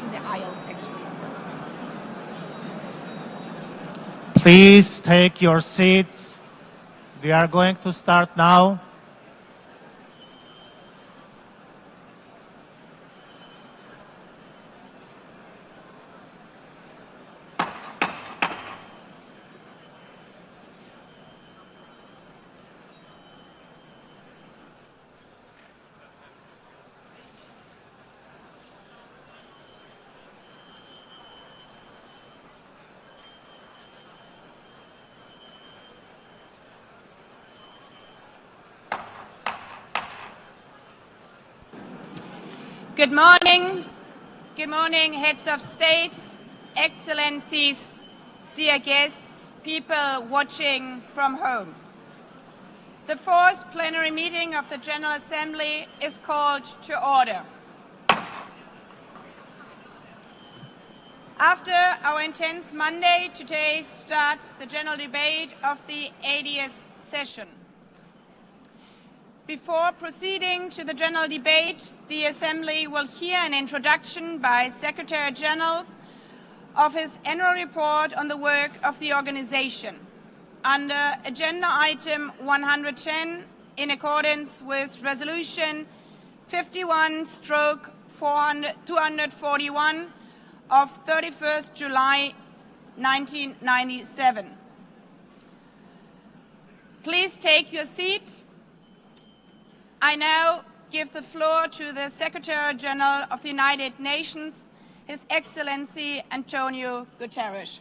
in the aisles, actually. Please take your seats. We are going to start now. Good morning. Good morning, heads of states, excellencies, dear guests, people watching from home. The fourth plenary meeting of the General Assembly is called to order. After our intense Monday, today starts the general debate of the 80th session. Before proceeding to the general debate, the Assembly will hear an introduction by Secretary General of his annual report on the work of the organization. Under Agenda Item 110, in accordance with Resolution 51/241 of 31st July 1997. Please take your seat. I now give the floor to the Secretary General of the United Nations, His Excellency Antonio Guterres.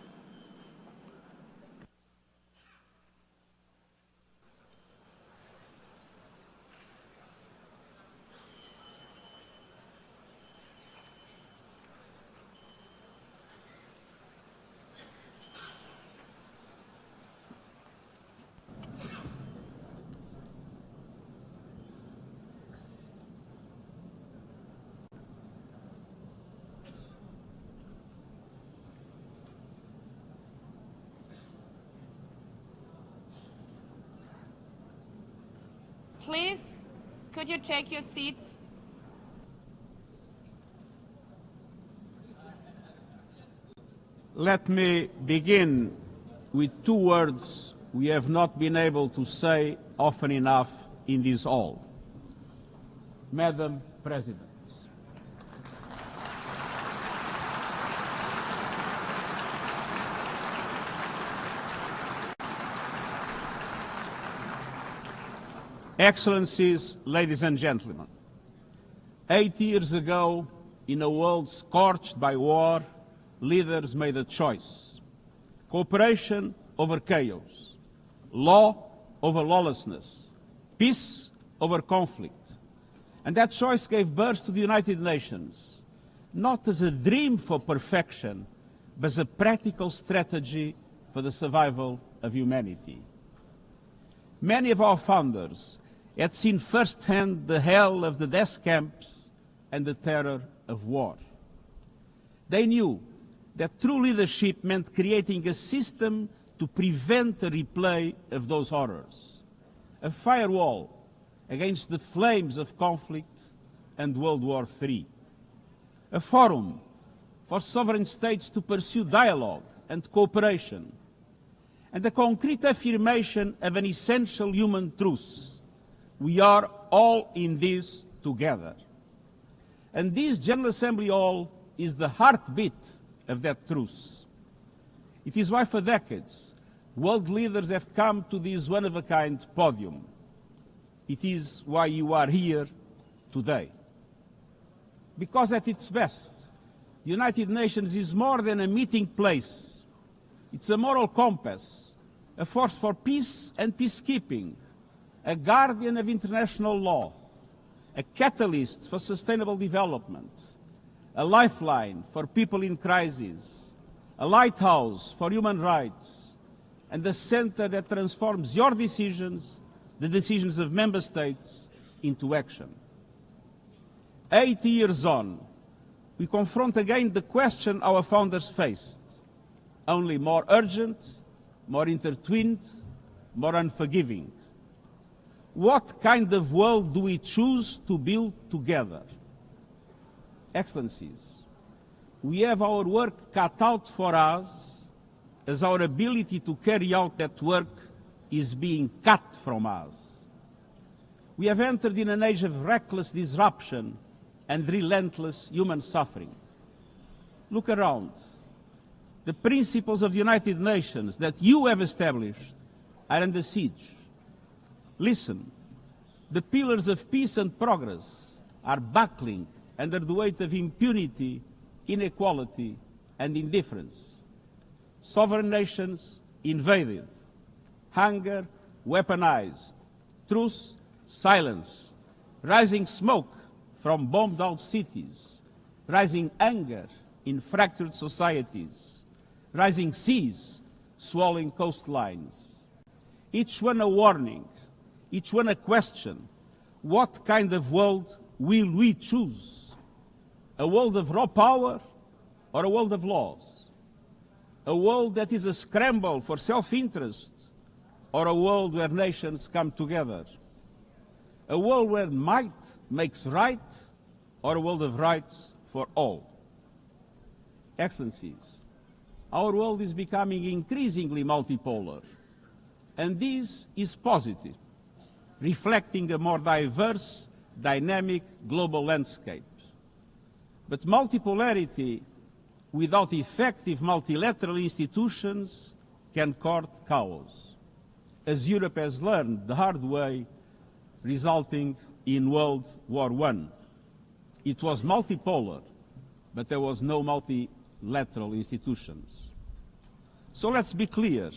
Please, could you take your seats? Let me begin with two words we have not been able to say often enough in this hall. Madam President. Excellencies, ladies and gentlemen, 8 years ago, in a world scorched by war, leaders made a choice: cooperation over chaos, law over lawlessness, peace over conflict. And that choice gave birth to the United Nations, not as a dream for perfection, but as a practical strategy for the survival of humanity. Many of our founders had seen firsthand the hell of the death camps and the terror of war. They knew that true leadership meant creating a system to prevent a replay of those horrors, a firewall against the flames of conflict and World War III, a forum for sovereign states to pursue dialogue and cooperation, and the concrete affirmation of an essential human truth: we are all in this together. And this General Assembly Hall is the heartbeat of that truth. It is why for decades world leaders have come to this one-of-a-kind podium. It is why you are here today. Because at its best, the United Nations is more than a meeting place. It's a moral compass, a force for peace and peacekeeping, a guardian of international law, a catalyst for sustainable development, a lifeline for people in crisis, a lighthouse for human rights, and a center that transforms your decisions, the decisions of member states, into action. 80 years on, we confront again the question our founders faced, only more urgent, more intertwined, more unforgiving. What kind of world do we choose to build together? Excellencies, we have our work cut out for us, as our ability to carry out that work is being cut from us. We have entered in an age of reckless disruption and relentless human suffering. Look around. The principles of the United Nations that you have established are under siege. Listen, the pillars of peace and progress are buckling under the weight of impunity, inequality, and indifference. Sovereign nations invaded, hunger weaponized, truth silence, rising smoke from bombed-out cities, rising anger in fractured societies, rising seas swallowing coastlines. Each one a warning, each one a question. What kind of world will we choose? A world of raw power or a world of laws? A world that is a scramble for self-interest or a world where nations come together? A world where might makes right or a world of rights for all? Excellencies, our world is becoming increasingly multipolar, and this is positive, reflecting a more diverse, dynamic global landscape. But multipolarity without effective multilateral institutions can court chaos, as Europe has learned the hard way, resulting in World War I. It was multipolar, but there was no multilateral institutions. So let's be clear.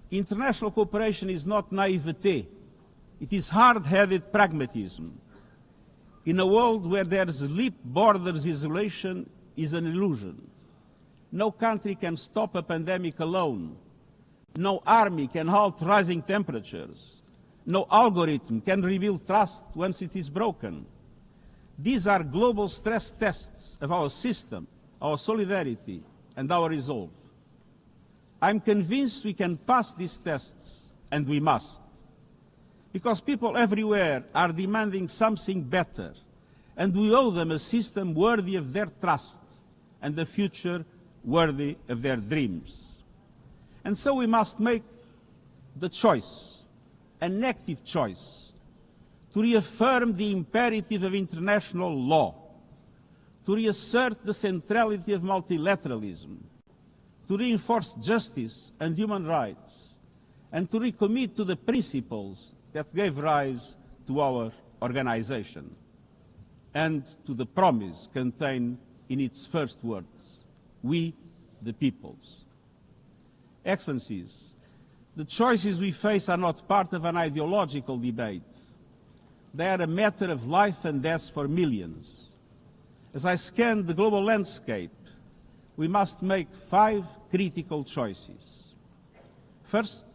International cooperation is not naivete. It is hard-headed pragmatism. In a world where there's leap borders, isolation is an illusion. No country can stop a pandemic alone. No army can halt rising temperatures. No algorithm can rebuild trust once it is broken. These are global stress tests of our system, our solidarity, and our resolve. I'm convinced we can pass these tests, and we must. Because people everywhere are demanding something better, and we owe them a system worthy of their trust and a future worthy of their dreams. And so we must make the choice, an active choice, to reaffirm the imperative of international law, to reassert the centrality of multilateralism, to reinforce justice and human rights, and to recommit to the principles that gave rise to our organization, and to the promise contained in its first words, we the peoples. Excellencies, the choices we face are not part of an ideological debate. They are a matter of life and death for millions. As I scan the global landscape, we must make 5 critical choices. First,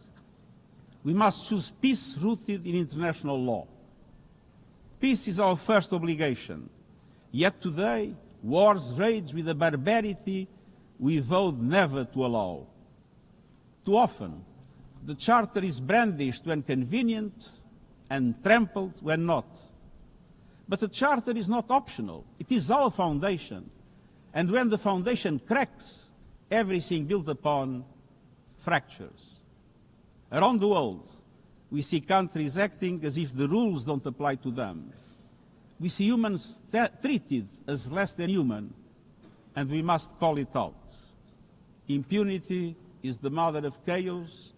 we must choose peace rooted in international law. Peace is our first obligation. Yet today, wars rage with a barbarity we vowed never to allow. Too often, the Charter is brandished when convenient and trampled when not. But the Charter is not optional. It is our foundation. And when the foundation cracks, everything built upon fractures. Around the world, we see countries acting as if the rules don't apply to them. We see humans treated as less than human, and we must call it out. Impunity is the mother of chaos,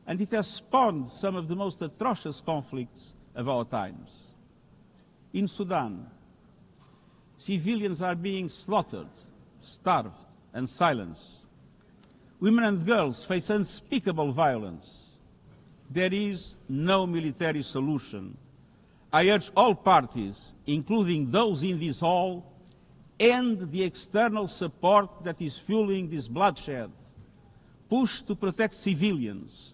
and it has spawned some of the most atrocious conflicts of our times. In Sudan, civilians are being slaughtered, starved, and silenced. Women and girls face unspeakable violence. There is no military solution. I urge all parties, including those in this hall, end the external support that is fueling this bloodshed. Push to protect civilians,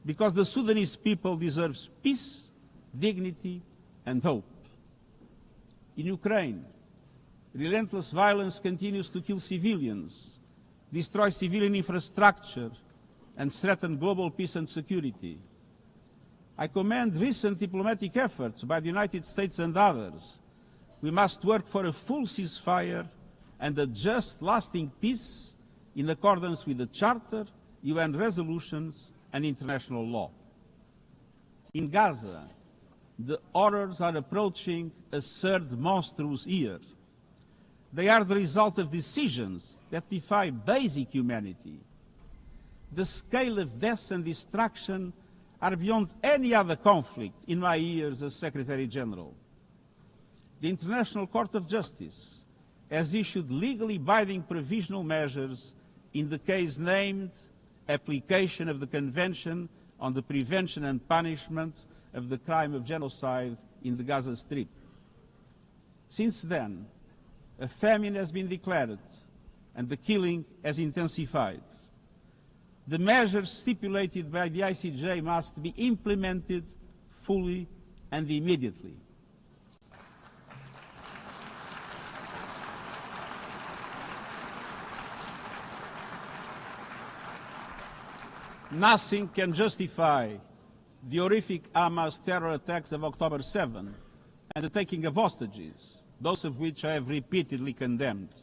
because the Sudanese people deserve peace, dignity, and hope. In Ukraine, relentless violence continues to kill civilians, destroy civilian infrastructure, and threaten global peace and security. I commend recent diplomatic efforts by the United States and others. We must work for a full ceasefire and a just, lasting peace in accordance with the Charter, UN resolutions, and international law. In Gaza, the horrors are approaching a third monstrous year. They are the result of decisions that defy basic humanity. The scale of death and destruction are beyond any other conflict in my years as Secretary General. The International Court of Justice has issued legally binding provisional measures in the case named Application of the Convention on the Prevention and Punishment of the Crime of Genocide in the Gaza Strip. Since then, a famine has been declared and the killing has intensified. The measures stipulated by the ICJ must be implemented fully and immediately. Nothing can justify the horrific Hamas terror attacks of October 7 and the taking of hostages, both of which I have repeatedly condemned.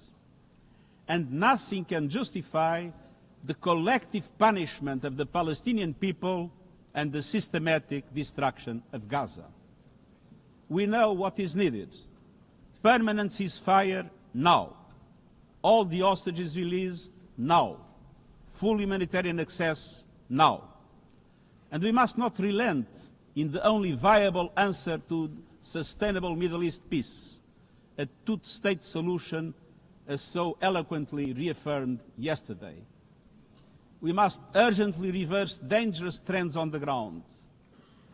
And nothing can justify the collective punishment of the Palestinian people and the systematic destruction of Gaza. We know what is needed. Permanent ceasefire now. All the hostages released now. Full humanitarian access now. And we must not relent in the only viable answer to sustainable Middle East peace, a two-state solution as so eloquently reaffirmed yesterday. We must urgently reverse dangerous trends on the ground.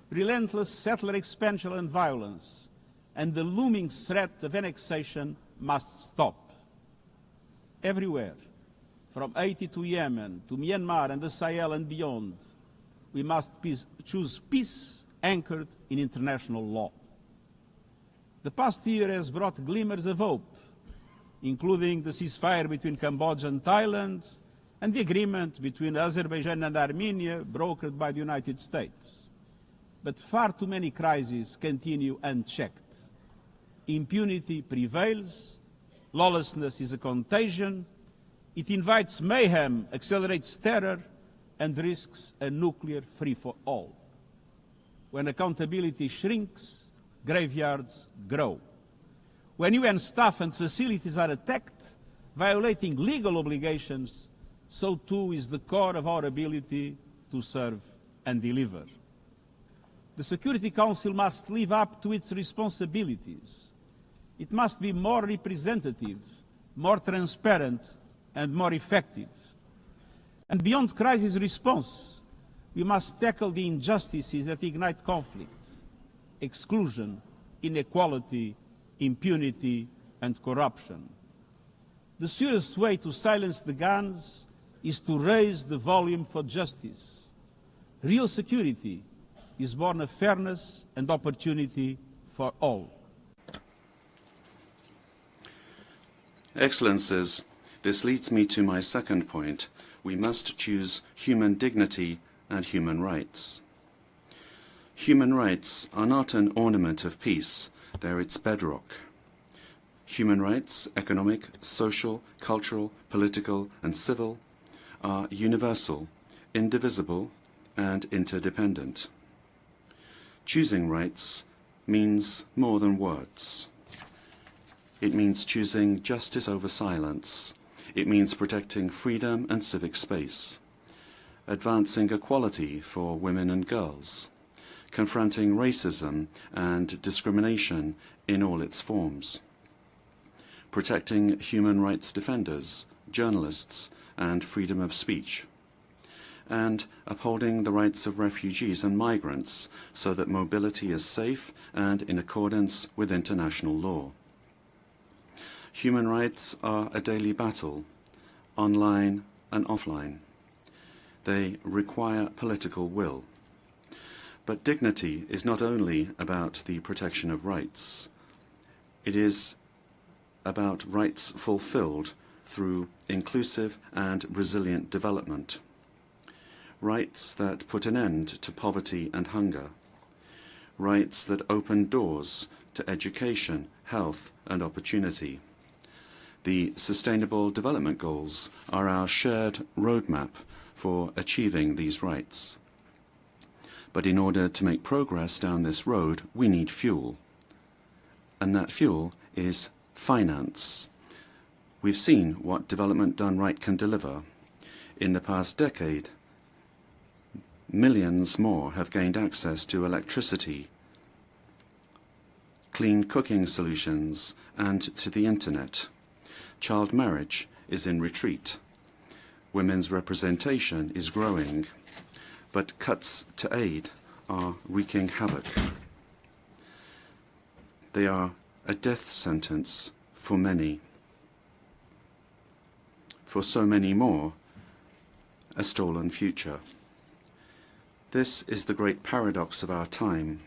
Relentless settler expansion and violence and the looming threat of annexation must stop. Everywhere, from Haiti to Yemen, to Myanmar and the Sahel and beyond, we must choose peace anchored in international law. The past year has brought glimmers of hope, including the ceasefire between Cambodia and Thailand, and the agreement between Azerbaijan and Armenia brokered by the United States. But far too many crises continue unchecked. Impunity prevails, lawlessness is a contagion, it invites mayhem, accelerates terror, and risks a nuclear free-for-all. When accountability shrinks, graveyards grow. When UN staff and facilities are attacked, violating legal obligations, so too is the core of our ability to serve and deliver. The Security Council must live up to its responsibilities. It must be more representative, more transparent, and more effective. And beyond crisis response, we must tackle the injustices that ignite conflict: exclusion, inequality, impunity, and corruption. The surest way to silence the guns is to raise the volume for justice. Real security is born of fairness and opportunity for all. Excellencies, this leads me to my second point. We must choose human dignity and human rights. Human rights are not an ornament of peace, they're its bedrock. Human rights, economic, social, cultural, political, and civil, are universal, indivisible, and interdependent. Choosing rights means more than words. It means choosing justice over silence. It means protecting freedom and civic space, advancing equality for women and girls, confronting racism and discrimination in all its forms, protecting human rights defenders, journalists, and freedom of speech, and upholding the rights of refugees and migrants so that mobility is safe and in accordance with international law. Human rights are a daily battle, online and offline. They require political will. But dignity is not only about the protection of rights. It is about rights fulfilled through inclusive and resilient development. Rights that put an end to poverty and hunger. Rights that open doors to education, health, and opportunity. The Sustainable Development Goals are our shared roadmap for achieving these rights. But in order to make progress down this road, we need fuel. And that fuel is finance. We've seen what development done right can deliver. In the past decade, millions more have gained access to electricity, clean cooking solutions, and to the internet. Child marriage is in retreat. Women's representation is growing, but cuts to aid are wreaking havoc. They are a death sentence for many. For so many more, a stolen future. This is the great paradox of our time.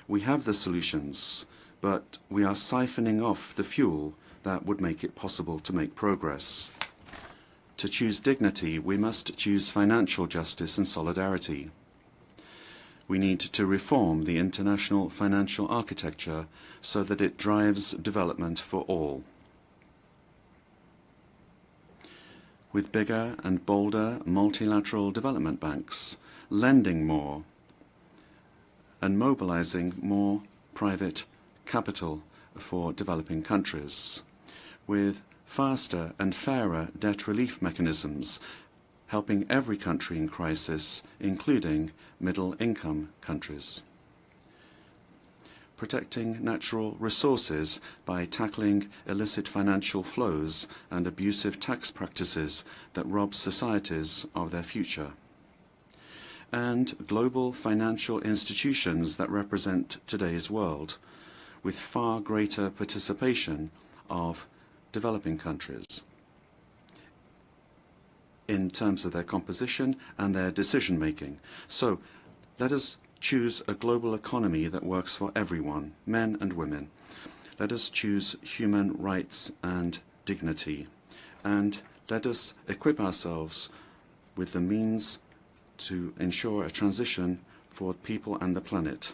We have the solutions, but we are siphoning off the fuel that would make it possible to make progress. To choose dignity, we must choose financial justice and solidarity. We need to reform the international financial architecture so that it drives development for all. With bigger and bolder multilateral development banks, lending more and mobilizing more private capital for developing countries, with faster and fairer debt relief mechanisms, helping every country in crisis, including middle-income countries. Protecting natural resources by tackling illicit financial flows and abusive tax practices that rob societies of their future. And global financial institutions that represent today's world, with far greater participation of developing countries in terms of their composition and their decision-making. So let us choose a global economy that works for everyone, men and women. Let us choose human rights and dignity. And let us equip ourselves with the means to ensure a transition for people and the planet.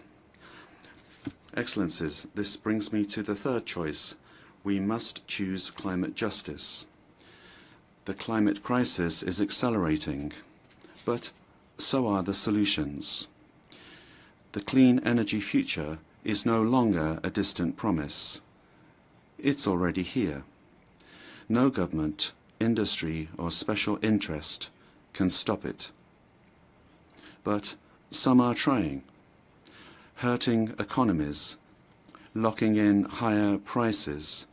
Excellencies, this brings me to the third choice. We must choose climate justice. The climate crisis is accelerating, but so are the solutions. The clean energy future is no longer a distant promise. It's already here. No government, industry, or special interest can stop it. But some are trying, hurting economies, locking in higher prices,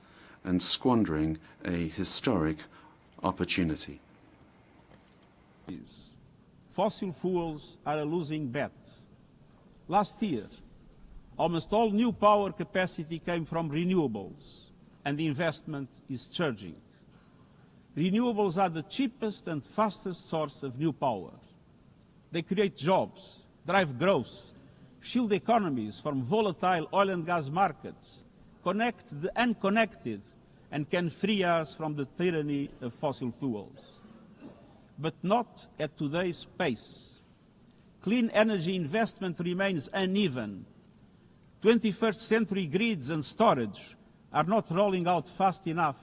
and squandering a historic opportunity. Fossil fuels are a losing bet. Last year, almost all new power capacity came from renewables, and the investment is surging. Renewables are the cheapest and fastest source of new power. They create jobs, drive growth, shield economies from volatile oil and gas markets, connect the unconnected, and can free us from the tyranny of fossil fuels. But not at today's pace. Clean energy investment remains uneven. 21st century grids and storage are not rolling out fast enough.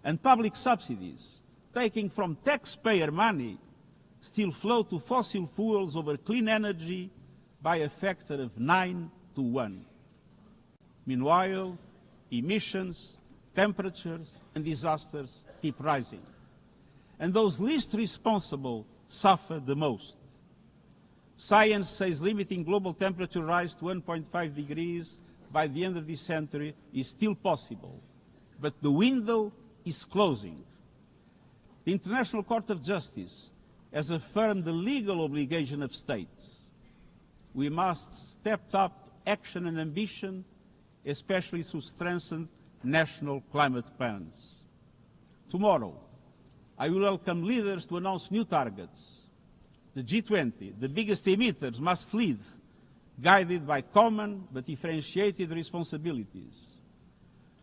And public subsidies, taking from taxpayer money, still flow to fossil fuels over clean energy by a factor of 9 to 1. Meanwhile, emissions, temperatures, and disasters keep rising. And those least responsible suffer the most. Science says limiting global temperature rise to 1.5 degrees by the end of this century is still possible, but the window is closing. The International Court of Justice has affirmed the legal obligation of states. We must step up action and ambition, especially through strengthened national climate plans. Tomorrow, I will welcome leaders to announce new targets. The G20, the biggest emitters, must lead, guided by common but differentiated responsibilities.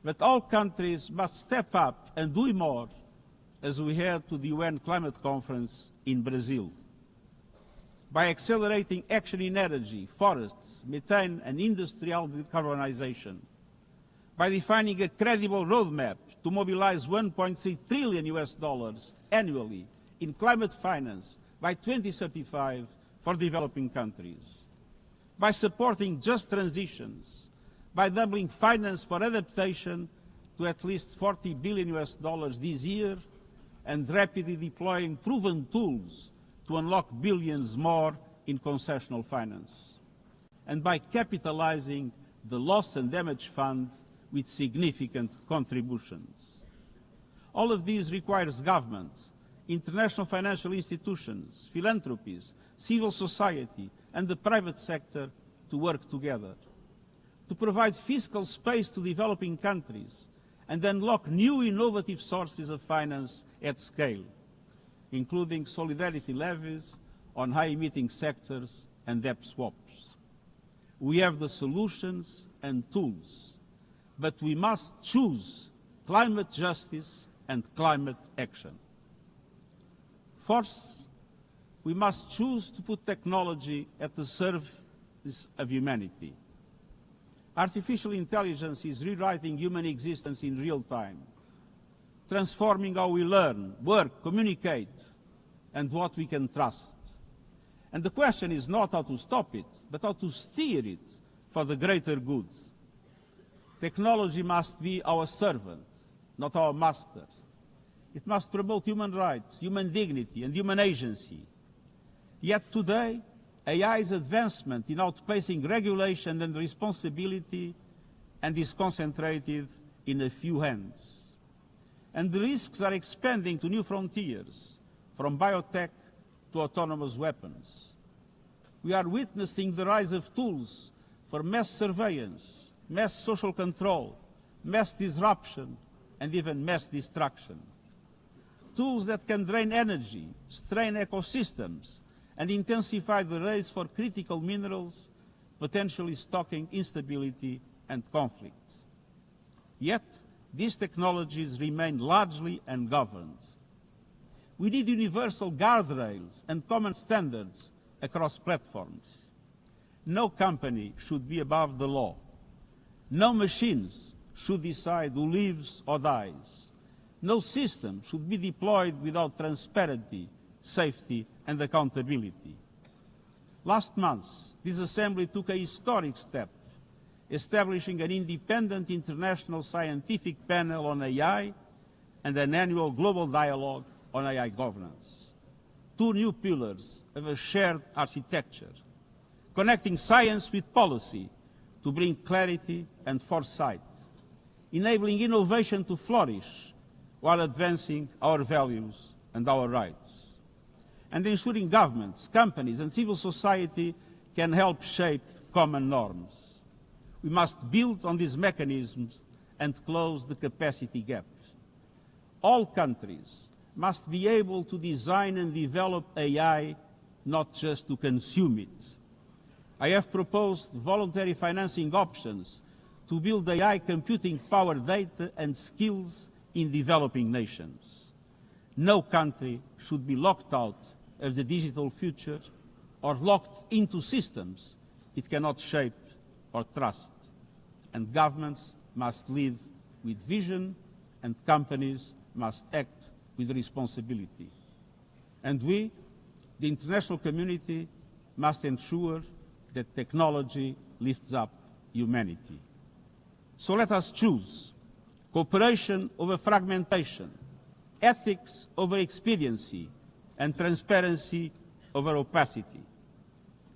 But all countries must step up and do more as we head to the UN Climate Conference in Brazil. By accelerating action in energy, forests, methane and industrial decarbonization. By defining a credible roadmap to mobilize 1.3 trillion US dollars annually in climate finance by 2035 for developing countries. By supporting just transitions, by doubling finance for adaptation to at least 40 billion US dollars this year, and rapidly deploying proven tools to unlock billions more in concessional finance. And by capitalizing the Loss and Damage Fund with significant contributions. All of these requires governments, international financial institutions, philanthropies, civil society, and the private sector to work together, to provide fiscal space to developing countries and unlock new innovative sources of finance at scale, including solidarity levies on high-emitting sectors and debt swaps. We have the solutions and tools, but we must choose climate justice and climate action. First, we must choose to put technology at the service of humanity. Artificial intelligence is rewriting human existence in real time, transforming how we learn, work, communicate, and what we can trust. And the question is not how to stop it, but how to steer it for the greater good. Technology must be our servant, not our master. It must promote human rights, human dignity, and human agency. Yet today, AI's advancement in outpacing regulation and responsibility and is concentrated in a few hands. And the risks are expanding to new frontiers, from biotech to autonomous weapons. We are witnessing the rise of tools for mass surveillance, mass social control, mass disruption, and even mass destruction. Tools that can drain energy, strain ecosystems, and intensify the race for critical minerals, potentially stoking instability and conflict. Yet, these technologies remain largely ungoverned. We need universal guardrails and common standards across platforms. No company should be above the law. No machines should decide who lives or dies. No system should be deployed without transparency, safety, and accountability. Last month, this Assembly took a historic step, establishing an independent international scientific panel on AI and an annual global dialogue on AI governance. Two new pillars of a shared architecture, connecting science with policy to bring clarity and foresight, enabling innovation to flourish while advancing our values and our rights, and ensuring governments, companies, and civil society can help shape common norms. We must build on these mechanisms and close the capacity gap. All countries must be able to design and develop AI, not just to consume it. I have proposed voluntary financing options to build AI computing power, data, and skills in developing nations. No country should be locked out of the digital future or locked into systems it cannot shape or trust. And governments must lead with vision, and companies must act with responsibility. And we, the international community, must ensure that technology lifts up humanity. So let us choose cooperation over fragmentation, ethics over expediency, and transparency over opacity.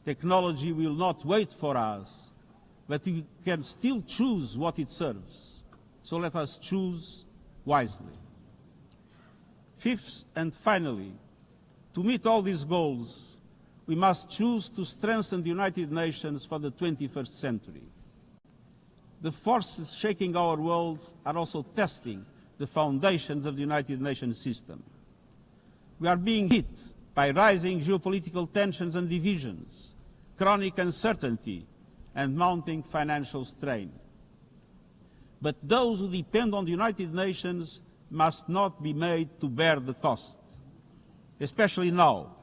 Technology will not wait for us, but we can still choose what it serves. So let us choose wisely. Fifth and finally, to meet all these goals, we must choose to strengthen the United Nations for the 21st century. The forces shaking our world are also testing the foundations of the United Nations system. We are being hit by rising geopolitical tensions and divisions, chronic uncertainty, and mounting financial strain. But those who depend on the United Nations must not be made to bear the cost, especially now,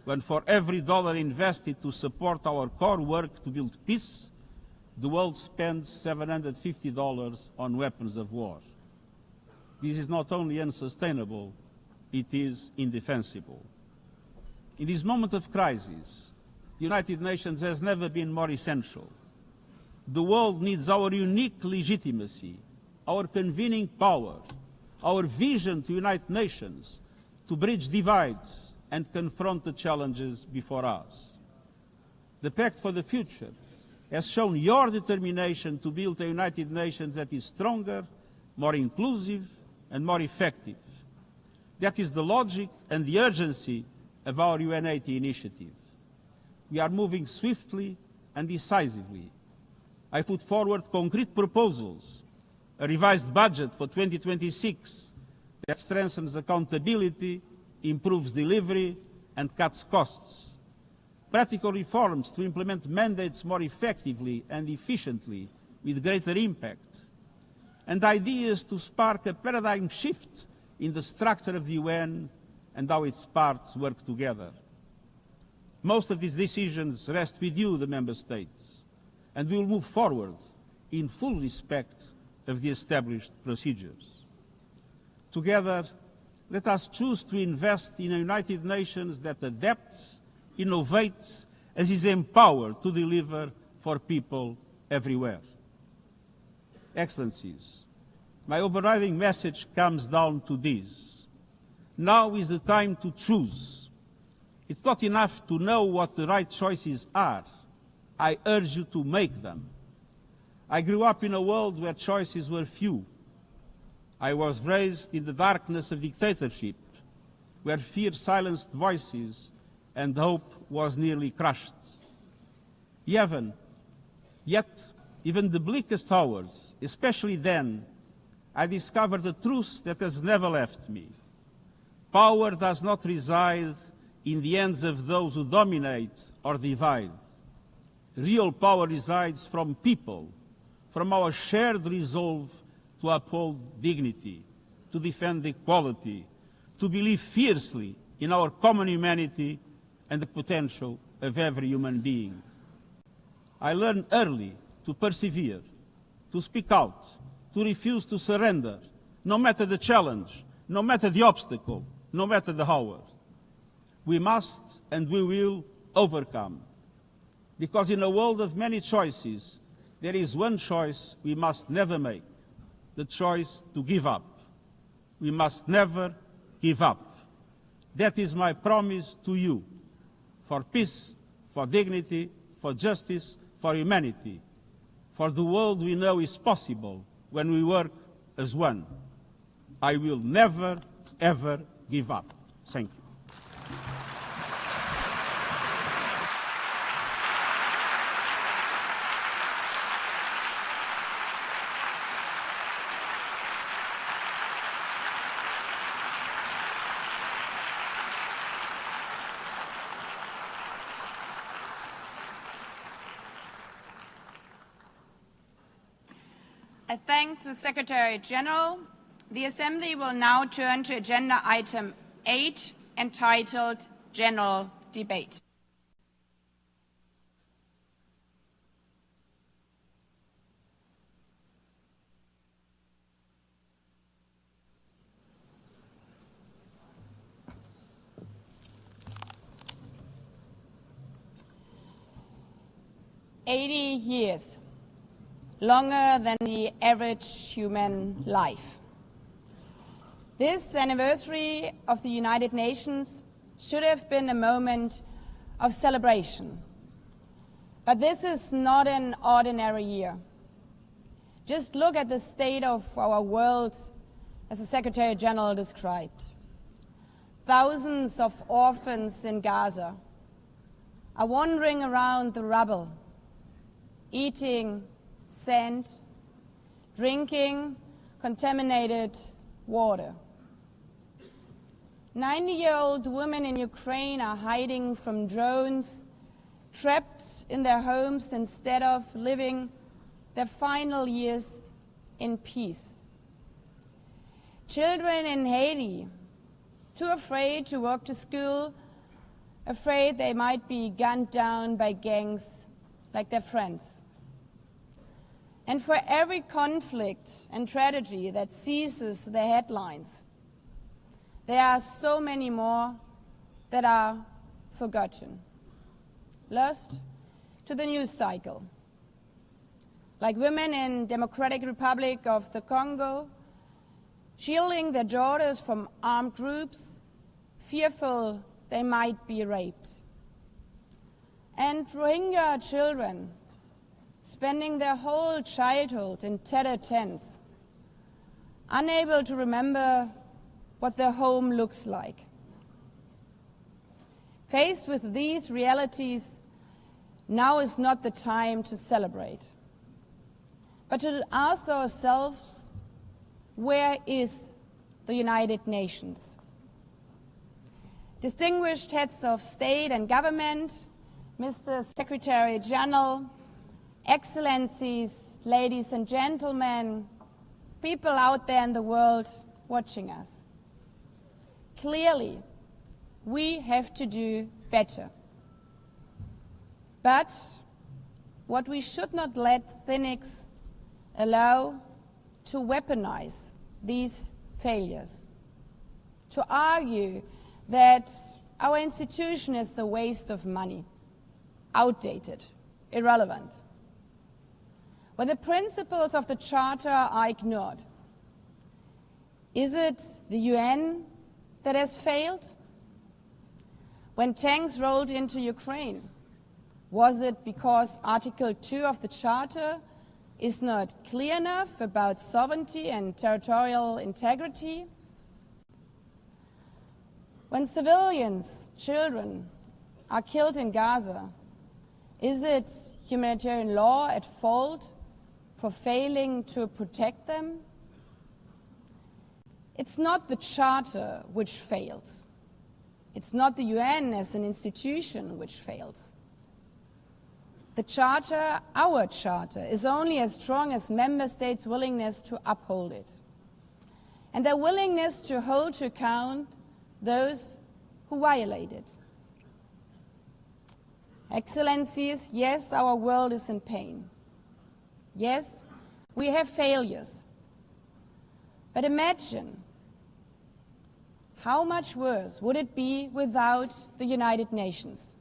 when for every dollar invested to support our core work to build peace, the world spends $750 on weapons of war. This is not only unsustainable, it is indefensible. In this moment of crisis, the United Nations has never been more essential. The world needs our unique legitimacy, our convening power, our vision to unite nations, to bridge divides and confront the challenges before us. The Pact for the Future has shown your determination to build a United Nations that is stronger, more inclusive, and more effective. That is the logic and the urgency of our UN80 initiative. We are moving swiftly and decisively. I put forward concrete proposals, a revised budget for 2026 that strengthens accountability, improves delivery, and cuts costs. Practical reforms to implement mandates more effectively and efficiently with greater impact. And ideas to spark a paradigm shift in the structure of the UN and how its parts work together. Most of these decisions rest with you, the Member States, and we will move forward in full respect of the established procedures. Together, let us choose to invest in a United Nations that adapts, innovates, and is empowered to deliver for people everywhere. Excellencies, my overriding message comes down to this. Now is the time to choose. It's not enough to know what the right choices are. I urge you to make them. I grew up in a world where choices were few. I was raised in the darkness of dictatorship, where fear silenced voices and hope was nearly crushed. Yet, even the bleakest hours, especially then, I discovered a truth that has never left me. Power does not reside in the hands of those who dominate or divide. Real power resides from people, from our shared resolve to uphold dignity, to defend equality, to believe fiercely in our common humanity and the potential of every human being. I learned early to persevere, to speak out, to refuse to surrender, no matter the challenge, no matter the obstacle, no matter the hour. We must and we will overcome. Because in a world of many choices, there is one choice we must never make, the choice to give up. We must never give up. That is my promise to you, for peace, for dignity, for justice, for humanity, for the world we know is possible when we work as one. I will never, ever give up. Thank you. I thank the Secretary General. The Assembly will now turn to agenda item 8, entitled General Debate. "80 years. Longer than the average human life. This anniversary of the United Nations should have been a moment of celebration. But this is not an ordinary year. Just look at the state of our world, as the Secretary General described. Thousands of orphans in Gaza are wandering around the rubble, eating sand, drinking contaminated water. 90-year-old women in Ukraine are hiding from drones, trapped in their homes instead of living their final years in peace. Children in Haiti, too afraid to walk to school, afraid they might be gunned down by gangs like their friends. And for every conflict and tragedy that seizes the headlines, there are so many more that are forgotten, lost to the news cycle. Like women in Democratic Republic of the Congo, shielding their daughters from armed groups, fearful they might be raped. And Rohingya children spending their whole childhood in tattered tents, unable to remember what their home looks like. Faced with these realities, now is not the time to celebrate, but to ask ourselves, where is the United Nations? Distinguished heads of state and government, Mr. Secretary General, Excellencies, ladies and gentlemen, people out there in the world watching us. Clearly, we have to do better. But what we should not let cynics allow to weaponize these failures, to argue that our institution is a waste of money, outdated, irrelevant. When the principles of the Charter are ignored, is it the UN that has failed? When tanks rolled into Ukraine, was it because Article 2 of the Charter is not clear enough about sovereignty and territorial integrity? When civilians, children, are killed in Gaza, is it humanitarian law at fault for failing to protect them? It's not the Charter which fails. It's not the UN as an institution which fails. The Charter, our Charter, is only as strong as member states' willingness to uphold it, and their willingness to hold to account those who violate it. Excellencies, yes, our world is in pain. Yes, we have failures. But imagine how much worse would it be without the United Nations?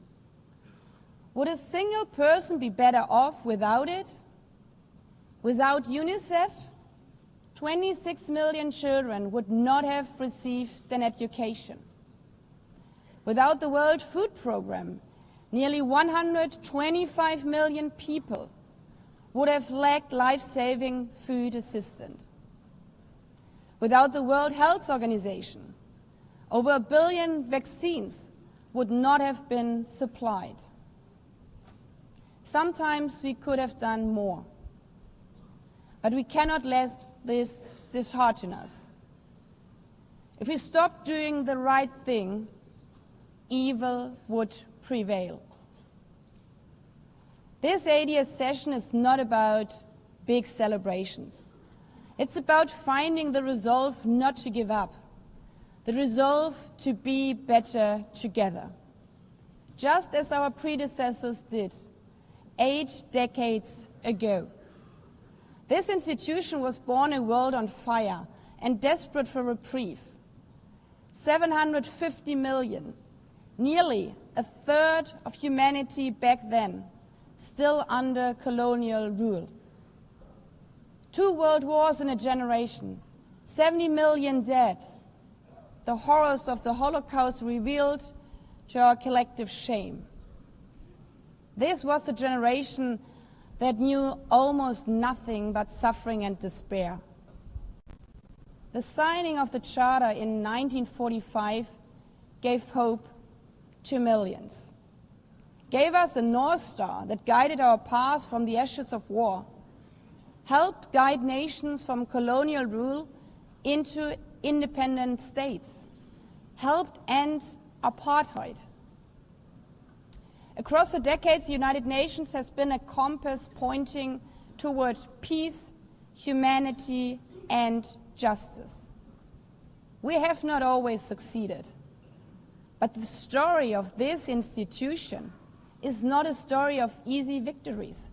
Would a single person be better off without it? Without UNICEF, 26 million children would not have received an education. Without the World Food Programme, nearly 125 million people would have lacked life-saving food assistance. Without the World Health Organization, over 1 billion vaccines would not have been supplied. Sometimes we could have done more, but we cannot let this dishearten us. If we stop doing the right thing, evil would prevail. This 80th session is not about big celebrations. It's about finding the resolve not to give up, the resolve to be better together, just as our predecessors did 8 decades ago. This institution was born in a world on fire and desperate for reprieve. 750 million, nearly a third of humanity back then, still under colonial rule. 2 world wars in a generation, 70 million dead. The horrors of the Holocaust revealed to our collective shame. This was a generation that knew almost nothing but suffering and despair. The signing of the Charter in 1945 gave hope to millions, gave us a North Star that guided our path from the ashes of war, helped guide nations from colonial rule into independent states, helped end apartheid. Across the decades, the United Nations has been a compass pointing toward peace, humanity, and justice. We have not always succeeded, but the story of this institution is not a story of easy victories.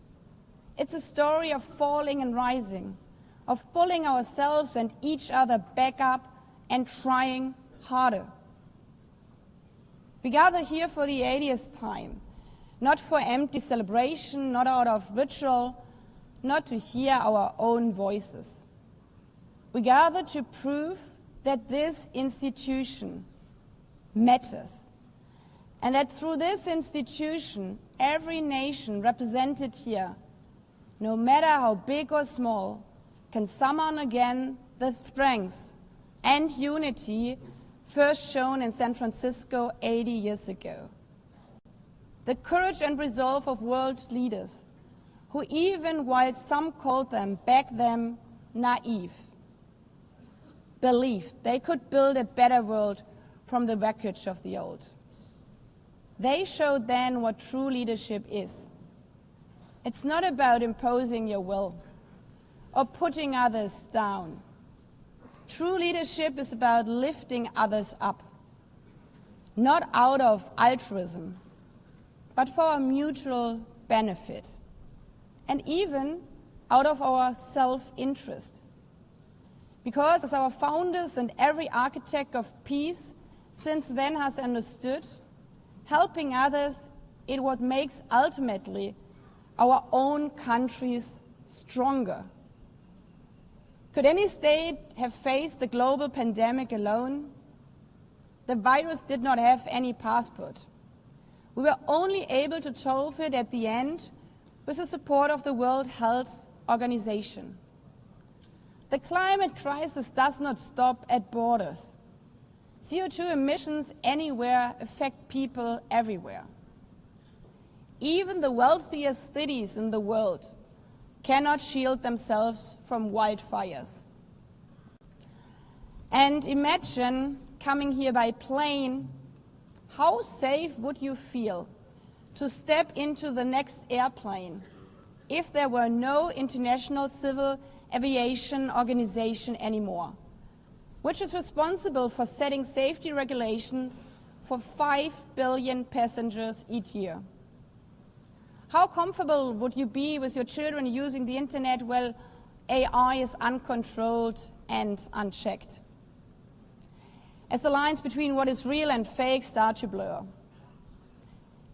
It's a story of falling and rising, of pulling ourselves and each other back up and trying harder. We gather here for the 80th time, not for empty celebration, not out of ritual, not to hear our own voices. We gather to prove that this institution matters, and that through this institution, every nation represented here, no matter how big or small, can summon again the strength and unity first shown in San Francisco 80 years ago. The courage and resolve of world leaders who, even while some called them back then naive, believed they could build a better world from the wreckage of the old. They showed then what true leadership is. It's not about imposing your will or putting others down. True leadership is about lifting others up, not out of altruism, but for our mutual benefit, and even out of our self-interest. Because as our founders and every architect of peace since then has understood, helping others is what makes ultimately our own countries stronger. Could any state have faced the global pandemic alone? The virus did not have any passport. We were only able to solve it at the end with the support of the World Health Organization. The climate crisis does not stop at borders. CO2 emissions anywhere affect people everywhere. Even the wealthiest cities in the world cannot shield themselves from wildfires. And imagine coming here by plane, how safe would you feel to step into the next airplane if there were no International Civil Aviation Organization anymore, which is responsible for setting safety regulations for 5 billion passengers each year? How comfortable would you be with your children using the internet while AI is uncontrolled and unchecked? As the lines between what is real and fake start to blur.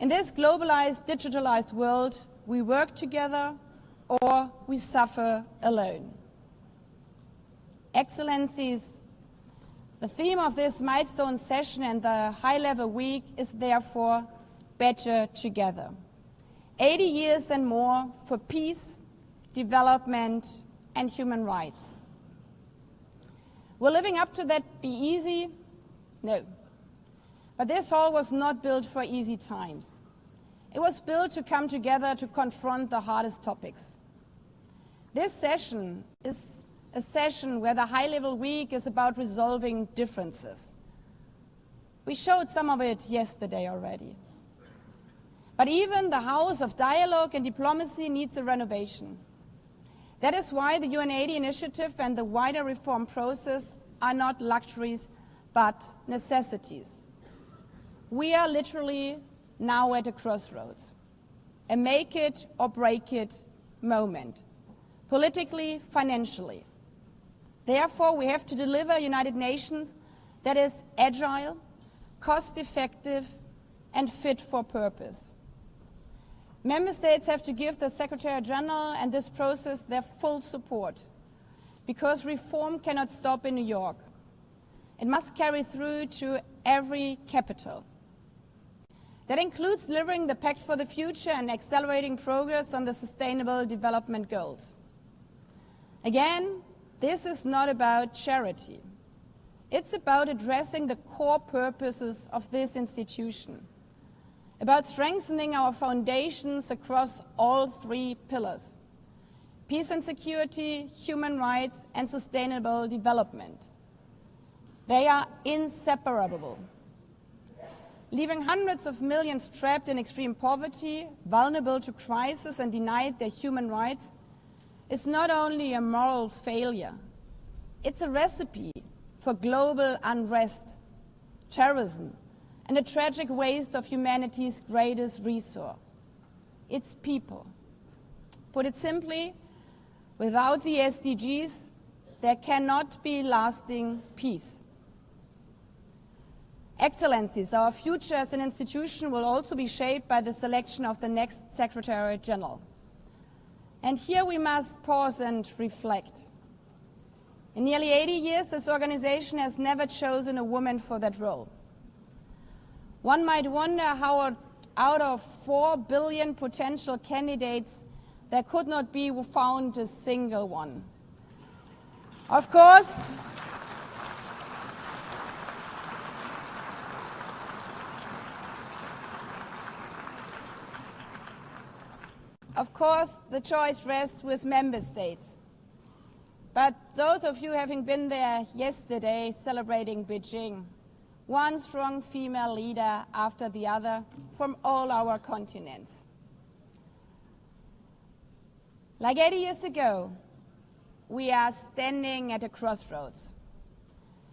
In this globalized, digitalized world, we work together or we suffer alone. Excellencies, the theme of this milestone session and the high-level week is therefore better together. 80 years and more for peace, development, and human rights. Will living up to that be easy? No. But this hall was not built for easy times. It was built to come together to confront the hardest topics. This session is a session where the high-level week is about resolving differences. We showed some of it yesterday already. But even the house of dialogue and diplomacy needs a renovation. That is why the UN80 initiative and the wider reform process are not luxuries, but necessities. We are literally now at a crossroads, a make it or break it moment, politically, financially. Therefore, we have to deliver a United Nations that is agile, cost-effective, and fit for purpose. Member States have to give the Secretary General and this process their full support, because reform cannot stop in New York. It must carry through to every capital. That includes delivering the Pact for the Future and accelerating progress on the Sustainable Development Goals. Again, this is not about charity. It's about addressing the core purposes of this institution, about strengthening our foundations across all 3 pillars: peace and security, human rights, and sustainable development. They are inseparable. Leaving hundreds of millions trapped in extreme poverty, vulnerable to crisis, and denied their human rights is not only a moral failure, it's a recipe for global unrest, terrorism, and a tragic waste of humanity's greatest resource, its people. Put it simply, without the SDGs, there cannot be lasting peace. Excellencies, our future as an institution will also be shaped by the selection of the next Secretary General. And here we must pause and reflect. In nearly 80 years, this organization has never chosen a woman for that role. One might wonder how out of 4 billion potential candidates, there could not be found a single one. Of course, the choice rests with member states. But those of you having been there yesterday celebrating Beijing, one strong female leader after the other from all our continents. Like 80 years ago, we are standing at a crossroads.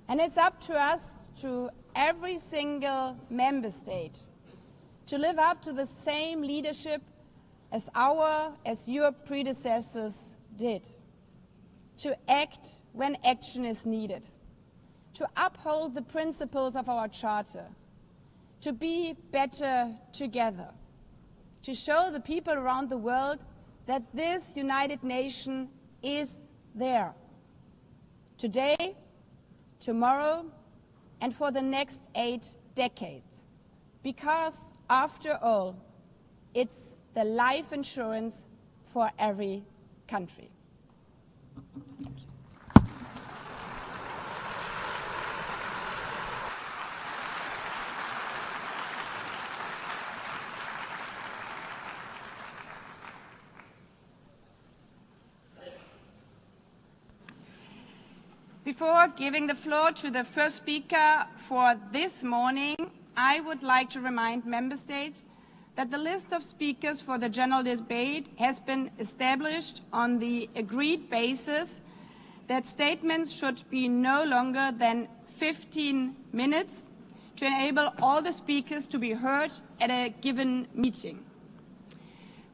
And it's up to us, to every single member state, to live up to the same leadership as your predecessors did. To act when action is needed. To uphold the principles of our Charter. To be better together. To show the people around the world that this United Nation is there. Today, tomorrow, and for the next 8 decades. Because, after all, it's the life insurance for every country. Before giving the floor to the first speaker for this morning, I would like to remind member states that the list of speakers for the general debate has been established on the agreed basis that statements should be no longer than 15 minutes to enable all the speakers to be heard at a given meeting.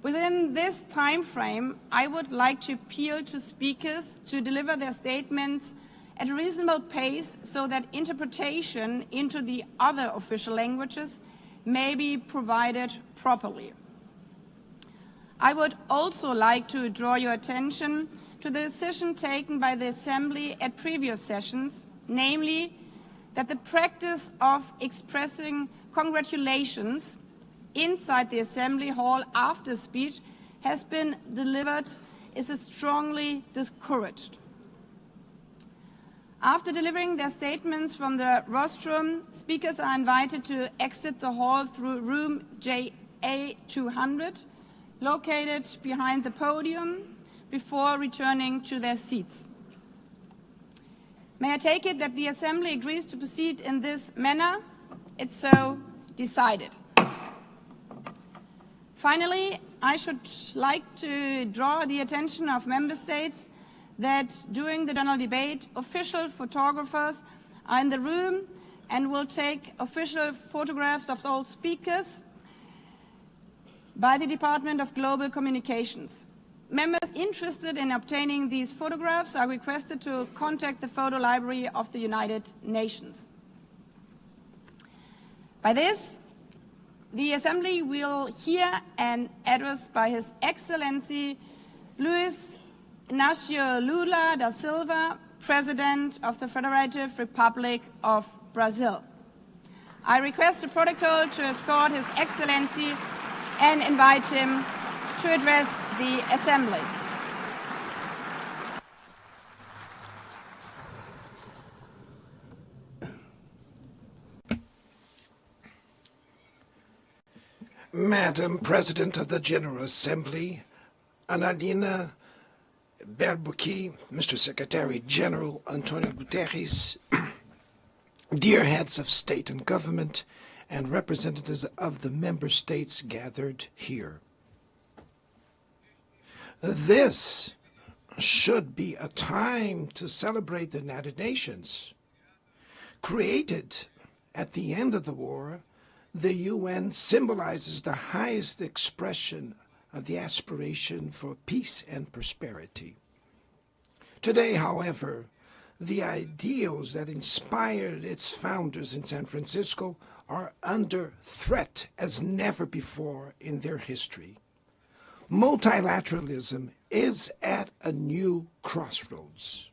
Within this time frame, I would like to appeal to speakers to deliver their statements at a reasonable pace so that interpretation into the other official languages may be provided properly. I would also like to draw your attention to the decision taken by the Assembly at previous sessions, namely that the practice of expressing congratulations inside the Assembly Hall after speech has been delivered is strongly discouraged. After delivering their statements from the rostrum, speakers are invited to exit the hall through room JA200, located behind the podium, before returning to their seats. May I take it that the Assembly agrees to proceed in this manner? It's so decided. Finally, I should like to draw the attention of member states that during the general debate, official photographers are in the room and will take official photographs of all speakers by the Department of Global Communications. Members interested in obtaining these photographs are requested to contact the Photo Library of the United Nations. By this, the Assembly will hear an address by His Excellency Luiz Inácio Lula da Silva, President of the Federative Republic of Brazil. I request the protocol to escort His Excellency and invite him to address the Assembly. Madam President of the General Assembly, Annalena Baerbock, Mr. Secretary General Antonio Guterres, dear heads of state and government, and representatives of the member states gathered here. This should be a time to celebrate the United Nations. Created at the end of the war, the UN symbolizes the highest expression of the aspiration for peace and prosperity. Today, however, the ideals that inspired its founders in San Francisco are under threat as never before in their history. Multilateralism is at a new crossroads.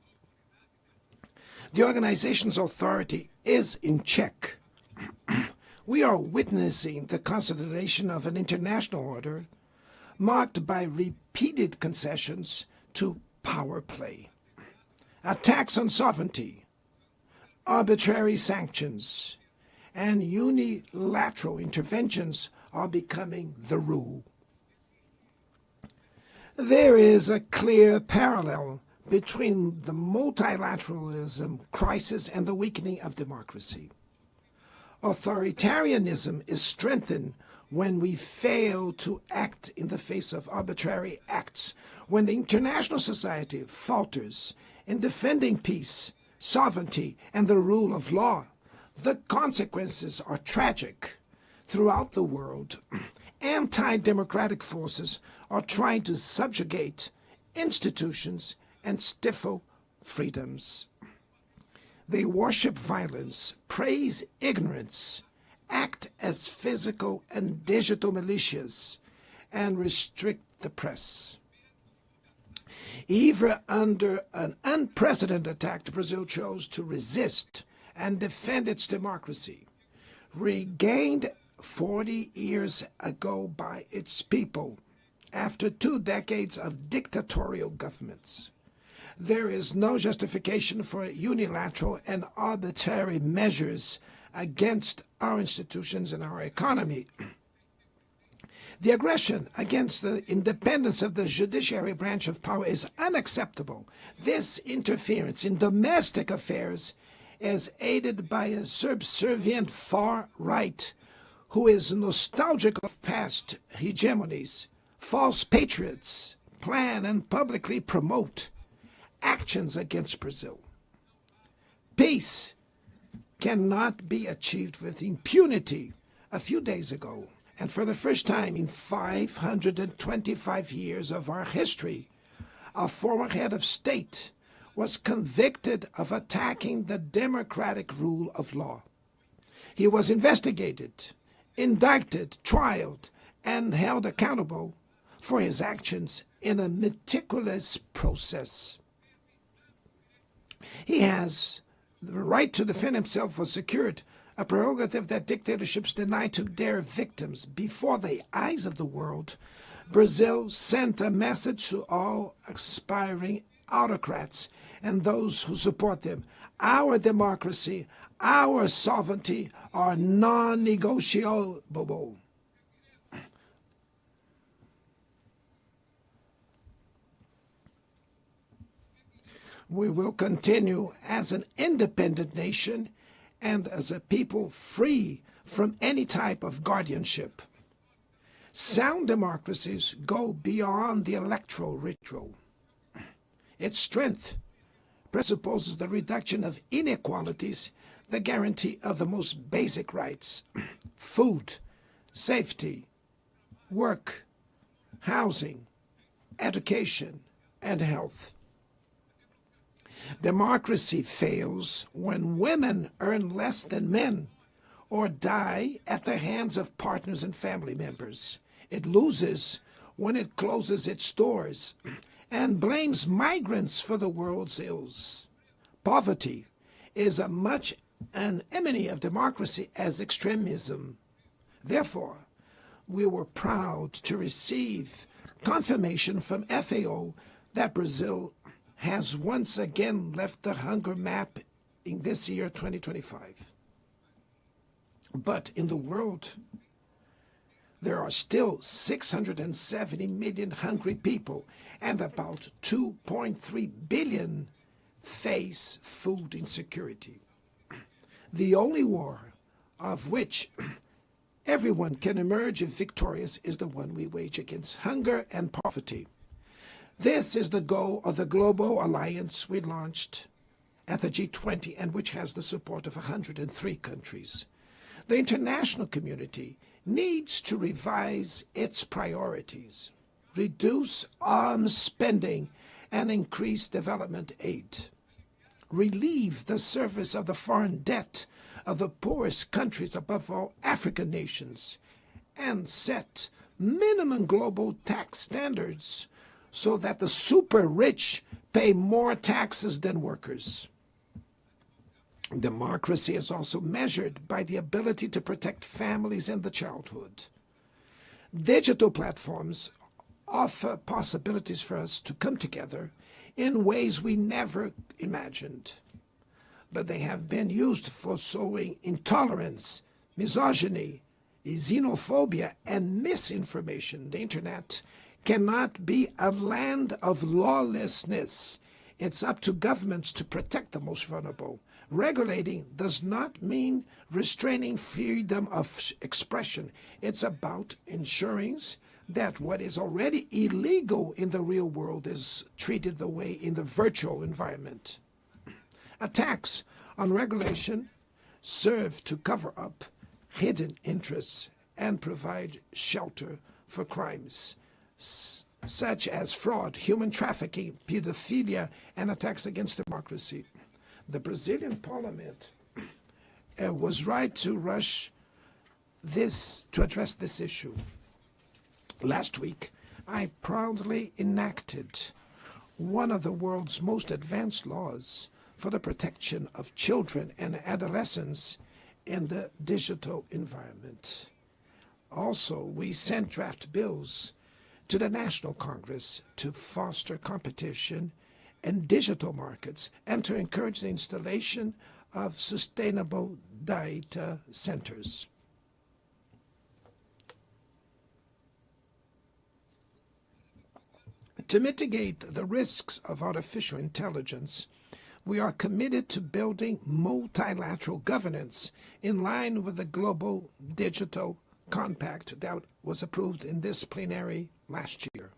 The organization's authority is in check. We are witnessing the consolidation of an international order marked by repeated concessions to power play. Attacks on sovereignty, arbitrary sanctions, and unilateral interventions are becoming the rule. There is a clear parallel between the multilateralism crisis and the weakening of democracy. Authoritarianism is strengthened when we fail to act in the face of arbitrary acts, when the international society falters in defending peace, sovereignty, and the rule of law. The consequences are tragic. Throughout the world, anti-democratic forces are trying to subjugate institutions and stifle freedoms. They worship violence, praise ignorance, act as physical and digital militias, and restrict the press. Even under an unprecedented attack, Brazil chose to resist and defend its democracy, regained 40 years ago by its people after 2 decades of dictatorial governments. There is no justification for unilateral and arbitrary measures against our institutions and our economy. The aggression against the independence of the judiciary branch of power is unacceptable. This interference in domestic affairs is aided by a subservient far right who is nostalgic of past hegemonies. False patriots plan and publicly promote actions against Brazil. Peace cannot be achieved with impunity. A few days ago, and for the first time in 525 years of our history, a former head of state was convicted of attacking the democratic rule of law. He was investigated, indicted, trialed, and held accountable for his actions in a meticulous process. He has the right to defend himself was secured, a prerogative that dictatorships deny to their victims. Before the eyes of the world, Brazil sent a message to all aspiring autocrats and those who support them. Our democracy, our sovereignty are non-negotiable. We will continue as an independent nation and as a people free from any type of guardianship. Sound democracies go beyond the electoral ritual. Its strength presupposes the reduction of inequalities, the guarantee of the most basic rights: food, safety, work, housing, education, and health. Democracy fails when women earn less than men or die at the hands of partners and family members. It loses when it closes its doors and blames migrants for the world's ills. Poverty is as much an enemy of democracy as extremism. Therefore, we were proud to receive confirmation from FAO that Brazil has once again left the hunger map in this year, 2025. But in the world, there are still 670 million hungry people, and about 2.3 billion face food insecurity. The only war of which everyone can emerge victorious is the one we wage against hunger and poverty. This is the goal of the global alliance we launched at the G20 and which has the support of 103 countries. The international community needs to revise its priorities. reduce arms spending, and increase development aid. Relieve the service of the foreign debt of the poorest countries, above all African nations, and set minimum global tax standards so that the super rich pay more taxes than workers. Democracy is also measured by the ability to protect families and the childhood. Digital platforms offer possibilities for us to come together in ways we never imagined. But they have been used for sowing intolerance, misogyny, xenophobia, and misinformation. The internet cannot be a land of lawlessness. It's up to governments to protect the most vulnerable. Regulating does not mean restraining freedom of expression. It's about ensuring that what is already illegal in the real world is treated the way in the virtual environment. Attacks on regulation serve to cover up hidden interests and provide shelter for crimes such as fraud, human trafficking, pedophilia, and attacks against democracy. The Brazilian parliament was right to rush to address this issue. Last week, I proudly enacted one of the world's most advanced laws for the protection of children and adolescents in the digital environment. Also, we sent draft bills to the National Congress to foster competition in digital markets and to encourage the installation of sustainable data centers. To mitigate the risks of artificial intelligence, we are committed to building multilateral governance in line with the Global Digital Compact that was approved in this plenary last year.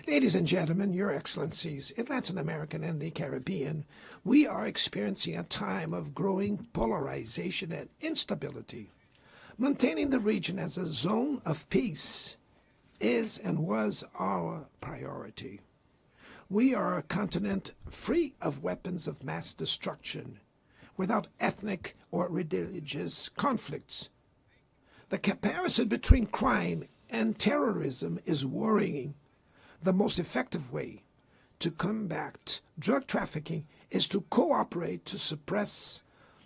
Ladies and gentlemen, Your Excellencies, in Latin America and the Caribbean, we are experiencing a time of growing polarization and instability. Maintaining the region as a zone of peace is and was our priority. We are a continent free of weapons of mass destruction, without ethnic or religious conflicts. The comparison between crime and terrorism is worrying. The most effective way to combat drug trafficking is to cooperate to suppress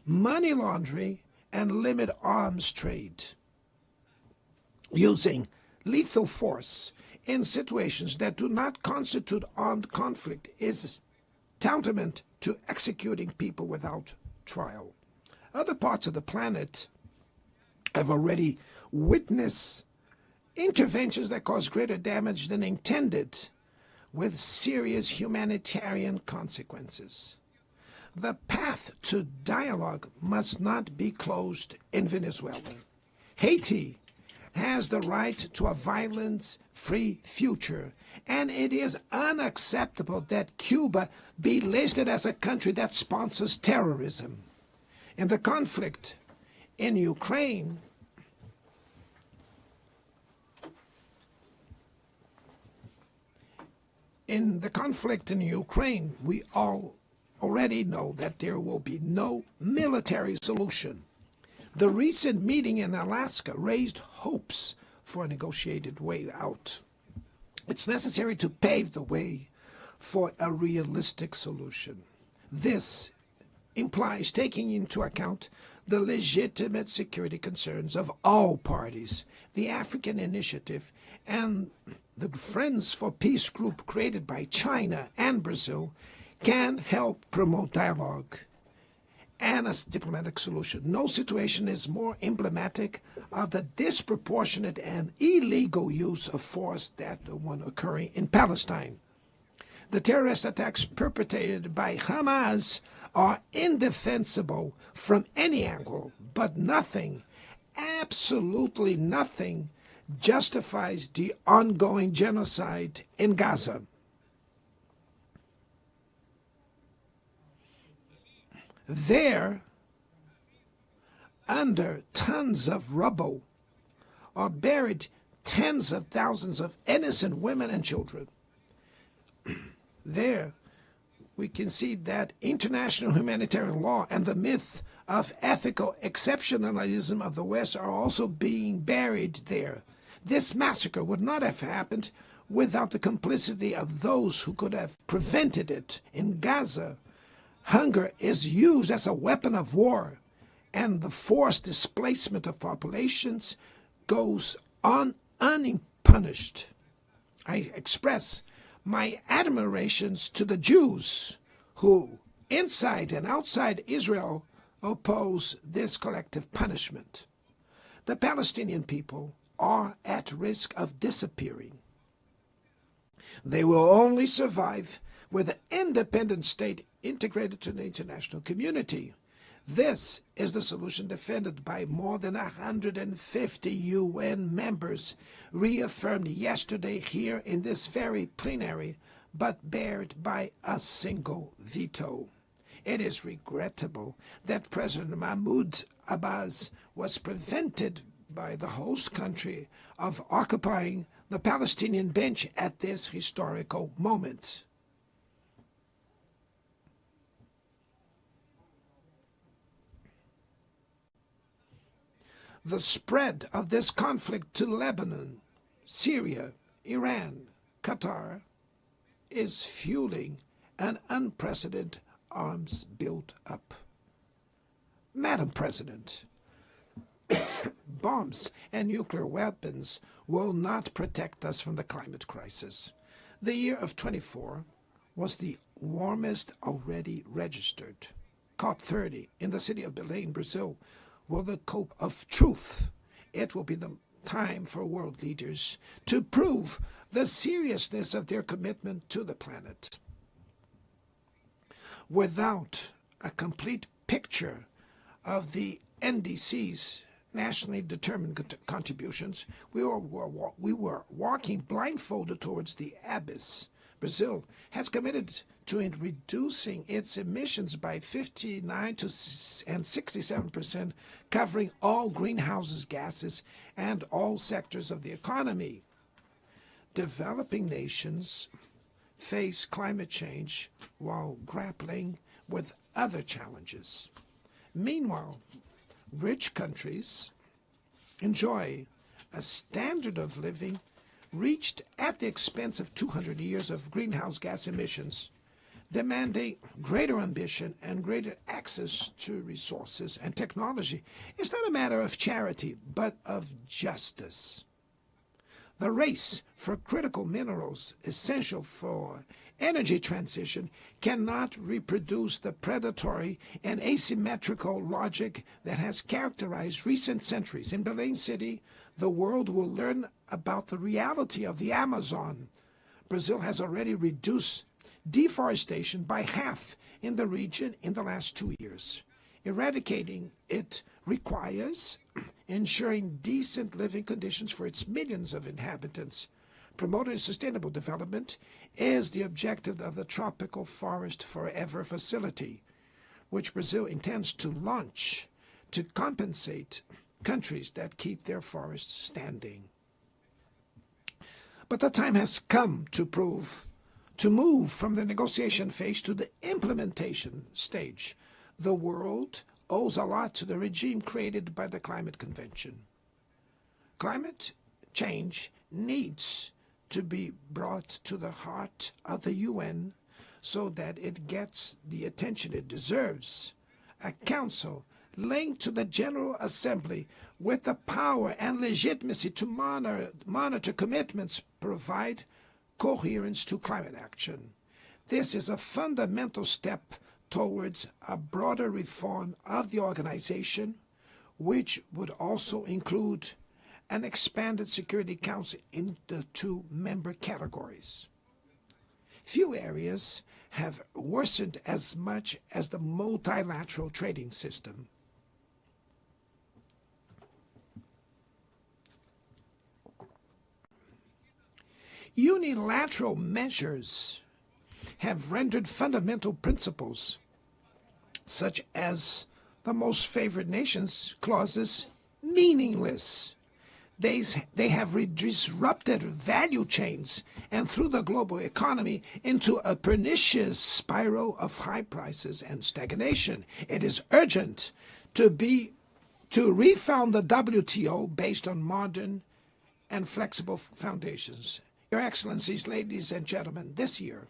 money laundering and limit arms trade. Using lethal force in situations that do not constitute armed conflict is tantamount to executing people without trial. Other parts of the planet have already witnessed interventions that cause greater damage than intended, with serious humanitarian consequences. The path to dialogue must not be closed in Venezuela. Haiti has the right to a violence-free future, and it is unacceptable that Cuba be listed as a country that sponsors terrorism. In the conflict in Ukraine, we all already know that there will be no military solution. The recent meeting in Alaska raised hopes for a negotiated way out. It's necessary to pave the way for a realistic solution. This implies taking into account the legitimate security concerns of all parties. The African Initiative and the Friends for Peace group created by China and Brazil can help promote dialogue and a diplomatic solution. No situation is more emblematic of the disproportionate and illegal use of force than the one occurring in Palestine. The terrorist attacks perpetrated by Hamas are indefensible from any angle, but nothing, absolutely nothing, justifies the ongoing genocide in Gaza. There, under tons of rubble, are buried tens of thousands of innocent women and children. There, we can see that international humanitarian law and the myth of ethical exceptionalism of the West are also being buried there. This massacre would not have happened without the complicity of those who could have prevented it. In Gaza, hunger is used as a weapon of war, and the forced displacement of populations goes on unpunished. I express my admirations to the Jews who, inside and outside Israel, oppose this collective punishment. The Palestinian people are at risk of disappearing. They will only survive with an independent state integrated to the international community. This is the solution defended by more than 150 UN members, reaffirmed yesterday here in this very plenary, but bared by a single veto. It is regrettable that President Mahmoud Abbas was prevented by the host country of occupying the Palestinian bench at this historical moment. The spread of this conflict to Lebanon, Syria, Iran, Qatar is fueling an unprecedented arms build-up. Madam President, bombs and nuclear weapons will not protect us from the climate crisis. The year of 24 was the warmest already registered. COP30 in the city of Belém, Brazil, will the cope of truth. It will be the time for world leaders to prove the seriousness of their commitment to the planet. Without a complete picture of the NDC's nationally determined contributions, we were walking blindfolded towards the abyss. Brazil has committed to reducing its emissions by 59% and 67%, covering all greenhouse gases and all sectors of the economy. Developing nations face climate change while grappling with other challenges. Meanwhile, rich countries enjoy a standard of living reached at the expense of 200 years of greenhouse gas emissions, demanding greater ambition and greater access to resources and technology. Is not a matter of charity, but of justice. The race for critical minerals essential for energy transition cannot reproduce the predatory and asymmetrical logic that has characterized recent centuries. In Belém City, the world will learn about the reality of the Amazon. Brazil has already reduced deforestation by half in the region in the last 2 years. Eradicating it requires ensuring decent living conditions for its millions of inhabitants. Promoting sustainable development is the objective of the Tropical Forest Forever facility, which Brazil intends to launch to compensate countries that keep their forests standing. But the time has come to move from the negotiation phase to the implementation stage. The world owes a lot to the regime created by the Climate Convention. Climate change needs to be brought to the heart of the UN so that it gets the attention it deserves. A council linked to the General Assembly with the power and legitimacy to monitor commitments provide coherence to climate action. This is a fundamental step towards a broader reform of the organization, which would also include an expanded Security Council in the 2 member categories. Few areas have worsened as much as the multilateral trading system. Unilateral measures have rendered fundamental principles, such as the most favored nations clauses, meaningless. They have disrupted value chains and threw the global economy into a pernicious spiral of high prices and stagnation. It is urgent to refound the WTO based on modern and flexible foundations. Your Excellencies, ladies and gentlemen, this year,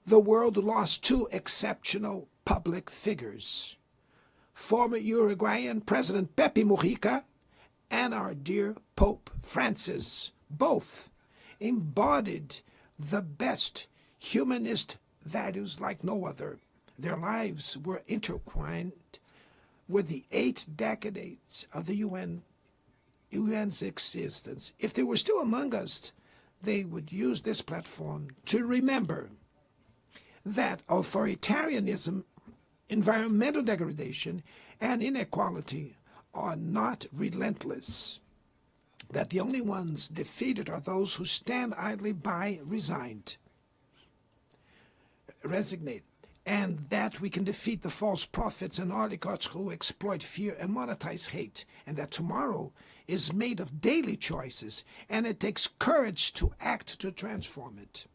the world lost two exceptional public figures. Former Uruguayan President Pepe Mujica and our dear Pope Francis, both embodied the best humanist values like no other. Their lives were intertwined with the 8 decades of the UN's existence. If they were still among us, they would use this platform to remember that authoritarianism, environmental degradation, and inequality are not relentless, that the only ones defeated are those who stand idly by, resigned, and that we can defeat the false prophets and oligarchs who exploit fear and monetize hate, and that tomorrow is made of daily choices, and it takes courage to act to transform it.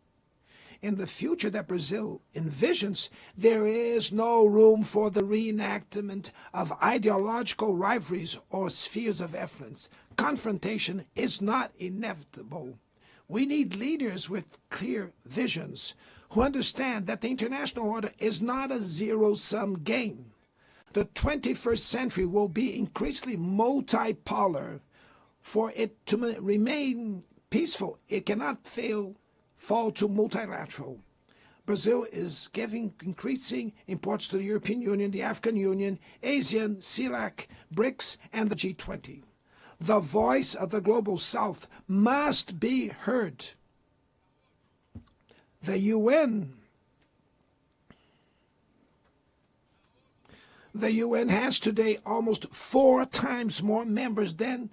In the future that Brazil envisions, there is no room for the reenactment of ideological rivalries or spheres of influence. Confrontation is not inevitable. We need leaders with clear visions who understand that the international order is not a zero-sum game. The 21st century will be increasingly multipolar. For it to remain peaceful, it cannot fall to multilateral. Brazil is giving increasing importance to the European Union, the African Union, ASEAN, CELAC, BRICS, and the G20. The voice of the Global South must be heard. The UN has today almost 4 times more members than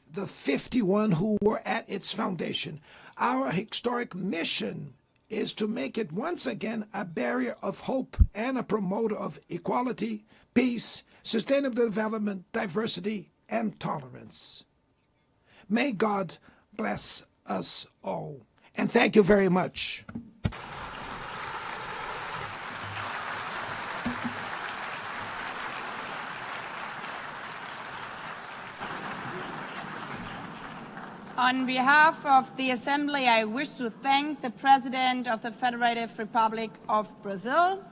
the 51 who were at its foundation. Our historic mission is to make it once again a barrier of hope and a promoter of equality, peace, sustainable development, diversity, and tolerance. May God bless us all. And thank you very much. On behalf of the Assembly, I wish to thank the President of the Federative Republic of Brazil,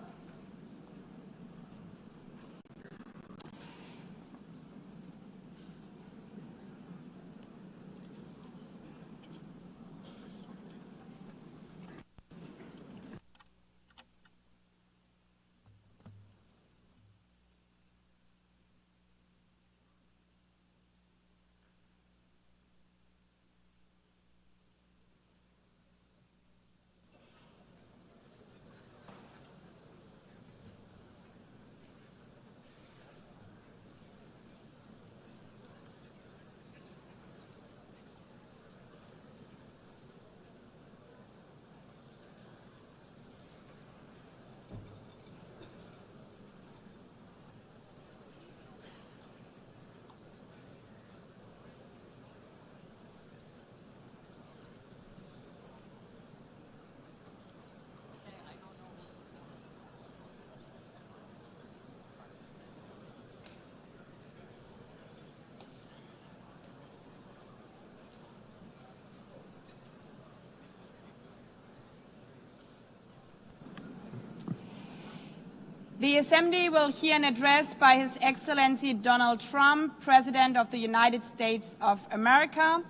the Assembly will hear an address by His Excellency Donald Trump, President of the United States of America.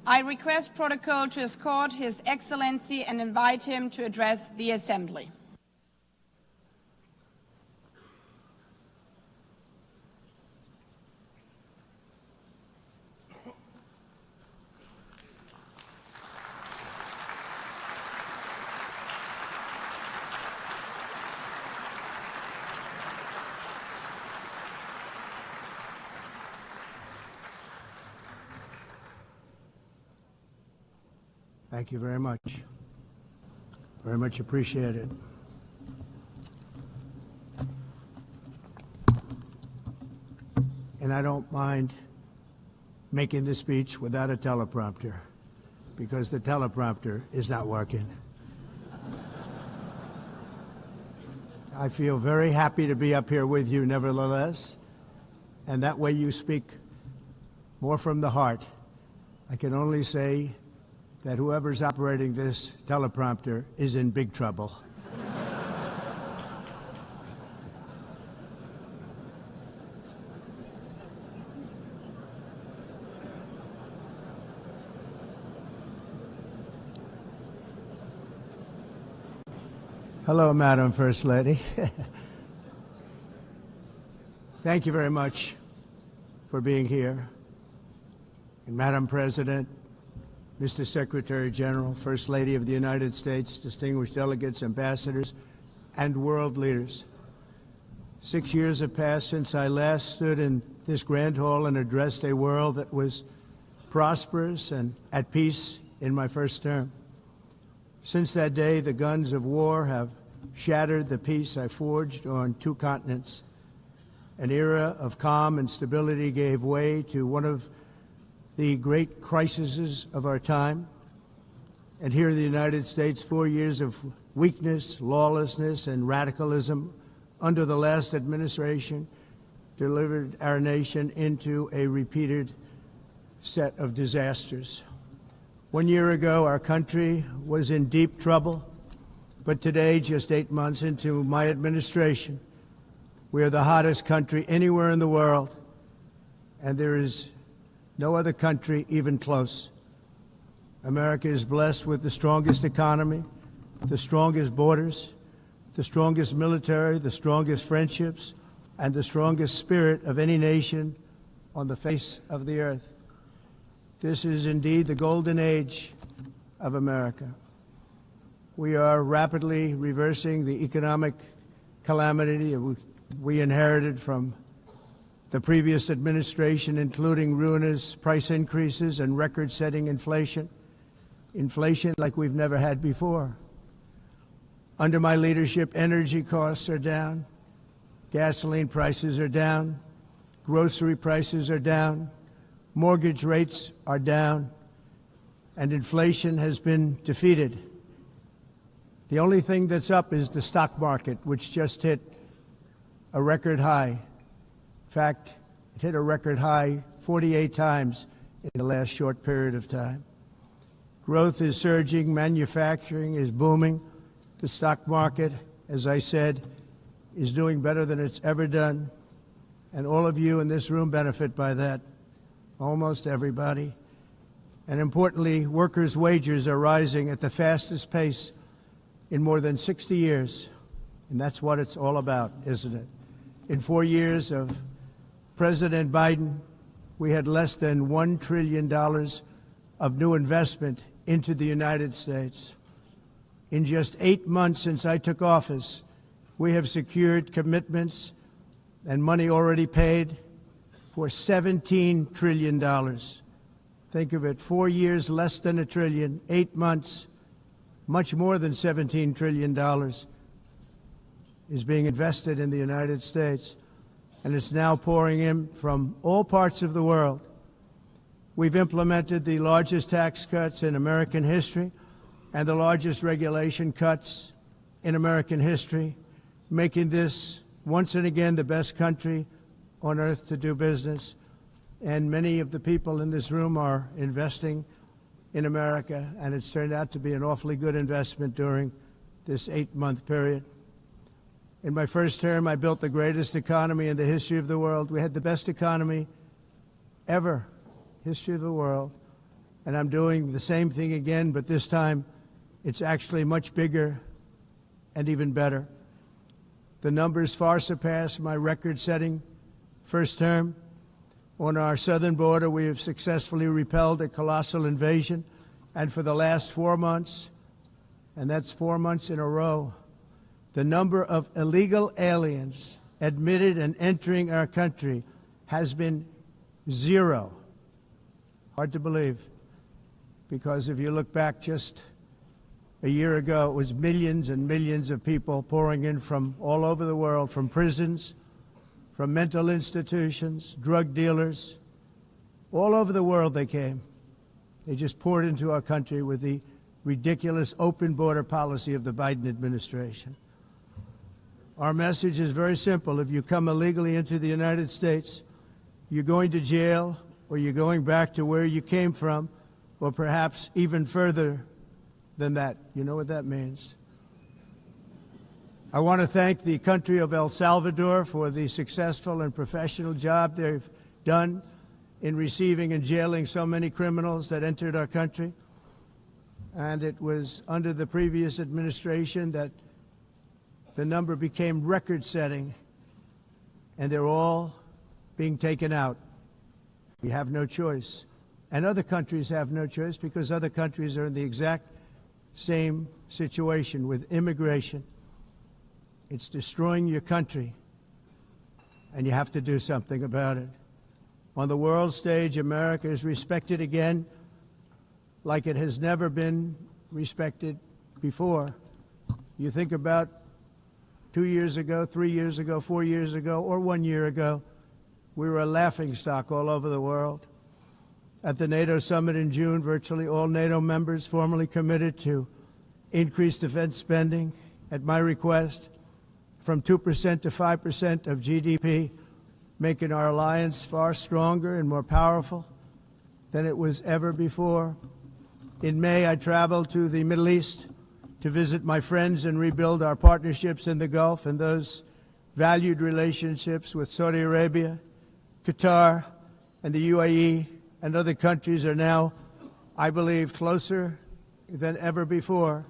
I request protocol to escort His Excellency and invite him to address the Assembly. Thank you very much. Very much appreciated. And I don't mind making the speech without a teleprompter because the teleprompter is not working. I feel very happy to be up here with you nevertheless, and that way you speak more from the heart. I can only say that whoever's operating this teleprompter is in big trouble. Hello, Madam First Lady. Thank you very much for being here. And Madam President, Mr. Secretary General, First Lady of the United States, distinguished delegates, ambassadors, and world leaders. 6 years have passed since I last stood in this grand hall and addressed a world that was prosperous and at peace in my first term. Since that day, the guns of war have shattered the peace I forged on 2 continents. An era of calm and stability gave way to one of the great crises of our time. And here in the United States, 4 years of weakness, lawlessness, and radicalism under the last administration delivered our nation into a repeated set of disasters. 1 year ago, our country was in deep trouble, but today, just 8 months into my administration, we are the hottest country anywhere in the world, and there is no other country even close. America is blessed with the strongest economy, the strongest borders, the strongest military, the strongest friendships, and the strongest spirit of any nation on the face of the earth. This is indeed the golden age of America. We are rapidly reversing the economic calamity we inherited from the previous administration, including ruinous price increases and record-setting inflation like we've never had before. Under my leadership, energy costs are down, gasoline prices are down, grocery prices are down, mortgage rates are down, and inflation has been defeated. The only thing that's up is the stock market, which just hit a record high. In fact, it hit a record high 48 times in the last short period of time. Growth is surging, manufacturing is booming. The stock market, as I said, is doing better than it's ever done. And all of you in this room benefit by that, almost everybody. And importantly, workers' wages are rising at the fastest pace in more than 60 years. And that's what it's all about, isn't it? In 4 years of President Biden, we had less than $1 trillion of new investment into the United States. In just 8 months since I took office, we have secured commitments and money already paid for $17 trillion. Think of it, 4 years, less than $1 trillion, 8 months, much more than $17 trillion is being invested in the United States, and it's now pouring in from all parts of the world. We've implemented the largest tax cuts in American history and the largest regulation cuts in American history, making this once and again the best country on earth to do business. And many of the people in this room are investing in America, and it's turned out to be an awfully good investment during this 8-month period. In my first term, I built the greatest economy in the history of the world. We had the best economy ever, history of the world. And I'm doing the same thing again, but this time it's actually much bigger and even better. The numbers far surpass my record-setting first term. On our southern border, we have successfully repelled a colossal invasion. And for the last 4 months, and that's 4 months in a row, the number of illegal aliens admitted and entering our country has been 0. Hard to believe, because if you look back just a year ago, it was millions and millions of people pouring in from all over the world, from prisons, from mental institutions, drug dealers, All over the world they came. They just poured into our country with the ridiculous open border policy of the Biden administration. Our message is very simple. If you come illegally into the United States, you're going to jail, or you're going back to where you came from, or perhaps even further than that. You know what that means. I want to thank the country of El Salvador for the successful and professional job they've done in receiving and jailing so many criminals that entered our country. And it was under the previous administration that the number became record-setting, and they're all being taken out. We have no choice. And other countries have no choice because other countries are in the exact same situation with immigration. It's destroying your country, and you have to do something about it. On the world stage, America is respected again like it has never been respected before. You think about 2 years ago, 3 years ago, 4 years ago, or 1 year ago, we were a laughingstock all over the world. At the NATO summit in June, virtually all NATO members formally committed to increase defense spending at my request from 2% to 5% of GDP, making our alliance far stronger and more powerful than it was ever before. In May, I traveled to the Middle East to visit my friends and rebuild our partnerships in the Gulf and those valued relationships with Saudi Arabia, Qatar, and the UAE and other countries are now, I believe, closer than ever before.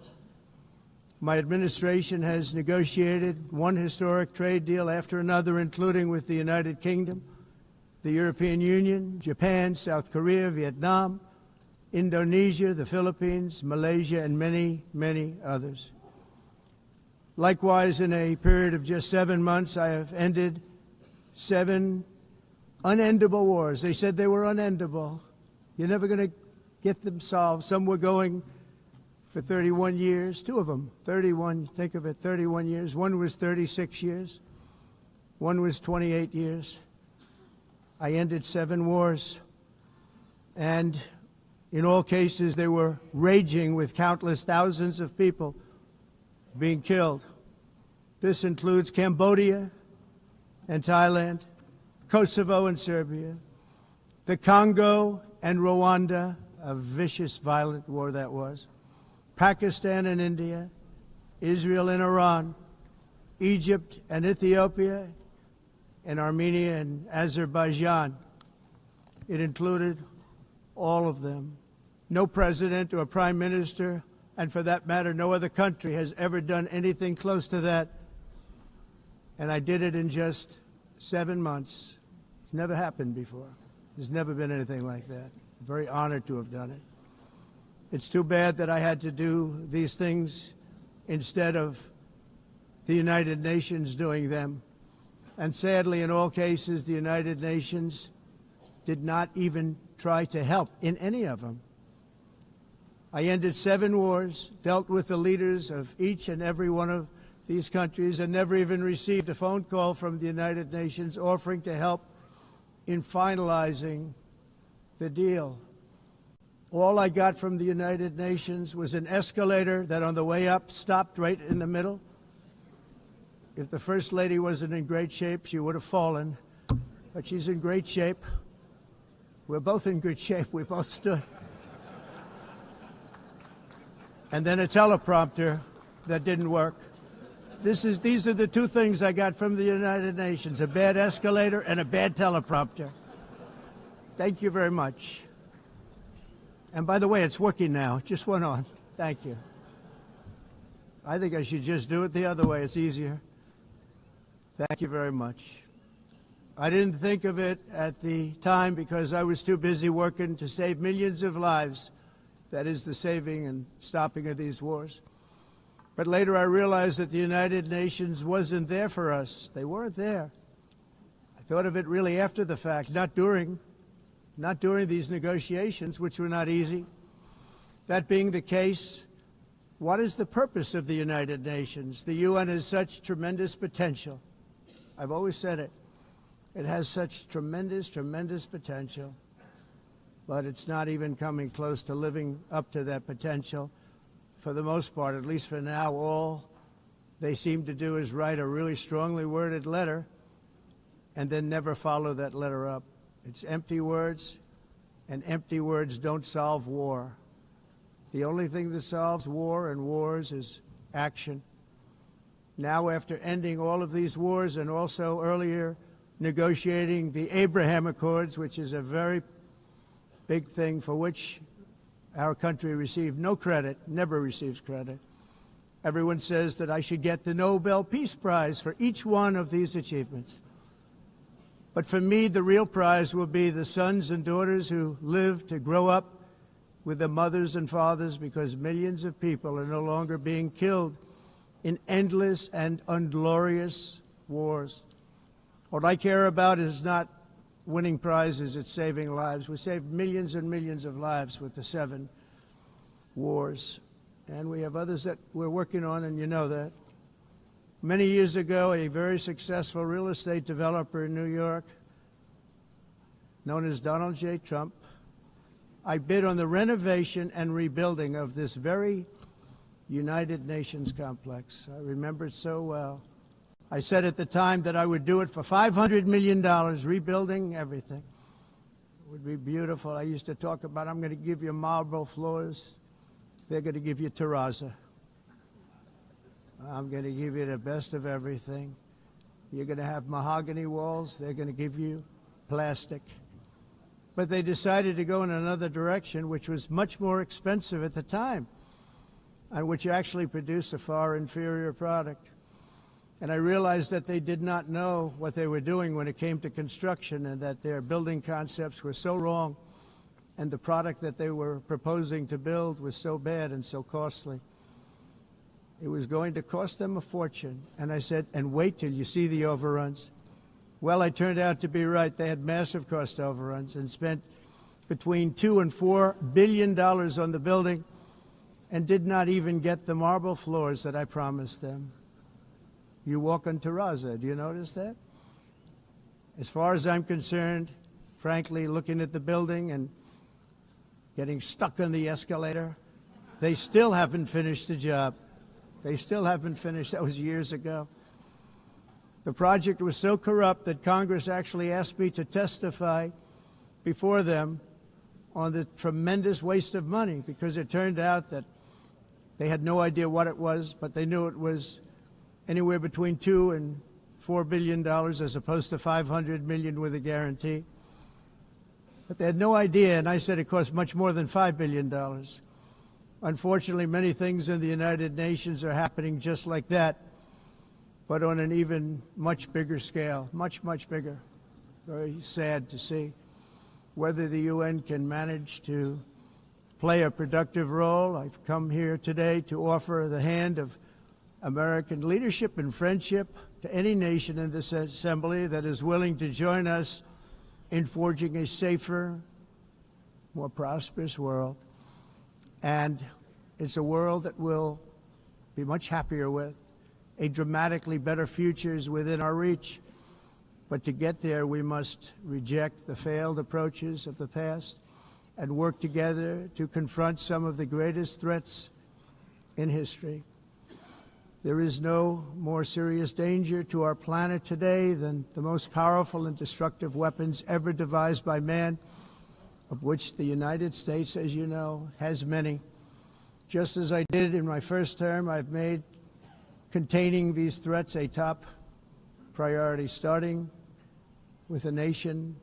My administration has negotiated one historic trade deal after another, including with the United Kingdom, the European Union, Japan, South Korea, Vietnam, Indonesia, the Philippines, Malaysia, and many, many others. Likewise, in a period of just 7 months, I have ended 7 unendable wars. They said they were unendable. You're never going to get them solved. Some were going for 31 years, 2 of them, 31, think of it, 31 years. One was 36 years. One was 28 years. I ended 7 wars. And in all cases, they were raging with countless thousands of people being killed. This includes Cambodia and Thailand, Kosovo and Serbia, the Congo and Rwanda, a vicious, violent war that was, Pakistan and India, Israel and Iran, Egypt and Ethiopia, and Armenia and Azerbaijan. It included all of them. No president or prime minister, and for that matter, no other country has ever done anything close to that. And I did it in just 7 months. It's never happened before. There's never been anything like that. I'm very honored to have done it. It's too bad that I had to do these things instead of the United Nations doing them. And sadly, in all cases, the United Nations did not even try to help in any of them. I ended 7 wars, dealt with the leaders of each and every one of these countries, and never even received a phone call from the United Nations offering to help in finalizing the deal. All I got from the United Nations was an escalator that on the way up stopped right in the middle. If the First Lady wasn't in great shape, she would have fallen, but she's in great shape. We're both in good shape. We both stood. And then a teleprompter that didn't work. These are the 2 things I got from the United Nations, a bad escalator and a bad teleprompter. Thank you very much. And by the way, it's working now. It just went on. Thank you. I think I should just do it the other way. It's easier. Thank you very much. I didn't think of it at the time because I was too busy working to save millions of lives. That is the saving and stopping of these wars. But later I realized that the United Nations wasn't there for us. They weren't there. I thought of it really after the fact, not during these negotiations, which were not easy. That being the case, what is the purpose of the United Nations? The UN has such tremendous potential. I've always said it. It has such tremendous, tremendous potential. but it's not even coming close to living up to that potential. For the most part, at least for now, all they seem to do is write a really strongly worded letter and then never follow that letter up. It's empty words, and empty words don't solve war. The only thing that solves war and wars is action. Now, after ending all of these wars and also earlier negotiating the Abraham Accords, which is a very big thing for which our country received no credit, never receives credit. Everyone says that I should get the Nobel Peace Prize for each one of these achievements. But for me, the real prize will be the sons and daughters who live to grow up with their mothers and fathers, because millions of people are no longer being killed in endless and unglorious wars. What I care about is not winning prizes, it's saving lives. We saved millions and millions of lives with the 7 wars. And we have others that we're working on, and you know that. Many years ago, a very successful real estate developer in New York, known as Donald J. Trump, I bid on the renovation and rebuilding of this very United Nations complex. I remember it so well. I said at the time that I would do it for $500 million, rebuilding everything. It would be beautiful. I used to talk about, I'm going to give you marble floors. They're going to give you terrazzo. I'm going to give you the best of everything. You're going to have mahogany walls. They're going to give you plastic. But they decided to go in another direction, which was much more expensive at the time, and which actually produced a far inferior product. And I realized that they did not know what they were doing when it came to construction, and that their building concepts were so wrong, and the product that they were proposing to build was so bad and so costly. It was going to cost them a fortune. And I said, and wait till you see the overruns. Well, I turned out to be right. They had massive cost overruns and spent between $2 and $4 billion on the building and did not even get the marble floors that I promised them. You walk on terrazzo. Do you notice that? As far as I'm concerned, frankly, looking at the building and getting stuck on the escalator, they still haven't finished the job. They still haven't finished. That was years ago. The project was so corrupt that Congress actually asked me to testify before them on the tremendous waste of money, because it turned out that they had no idea what it was, but they knew it was anywhere between $2 and $4 billion as opposed to $500 million with a guarantee. But they had no idea, and I said it cost much more than $5 billion. Unfortunately, many things in the United Nations are happening just like that, but on an even much bigger scale, much, much bigger. Very sad to see. Whether the UN can manage to play a productive role, I've come here today to offer the hand of American leadership and friendship to any nation in this assembly that is willing to join us in forging a safer, more prosperous world. And it's a world that we'll be much happier with. A dramatically better future is within our reach. But to get there, we must reject the failed approaches of the past and work together to confront some of the greatest threats in history. There is no more serious danger to our planet today than the most powerful and destructive weapons ever devised by man, of which the United States, as you know, has many. Just as I did in my first term, I've made containing these threats a top priority, starting with the nation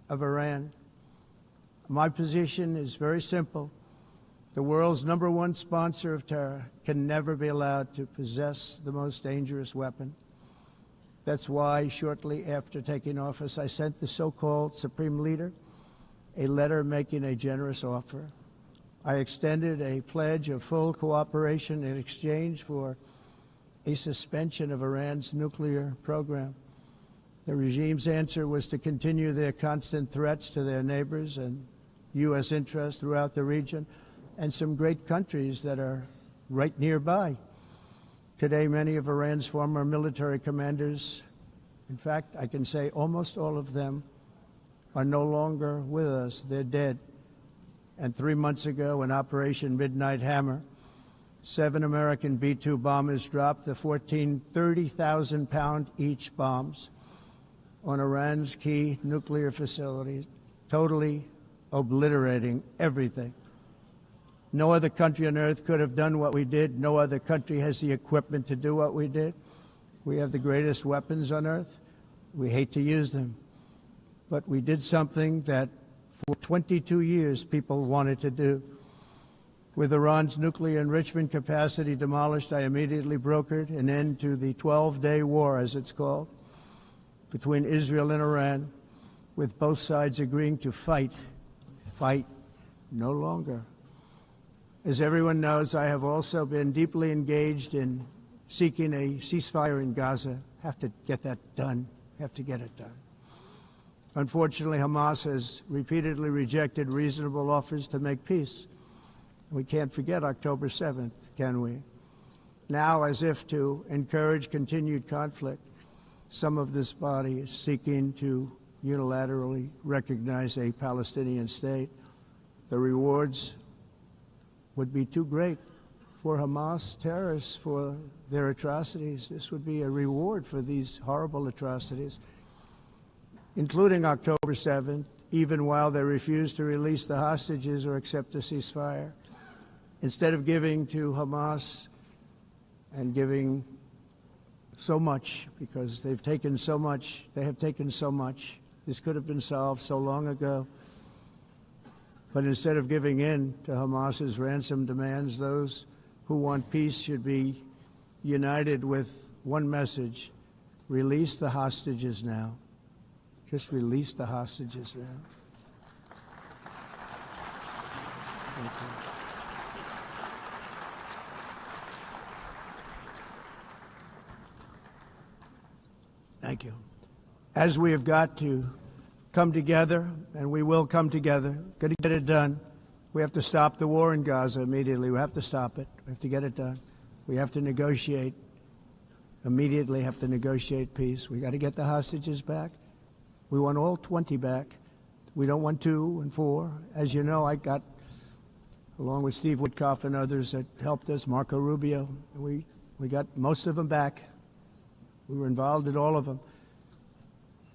of Iran. My position is very simple. The world's #1 sponsor of terror can never be allowed to possess the most dangerous weapon. That's why shortly after taking office, I sent the so-called Supreme Leader a letter making a generous offer. I extended a pledge of full cooperation in exchange for a suspension of Iran's nuclear program. The regime's answer was to continue their constant threats to their neighbors and U.S. interests throughout the region and some great countries that are right nearby. Today, many of Iran's former military commanders, in fact, I can say almost all of them, are no longer with us. They're dead. And 3 months ago, in Operation Midnight Hammer, 7 American B-2 bombers dropped the 14 30,000-pound each bombs on Iran's key nuclear facilities, totally obliterating everything. No other country on earth could have done what we did. No other country has the equipment to do what we did. We have the greatest weapons on earth. We hate to use them. But we did something that for 22 years people wanted to do. With Iran's nuclear enrichment capacity demolished, I immediately brokered an end to the 12-day war, as it's called, between Israel and Iran, with both sides agreeing to fight no longer. As everyone knows, I have also been deeply engaged in seeking a ceasefire in Gaza. Have to get that done. Have to get it done. Unfortunately, Hamas has repeatedly rejected reasonable offers to make peace. We can't forget October 7th, can we? Now, as if to encourage continued conflict, some of this body is seeking to unilaterally recognize a Palestinian state. The rewards would be too great for Hamas terrorists for their atrocities. This would be a reward for these horrible atrocities, including October 7th, even while they refuse to release the hostages or accept a ceasefire. Instead of giving to Hamas and giving so much, because they've taken so much, they have taken so much. This could have been solved so long ago. But instead of giving in to Hamas's ransom demands, those who want peace should be united with one message: release the hostages now. Just release the hostages now. Thank you. Thank you. As we have got to come together, and we will come together, got to get it done. We have to stop the war in Gaza immediately. We have to stop it. We have to get it done. We have to negotiate, immediately have to negotiate peace. We got to get the hostages back. We want all 20 back. We don't want 2 and 4. As you know, I got, along with Steve Witkoff and others that helped us, Marco Rubio, we got most of them back. We were involved in all of them.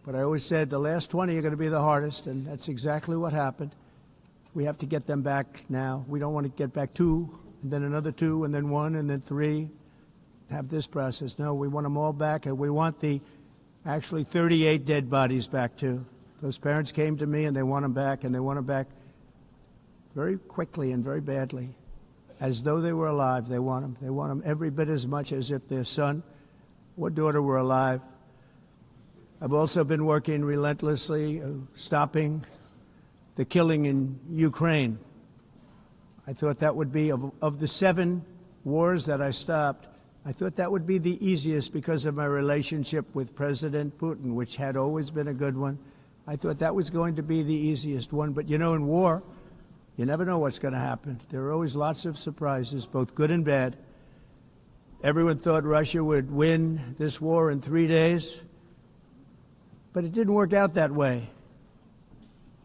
But I always said the last 20 are going to be the hardest, and that's exactly what happened. We have to get them back now. We don't want to get back 2, and then another 2, and then 1, and then 3. Have this process. No, we want them all back, and we want the actually 38 dead bodies back too. Those parents came to me, and they want them back, and they want them back very quickly and very badly, as though they were alive. They want them. They want them every bit as much as if their son or daughter were alive. I've also been working relentlessly, stopping the killing in Ukraine. I thought that would be, of the 7 wars that I stopped, I thought that would be the easiest because of my relationship with President Putin, which had always been a good one. I thought that was going to be the easiest one. But, you know, in war, you never know what's going to happen. There are always lots of surprises, both good and bad. Everyone thought Russia would win this war in 3 days, but it didn't work out that way.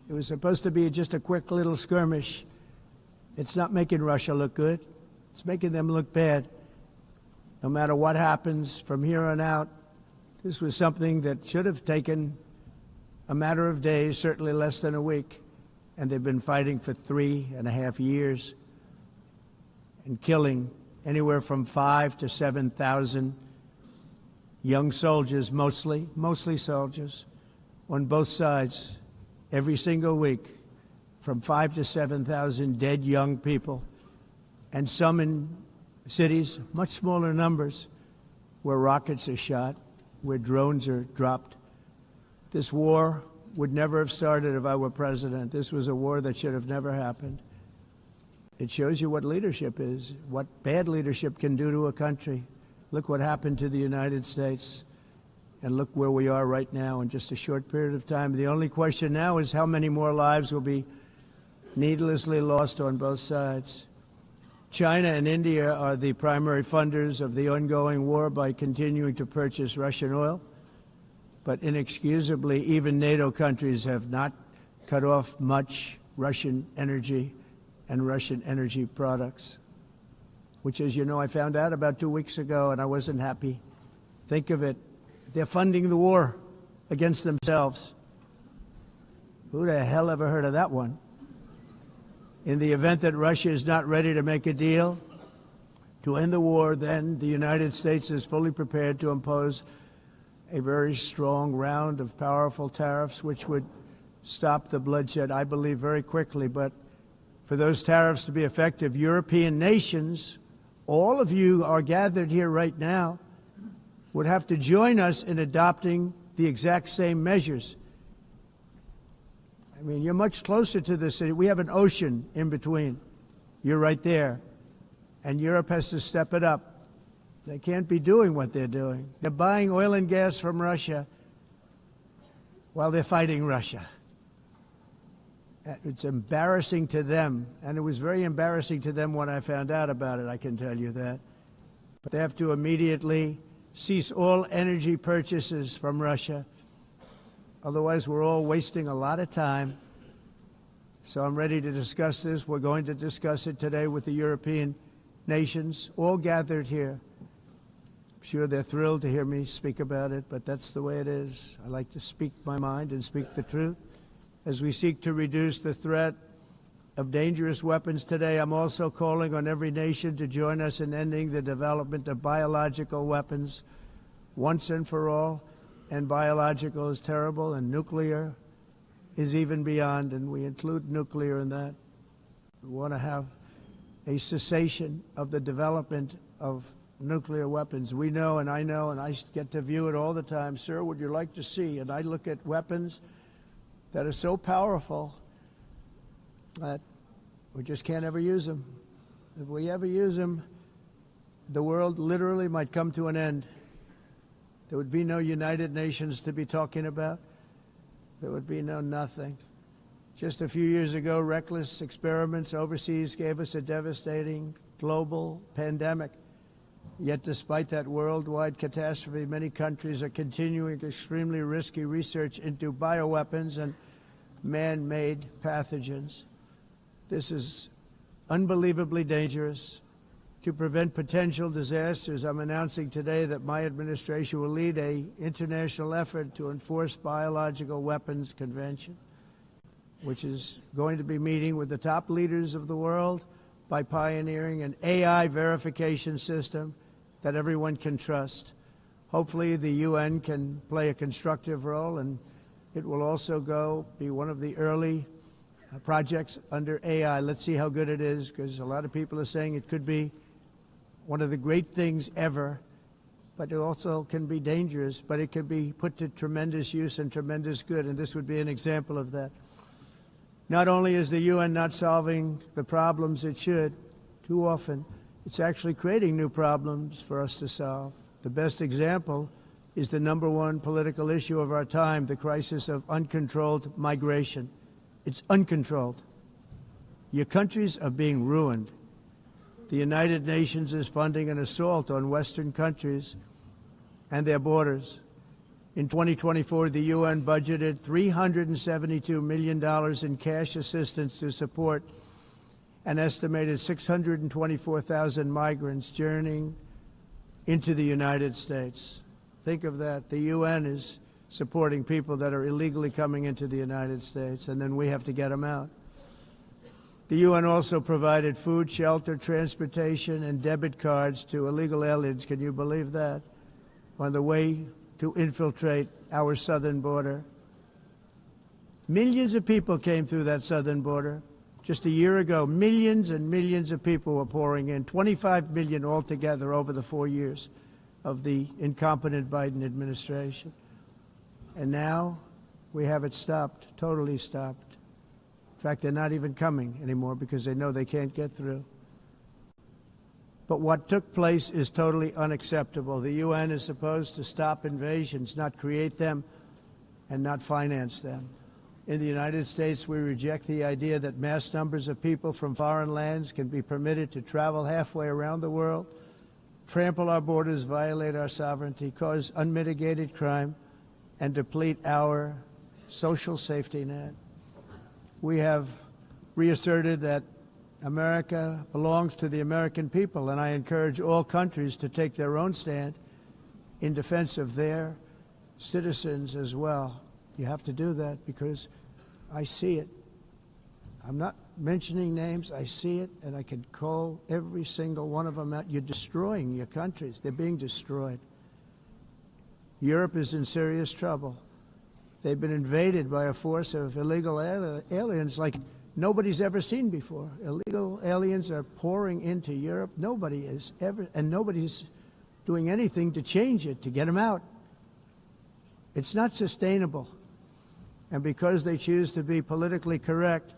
It was supposed to be just a quick little skirmish. It's not making Russia look good. It's making them look bad. No matter what happens from here on out, this was something that should have taken a matter of days, certainly less than a week. And they've been fighting for 3.5 years and killing anywhere from 5,000 to 7,000 young soldiers, mostly soldiers, on both sides, every single week, from 5,000 to 7,000 dead young people, and some in cities, much smaller numbers, where rockets are shot, where drones are dropped. This war would never have started if I were president. This was a war that should have never happened. It shows you what leadership is, what bad leadership can do to a country. Look what happened to the United States, and look where we are right now in just a short period of time. The only question now is how many more lives will be needlessly lost on both sides. China and India are the primary funders of the ongoing war by continuing to purchase Russian oil. But inexcusably, even NATO countries have not cut off much Russian energy. and Russian energy products, which, as you know, I found out about 2 weeks ago, and I wasn't happy. Think of it. They're funding the war against themselves. Who the hell ever heard of that one? In the event that Russia is not ready to make a deal to end the war, then the United States is fully prepared to impose a very strong round of powerful tariffs, which would stop the bloodshed, I believe, very quickly. But for those tariffs to be effective, European nations, all of you are gathered here right now, would have to join us in adopting the exact same measures. I mean, you're much closer to this. We have an ocean in between. You're right there. And Europe has to step it up. They can't be doing what they're doing. They're buying oil and gas from Russia while they're fighting Russia. It's embarrassing to them, and it was very embarrassing to them when I found out about it, I can tell you that. But they have to immediately cease all energy purchases from Russia. Otherwise, we're all wasting a lot of time. So I'm ready to discuss this. We're going to discuss it today with the European nations, all gathered here. I'm sure they're thrilled to hear me speak about it, but that's the way it is. I like to speak my mind and speak the truth. As we seek to reduce the threat of dangerous weapons today, I'm also calling on every nation to join us in ending the development of biological weapons once and for all. And biological is terrible, and nuclear is even beyond, and we include nuclear in that. We want to have a cessation of the development of nuclear weapons. We know, and I get to view it all the time. Sir, would you like to see? And I look at weapons that are so powerful that we just can't ever use them. If we ever use them, the world literally might come to an end. There would be no United Nations to be talking about. There would be no nothing. Just a few years ago, reckless experiments overseas gave us a devastating global pandemic. Yet despite that worldwide catastrophe, many countries are continuing extremely risky research into bioweapons and man-made pathogens. This is unbelievably dangerous. To prevent potential disasters, I'm announcing today that my administration will lead an international effort to enforce Biological Weapons Convention, which is going to be meeting with the top leaders of the world by pioneering an AI verification system that everyone can trust. Hopefully the UN can play a constructive role, and it will also be one of the early projects under AI. Let's see how good it is, because a lot of people are saying it could be one of the great things ever, but it also can be dangerous, but it can be put to tremendous use and tremendous good, and this would be an example of that. Not only is the UN not solving the problems it should, too often, it's actually creating new problems for us to solve. The best example is the #1 political issue of our time, the crisis of uncontrolled migration. It's uncontrolled. Your countries are being ruined. The United Nations is funding an assault on Western countries and their borders. In 2024, the UN budgeted $372 million in cash assistance to support an estimated 624,000 migrants journeying into the United States. Think of that. The UN is supporting people that are illegally coming into the United States, and then we have to get them out. The UN also provided food, shelter, transportation, and debit cards to illegal aliens. Can you believe that? On the way to infiltrate our southern border. Millions of people came through that southern border. Just a year ago, millions and millions of people were pouring in, 25 million altogether over the 4 years of the incompetent Biden administration. And now we have it stopped, totally stopped. In fact, they're not even coming anymore because they know they can't get through. But what took place is totally unacceptable. The UN is supposed to stop invasions, not create them and not finance them. In the United States, we reject the idea that mass numbers of people from foreign lands can be permitted to travel halfway around the world, trample our borders, violate our sovereignty, cause unmitigated crime, and deplete our social safety net. We have reasserted that America belongs to the American people, and I encourage all countries to take their own stand in defense of their citizens as well. You have to do that because I see it. I'm not mentioning names. I see it, and I can call every single one of them out. You're destroying your countries. They're being destroyed. Europe is in serious trouble. They've been invaded by a force of illegal aliens like nobody's ever seen before. Illegal aliens are pouring into Europe. Nobody is ever, and nobody's doing anything to change it, to get them out. It's not sustainable. And because they choose to be politically correct,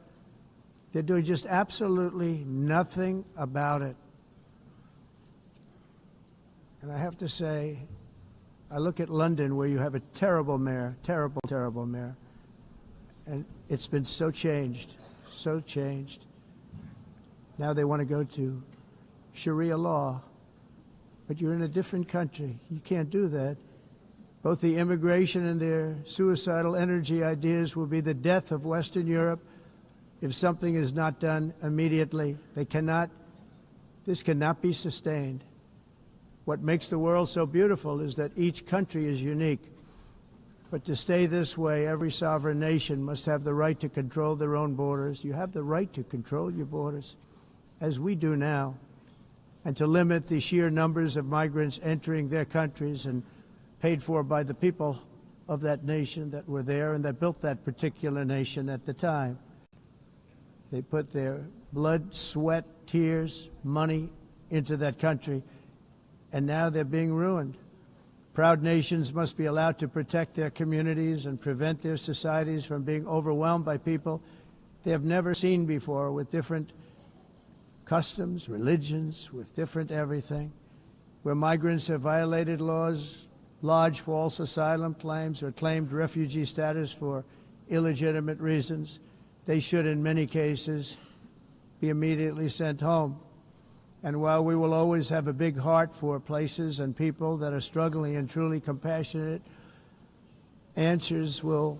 they're doing just absolutely nothing about it. And I have to say, I look at London, where you have a terrible mayor, terrible, terrible mayor, and it's been so changed, so changed. Now they want to go to Sharia law, but you're in a different country. You can't do that. Both the immigration and their suicidal energy ideas will be the death of Western Europe if something is not done immediately. This cannot be sustained. What makes the world so beautiful is that each country is unique. But to stay this way, every sovereign nation must have the right to control their own borders. You have the right to control your borders, as we do now, and to limit the sheer numbers of migrants entering their countries and paid for by the people of that nation that were there and that built that particular nation at the time. They put their blood, sweat, tears, money into that country, and now they're being ruined. Proud nations must be allowed to protect their communities and prevent their societies from being overwhelmed by people they have never seen before, with different customs, religions, with different everything. Where migrants have violated laws, lodged false asylum claims, or claimed refugee status for illegitimate reasons, they should, in many cases, be immediately sent home. And while we will always have a big heart for places and people that are struggling and truly compassionate, answers will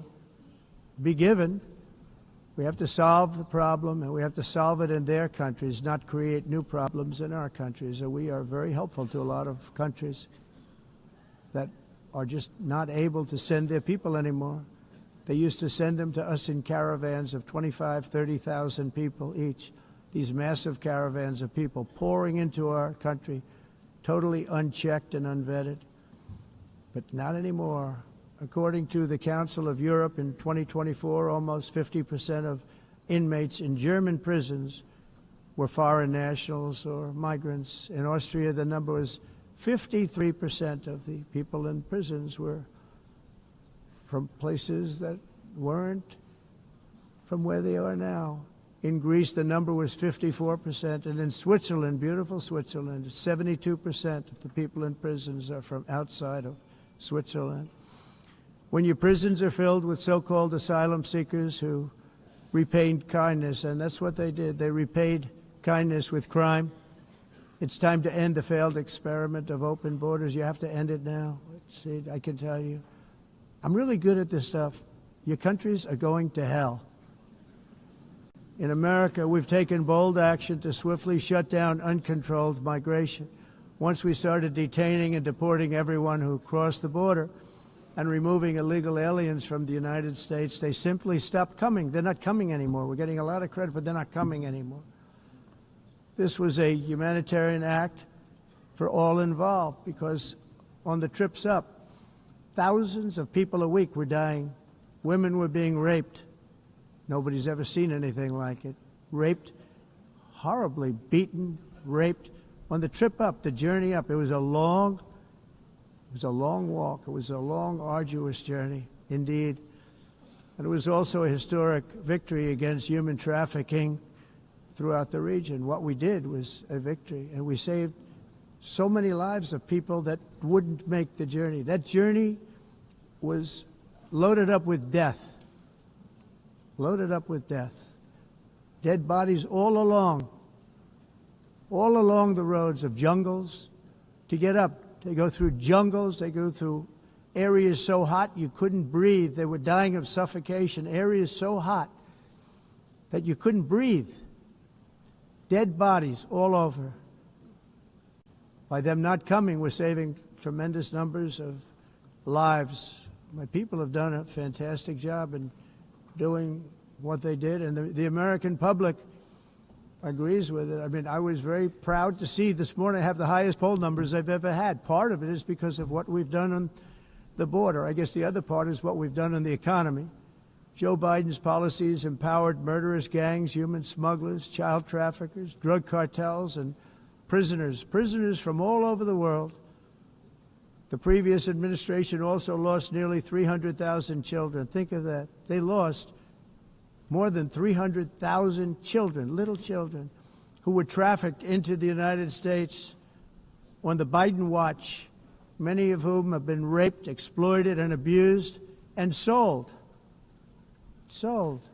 be given. We have to solve the problem, and we have to solve it in their countries, not create new problems in our countries. And we are very helpful to a lot of countries that are just not able to send their people anymore. They used to send them to us in caravans of 25,000, 30,000 people each. These massive caravans of people pouring into our country, totally unchecked and unvetted. But not anymore. According to the Council of Europe, in 2024, almost 50% of inmates in German prisons were foreign nationals or migrants. In Austria, the number was 53% of the people in prisons were from places that weren't from where they are now. In Greece, the number was 54%, and in Switzerland, beautiful Switzerland, 72% of the people in prisons are from outside of Switzerland. When your prisons are filled with so-called asylum seekers who repaid kindness, and that's what they did, they repaid kindness with crime, it's time to end the failed experiment of open borders. You have to end it now. See, I can tell you, I'm really good at this stuff. Your countries are going to hell. In America, we've taken bold action to swiftly shut down uncontrolled migration. Once we started detaining and deporting everyone who crossed the border and removing illegal aliens from the United States, they simply stopped coming. They're not coming anymore. We're getting a lot of credit, but they're not coming anymore. This was a humanitarian act for all involved, because on the trips up, thousands of people a week were dying. Women were being raped. Nobody's ever seen anything like it. Raped, horribly beaten, raped. On the trip up, the journey up, it was a long walk. It was a long, arduous journey, indeed. And it was also a historic victory against human trafficking throughout the region. What we did was a victory, and we saved so many lives of people that wouldn't make the journey. That journey was loaded up with death. Loaded up with death. Dead bodies all along the roads of jungles to get up. They go through jungles, they go through areas so hot you couldn't breathe. They were dying of suffocation, areas so hot that you couldn't breathe. dead bodies all over. By them not coming, we're saving tremendous numbers of lives. My people have done a fantastic job in doing what they did, and the American public agrees with it. I mean, I was very proud to see this morning I have the highest poll numbers I've ever had. Part of it is because of what we've done on the border. I guess the other part is what we've done on the economy. Joe Biden's policies empowered murderous gangs, human smugglers, child traffickers, drug cartels, and prisoners from all over the world. The previous administration also lost nearly 300,000 children. Think of that. They lost more than 300,000 children, little children, who were trafficked into the United States on the Biden watch, many of whom have been raped, exploited, and abused, and sold. Sold.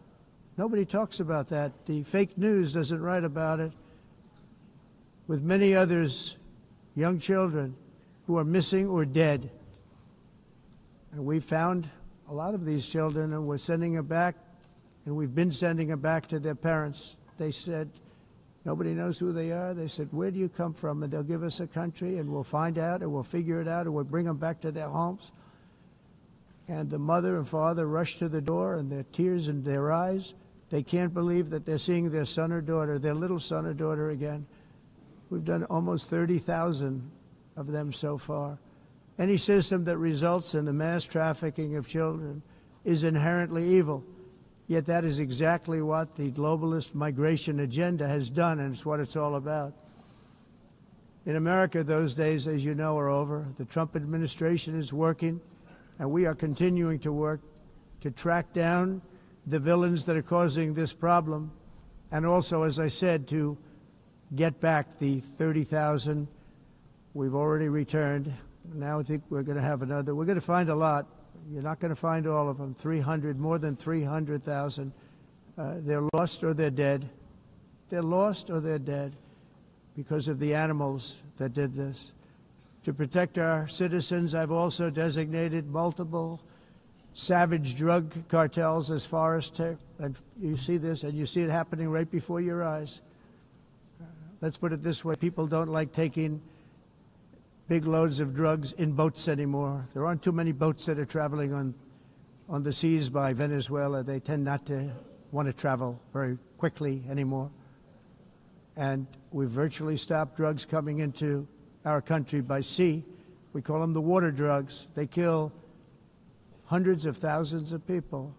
Nobody talks about that. The fake news doesn't write about it. With many others, young children who are missing or dead. And we found a lot of these children, and we're sending them back, and we've been sending them back to their parents. They said, nobody knows who they are. They said, where do you come from? And they'll give us a country, and we'll find out, and we'll figure it out, and we'll bring them back to their homes. And the mother and father rush to the door, and their tears in their eyes. They can't believe that they're seeing their son or daughter, their little son or daughter again. We've done almost 30,000 of them so far. Any system that results in the mass trafficking of children is inherently evil. Yet that is exactly what the globalist migration agenda has done, and it's what it's all about. In America, those days, as you know, are over. The Trump administration is working, and we are continuing to work to track down the villains that are causing this problem, and also, as I said, to get back the 30,000 we've already returned. Now I think we're going to have another. We're going to find a lot. You're not going to find all of them. 300, more than 300,000. They're lost or they're dead. They're lost or they're dead because of the animals that did this. To protect our citizens, I've also designated multiple savage drug cartels as far as and you see this, and you see it happening right before your eyes. Let's put it this way. People don't like taking big loads of drugs in boats anymore. There aren't too many boats that are traveling on the seas by Venezuela. They tend not to want to travel very quickly anymore. And we've virtually stopped drugs coming into our country by sea. We call them the water drugs. They kill hundreds of thousands of people.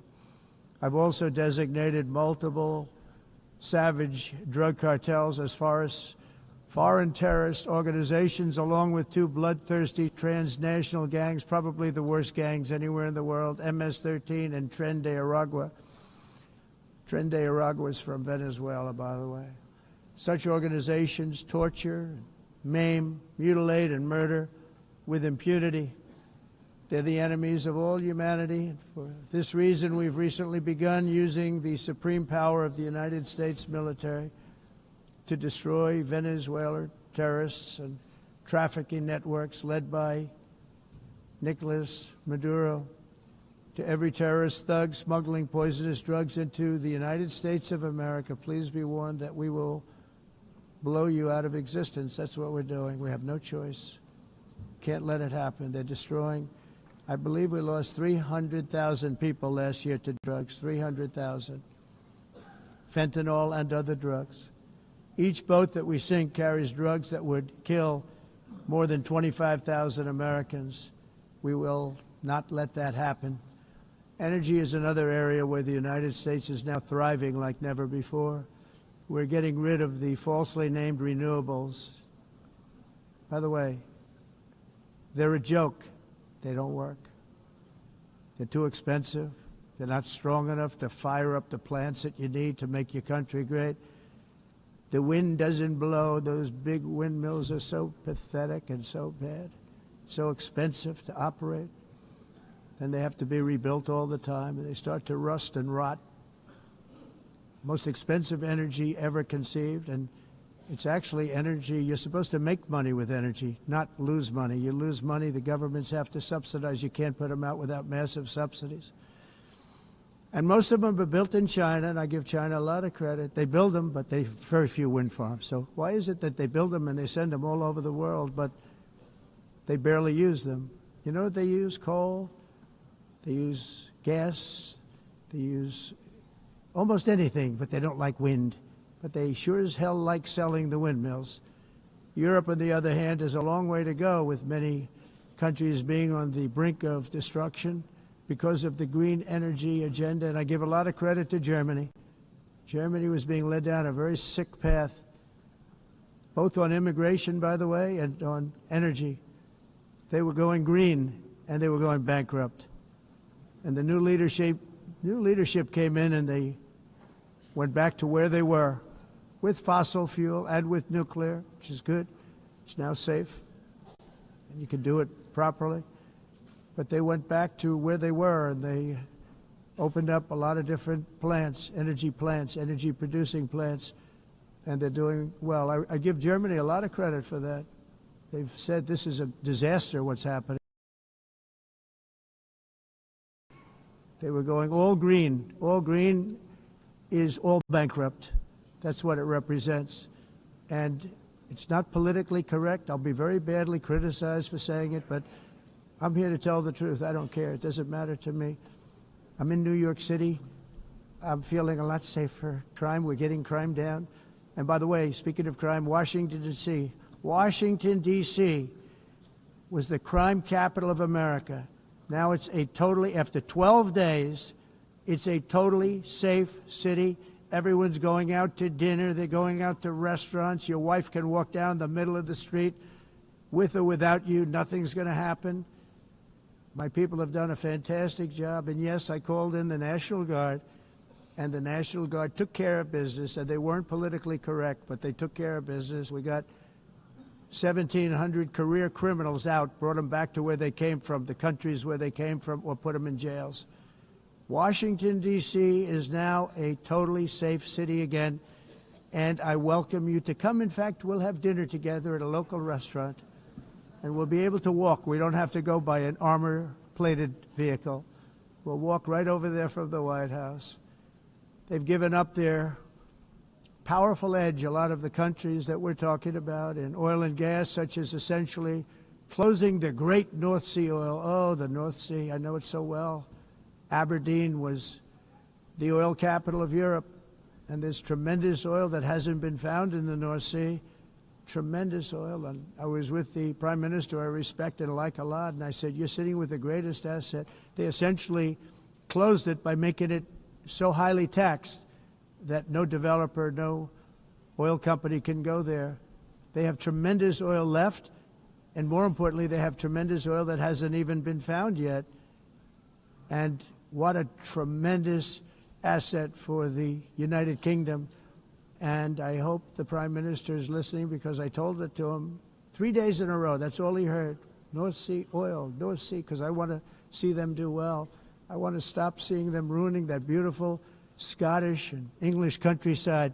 I've also designated multiple savage drug cartels as far as foreign terrorist organizations, along with two bloodthirsty transnational gangs, probably the worst gangs anywhere in the world, MS-13 and Tren de Aragua. Tren de Aragua is from Venezuela, by the way. Such organizations torture, maim, mutilate, and murder with impunity. They're the enemies of all humanity. And for this reason, we've recently begun using the supreme power of the United States military to destroy Venezuelan terrorists and trafficking networks led by Nicolas Maduro. To every terrorist thug smuggling poisonous drugs into the United States of America, please be warned that we will blow you out of existence. That's what we're doing. We have no choice. Can't let it happen. They're destroying. I believe we lost 300,000 people last year to drugs, 300,000. Fentanyl and other drugs. Each boat that we sink carries drugs that would kill more than 25,000 Americans. We will not let that happen. Energy is another area where the United States is now thriving like never before. We're getting rid of the falsely named renewables. By the way, they're a joke. They don't work. They're too expensive. They're not strong enough to fire up the plants that you need to make your country great. The wind doesn't blow. Those big windmills are so pathetic and so bad, so expensive to operate. And they have to be rebuilt all the time, and they start to rust and rot. Most expensive energy ever conceived, and it's actually energy. You're supposed to make money with energy, not lose money. You lose money, the governments have to subsidize. You can't put them out without massive subsidies. And most of them are built in China, and I give China a lot of credit. They build them, but they have very few wind farms. So why is it that they build them and they send them all over the world, but they barely use them? You know what they use? Coal. They use gas. They use almost anything, but they don't like wind. But they sure as hell like selling the windmills. Europe, on the other hand, has a long way to go, with many countries being on the brink of destruction because of the green energy agenda. And I give a lot of credit to Germany. Germany was being led down a very sick path, both on immigration, by the way, and on energy. They were going green, and they were going bankrupt. And the new leadership came in, and they went back to where they were, with fossil fuel and with nuclear, which is good. It's now safe, and you can do it properly. But they went back to where they were, and they opened up a lot of different plants, energy-producing plants, and they're doing well. I give Germany a lot of credit for that. They've said this is a disaster, what's happening. They were going all green. All green is all bankrupt. That's what it represents. And it's not politically correct. I'll be very badly criticized for saying it, but I'm here to tell the truth. I don't care. It doesn't matter to me. I'm in New York City. I'm feeling a lot safer. Crime, we're getting crime down. And by the way, speaking of crime, Washington, D.C. Washington, D.C. was the crime capital of America. Now it's a totally, after 12 days, it's a totally safe city. Everyone's going out to dinner. They're going out to restaurants. Your wife can walk down the middle of the street with or without you. Nothing's going to happen. My people have done a fantastic job. And yes, I called in the National Guard, and the National Guard took care of business, and they weren't politically correct, but they took care of business. We got 1,700 career criminals out, brought them back to where they came from, the countries where they came from, or put them in jails. Washington, D.C. is now a totally safe city again, and I welcome you to come. In fact, we'll have dinner together at a local restaurant, and we'll be able to walk. We don't have to go by an armor-plated vehicle. We'll walk right over there from the White House. They've given up their powerful edge, a lot of the countries that we're talking about, in oil and gas, such as essentially closing the great North Sea oil. Oh, the North Sea, I know it so well. Aberdeen was the oil capital of Europe, and there's tremendous oil that hasn't been found in the North Sea. Tremendous oil. And I was with the Prime Minister I respect and like a lot, and I said, you're sitting with the greatest asset. They essentially closed it by making it so highly taxed that no developer, no oil company can go there. They have tremendous oil left, and more importantly, they have tremendous oil that hasn't even been found yet. And what a tremendous asset for the United Kingdom. And I hope the Prime Minister is listening, because I told it to him 3 days in a row. That's all he heard. North Sea oil, North Sea, because I want to see them do well. I want to stop seeing them ruining that beautiful Scottish and English countryside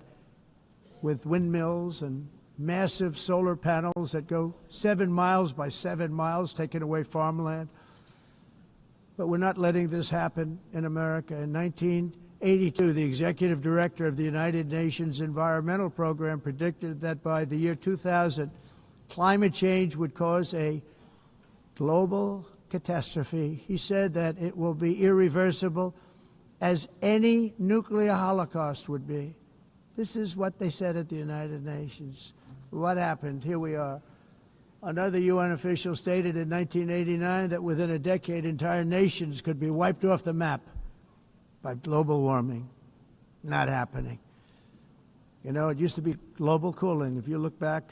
with windmills and massive solar panels that go 7 miles by 7 miles, taking away farmland. But we're not letting this happen in America. In 1982, the executive director of the United Nations Environmental Program predicted that by the year 2000, climate change would cause a global catastrophe. He said that it will be irreversible, as any nuclear holocaust would be. This is what they said at the United Nations. What happened? Here we are. Another UN official stated in 1989 that within a decade, entire nations could be wiped off the map by global warming. Not happening. You know, it used to be global cooling. If you look back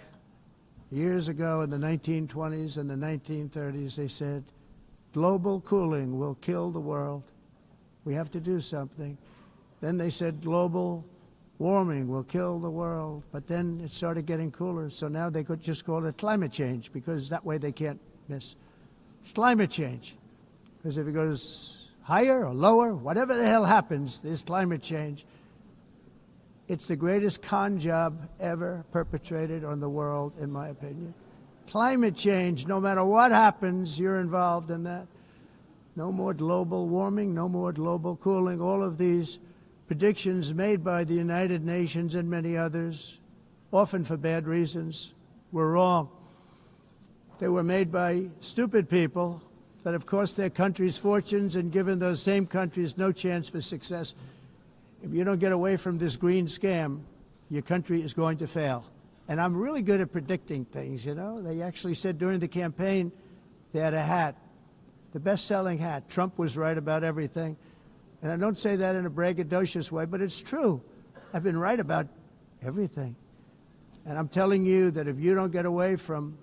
years ago in the 1920s and the 1930s, they said, global cooling will kill the world. We have to do something. Then they said global warming will kill the world. But then it started getting cooler, so now they could just call it climate change, because that way they can't miss. It's climate change. Because if it goes higher or lower, whatever the hell happens, there's climate change. It's the greatest con job ever perpetrated on the world, in my opinion. Climate change, no matter what happens, you're involved in that. No more global warming, no more global cooling. All of these predictions made by the United Nations and many others, often for bad reasons, were wrong. They were made by stupid people that have cost their countries fortunes and given those same countries no chance for success. If you don't get away from this green scam, your country is going to fail. And I'm really good at predicting things, you know. They actually said during the campaign they had a hat, the best-selling hat. Trump was right about everything. And I don't say that in a braggadocious way, but it's true. I've been right about everything. And I'm telling you that if you don't get away from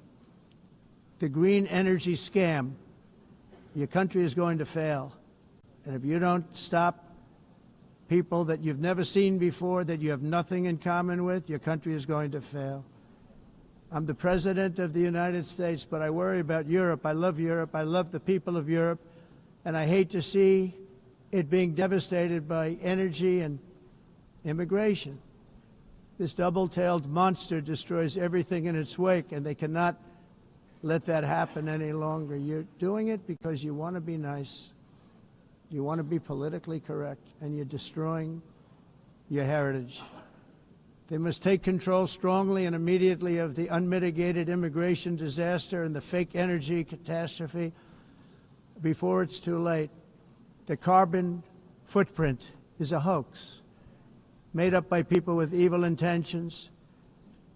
the green energy scam, your country is going to fail. And if you don't stop people that you've never seen before, that you have nothing in common with, your country is going to fail. I'm the President of the United States, but I worry about Europe. I love Europe. I love the people of Europe. And I hate to see it being devastated by energy and immigration. This double-tailed monster destroys everything in its wake, and they cannot let that happen any longer. You're doing it because you want to be nice. You want to be politically correct, and you're destroying your heritage. They must take control strongly and immediately of the unmitigated immigration disaster and the fake energy catastrophe before it's too late. The carbon footprint is a hoax made up by people with evil intentions,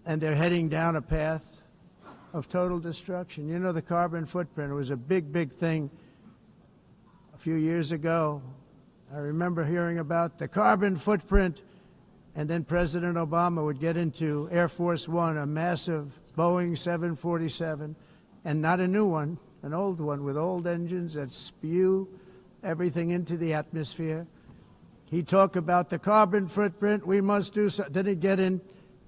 and they're heading down a path of total destruction. You know, the carbon footprint was a big, big thing a few years ago. I remember hearing about the carbon footprint, and then President Obama would get into Air Force One, a massive Boeing 747, and not a new one, an old one with old engines that spew everything into the atmosphere. He'd talk about the carbon footprint, we must do so. Then he'd get in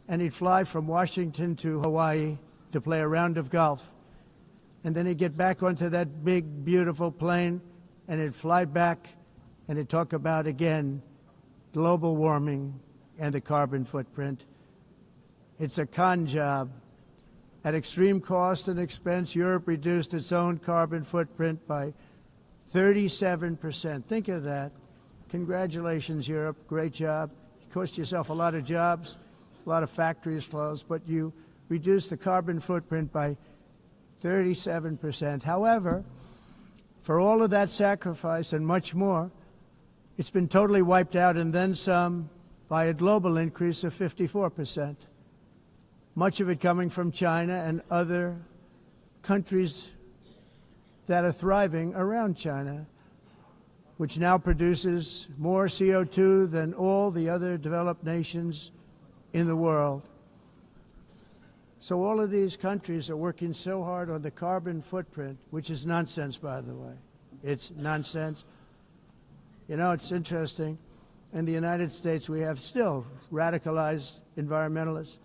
and he'd fly from Washington to Hawaii to play a round of golf. And then he'd get back onto that big, beautiful plane and he'd fly back and he'd talk about, again, global warming and the carbon footprint. It's a con job. At extreme cost and expense, Europe reduced its own carbon footprint by 37%. Think of that. Congratulations, Europe. Great job. You cost yourself a lot of jobs, a lot of factories closed, but you reduced the carbon footprint by 37%. However, for all of that sacrifice and much more, it's been totally wiped out and then some by a global increase of 54%. Much of it coming from China and other countries that are thriving around China, which now produces more CO2 than all the other developed nations in the world. So all of these countries are working so hard on the carbon footprint, which is nonsense, by the way. It's nonsense. You know, it's interesting. In the United States, we have still radicalized environmentalists,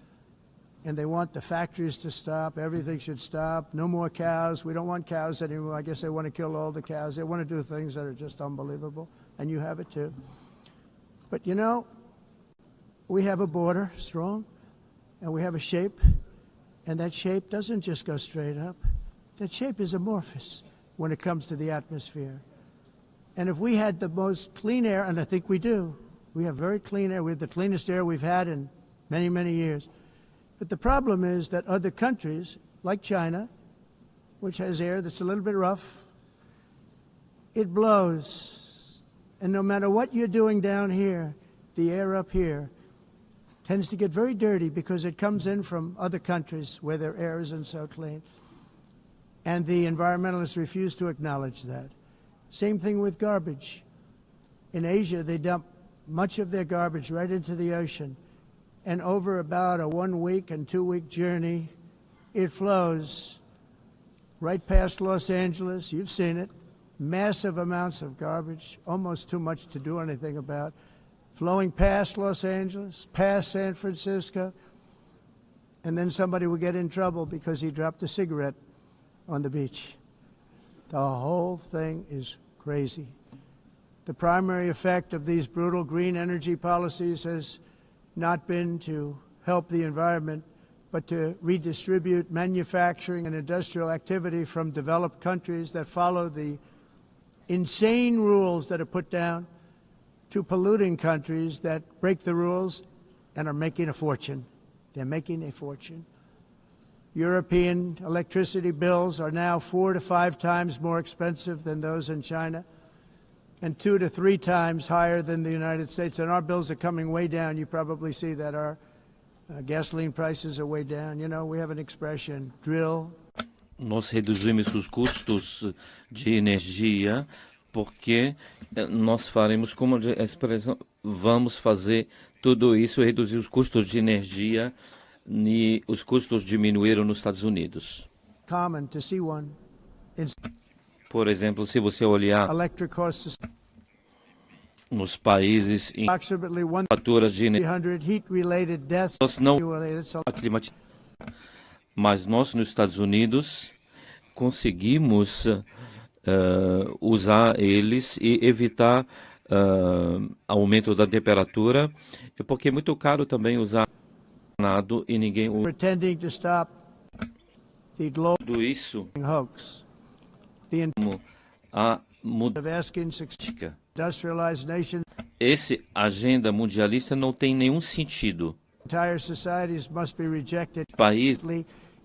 and they want the factories to stop. Everything should stop. No more cows. We don't want cows anymore. I guess they want to kill all the cows. They want to do things that are just unbelievable, and you have it too. But, you know, we have a border, strong, and we have a shape, and that shape doesn't just go straight up. That shape is amorphous when it comes to the atmosphere. And if we had the most clean air, and I think we do, we have very clean air. We have the cleanest air we've had in many, many years. But the problem is that other countries, like China, which has air that's a little bit rough, it blows. And no matter what you're doing down here, the air up here tends to get very dirty because it comes in from other countries where their air isn't so clean. And the environmentalists refuse to acknowledge that. Same thing with garbage. In Asia, they dump much of their garbage right into the ocean. And over about a 1 week and 2 week journey, it flows right past Los Angeles. You've seen it. Massive amounts of garbage, almost too much to do anything about, flowing past Los Angeles, past San Francisco, and then somebody will get in trouble because he dropped a cigarette on the beach. The whole thing is crazy. The primary effect of these brutal green energy policies has not been to help the environment, but to redistribute manufacturing and industrial activity from developed countries that follow the insane rules that are put down to polluting countries that break the rules and are making a fortune. They're making a fortune. European electricity bills are now 4 to 5 times more expensive than those in China, and 2 to 3 times higher than the United States. And our bills are coming way down. You probably see that our gasoline prices are way down. You know, we have an expression, drill. Nós reduzimos os custos de energia porque nós faremos, como a expressão, vamos fazer tudo isso, reduzir os custos de energia, e os custos diminuíram nos Estados Unidos. Common to see one. Por exemplo, se você olhar Electric costs nos países em approximately faturas de energia, 100 heat-related deaths. nós não mas nós nos Estados Unidos conseguimos usar eles e evitar aumento da temperatura, porque é muito caro também usar nada e ninguém usa. Pretending to stop the global Tudo isso hoax. The como a of asking mudança. industrialized nations, Esse agenda mundialista não tem nenhum sentido. entire societies must be rejected País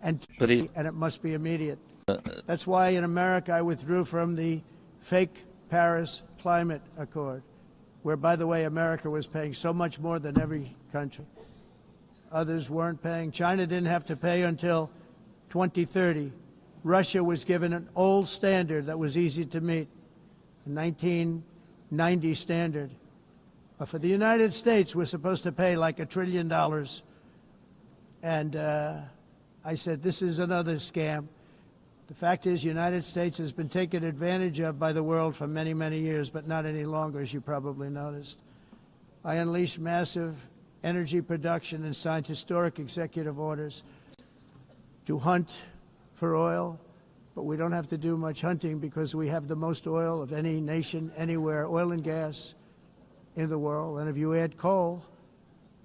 and Pre- it must be immediate. That's why in America I withdrew from the fake Paris Climate Accord, where, by the way, America was paying so much more than every country. Others weren't paying. China didn't have to pay until 2030. Russia was given an old standard that was easy to meet, a 1990 standard. But for the United States, we're supposed to pay like $1 trillion. And I said, this is another scam. The fact is, the United States has been taken advantage of by the world for many, many years, but not any longer, as you probably noticed. I unleashed massive energy production and signed historic executive orders to hunt for oil, but we don't have to do much hunting because we have the most oil of any nation anywhere, oil and gas in the world. And if you add coal,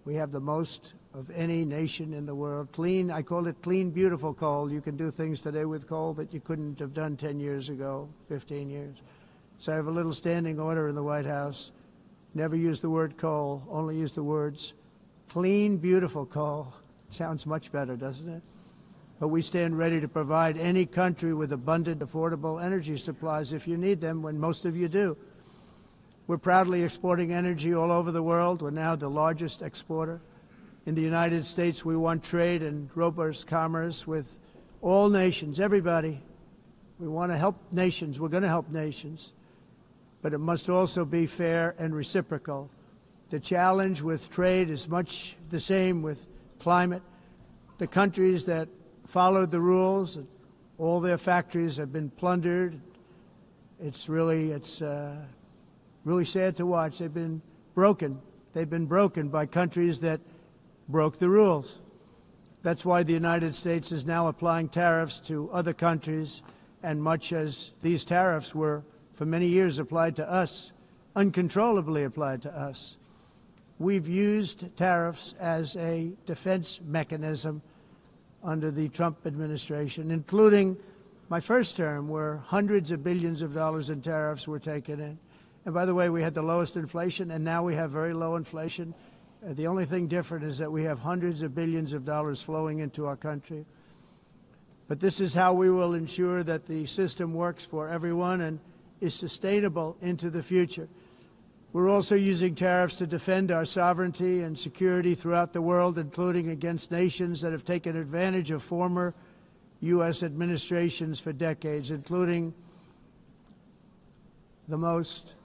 we have the most of any nation in the world. Clean, I call it clean, beautiful coal. You can do things today with coal that you couldn't have done 10 years ago, 15 years. So I have a little standing order in the White House. Never use the word coal, only use the words clean, beautiful coal. Sounds much better, doesn't it? But we stand ready to provide any country with abundant, affordable energy supplies if you need them, when most of you do. We're proudly exporting energy all over the world. We're now the largest exporter. In the United States, we want trade and robust commerce with all nations, everybody. We want to help nations. We're going to help nations. But it must also be fair and reciprocal. The challenge with trade is much the same with climate. The countries that followed the rules, all their factories have been plundered. It's really sad to watch. They've been broken. They've been broken by countries that broke the rules. That's why the United States is now applying tariffs to other countries, and much as these tariffs were for many years applied to us, uncontrollably applied to us. We've used tariffs as a defense mechanism under the Trump administration, including my first term, where hundreds of billions of dollars in tariffs were taken in. And by the way, we had the lowest inflation, and now we have very low inflation. The only thing different is that we have hundreds of billions of dollars flowing into our country. But this is how we will ensure that the system works for everyone and is sustainable into the future. We're also using tariffs to defend our sovereignty and security throughout the world, including against nations that have taken advantage of former U.S. administrations for decades, including the most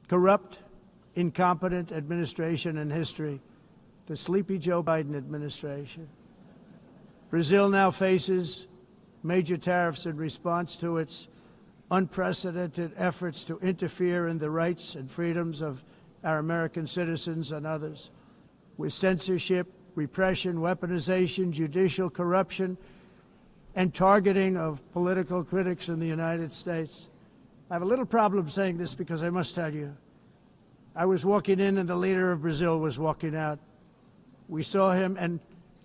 corrupt, incompetent administration in history, the sleepy Joe Biden administration. Brazil now faces major tariffs in response to its unprecedented efforts to interfere in the rights and freedoms of our American citizens and others, with censorship, repression, weaponization, judicial corruption, and targeting of political critics in the United States. I have a little problem saying this because I must tell you, I was walking in and the leader of Brazil was walking out. We saw him and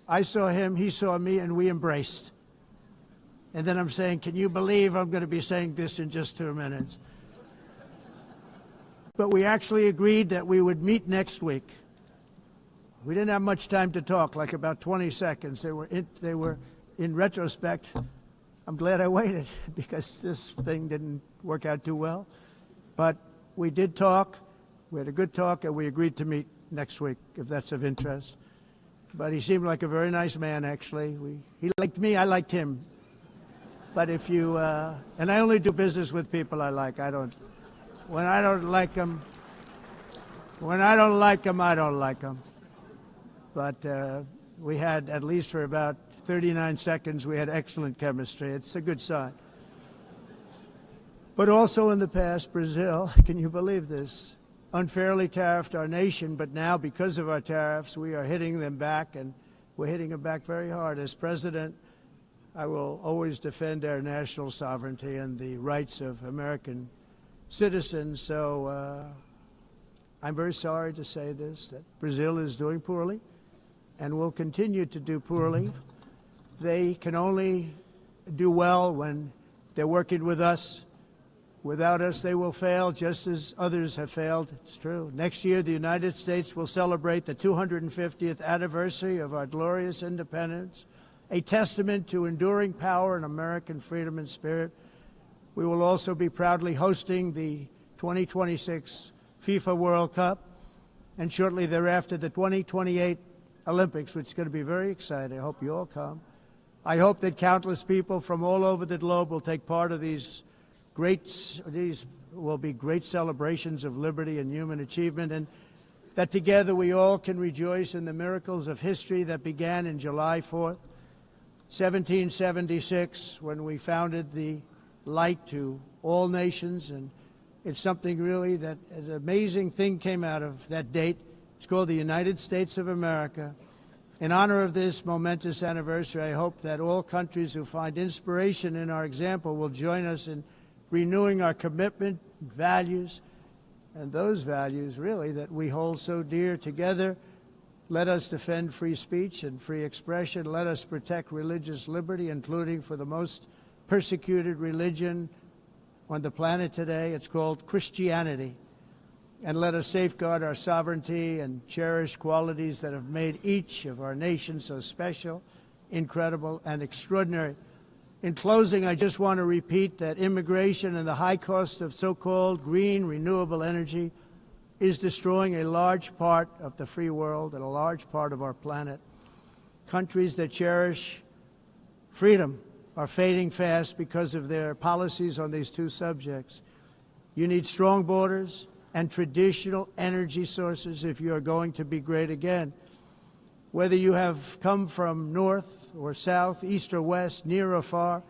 I saw him, he saw me, and we embraced. And then I'm saying, can you believe I'm going to be saying this in just 2 minutes? But we actually agreed that we would meet next week. We didn't have much time to talk, like about 20 seconds. They were in retrospect, I'm glad I waited because this thing didn't work out too well. But we did talk. We had a good talk, and we agreed to meet next week, if that's of interest. But he seemed like a very nice man, actually. He liked me, I liked him. But if you, and I only do business with people I like. When I don't like them, I don't like them. But we had, at least for about 39 seconds, we had excellent chemistry. It's a good sign. But also in the past, Brazil, can you believe this, unfairly tariffed our nation, but now because of our tariffs, we are hitting them back, and we're hitting them back very hard. As president, I will always defend our national sovereignty and the rights of American citizens. So I'm very sorry to say this, that Brazil is doing poorly and will continue to do poorly. They can only do well when they're working with us. Without us, they will fail, just as others have failed. It's true. Next year, the United States will celebrate the 250th anniversary of our glorious independence, a testament to enduring power and American freedom and spirit. We will also be proudly hosting the 2026 FIFA World Cup, and shortly thereafter, the 2028 Olympics, which is going to be very exciting. I hope you all come. I hope that countless people from all over the globe will take part of these will be great celebrations of liberty and human achievement, and that together we all can rejoice in the miracles of history that began in July 4th, 1776, when we founded the light to all nations. And it's something really that an amazing thing came out of that date. It's called the United States of America. In honor of this momentous anniversary, I hope that all countries who find inspiration in our example will join us in renewing our commitment, values, and those values, really, that we hold so dear together. Let us defend free speech and free expression. Let us protect religious liberty, including for the most persecuted religion on the planet today. It's called Christianity. And let us safeguard our sovereignty and cherish qualities that have made each of our nations so special, incredible, and extraordinary. In closing, I just want to repeat that immigration and the high cost of so-called green renewable energy is destroying a large part of the free world and a large part of our planet. Countries that cherish freedom are fading fast because of their policies on these two subjects. You need strong borders and traditional energy sources if you are going to be great again. Whether you have come from north or south, east or west, near or far,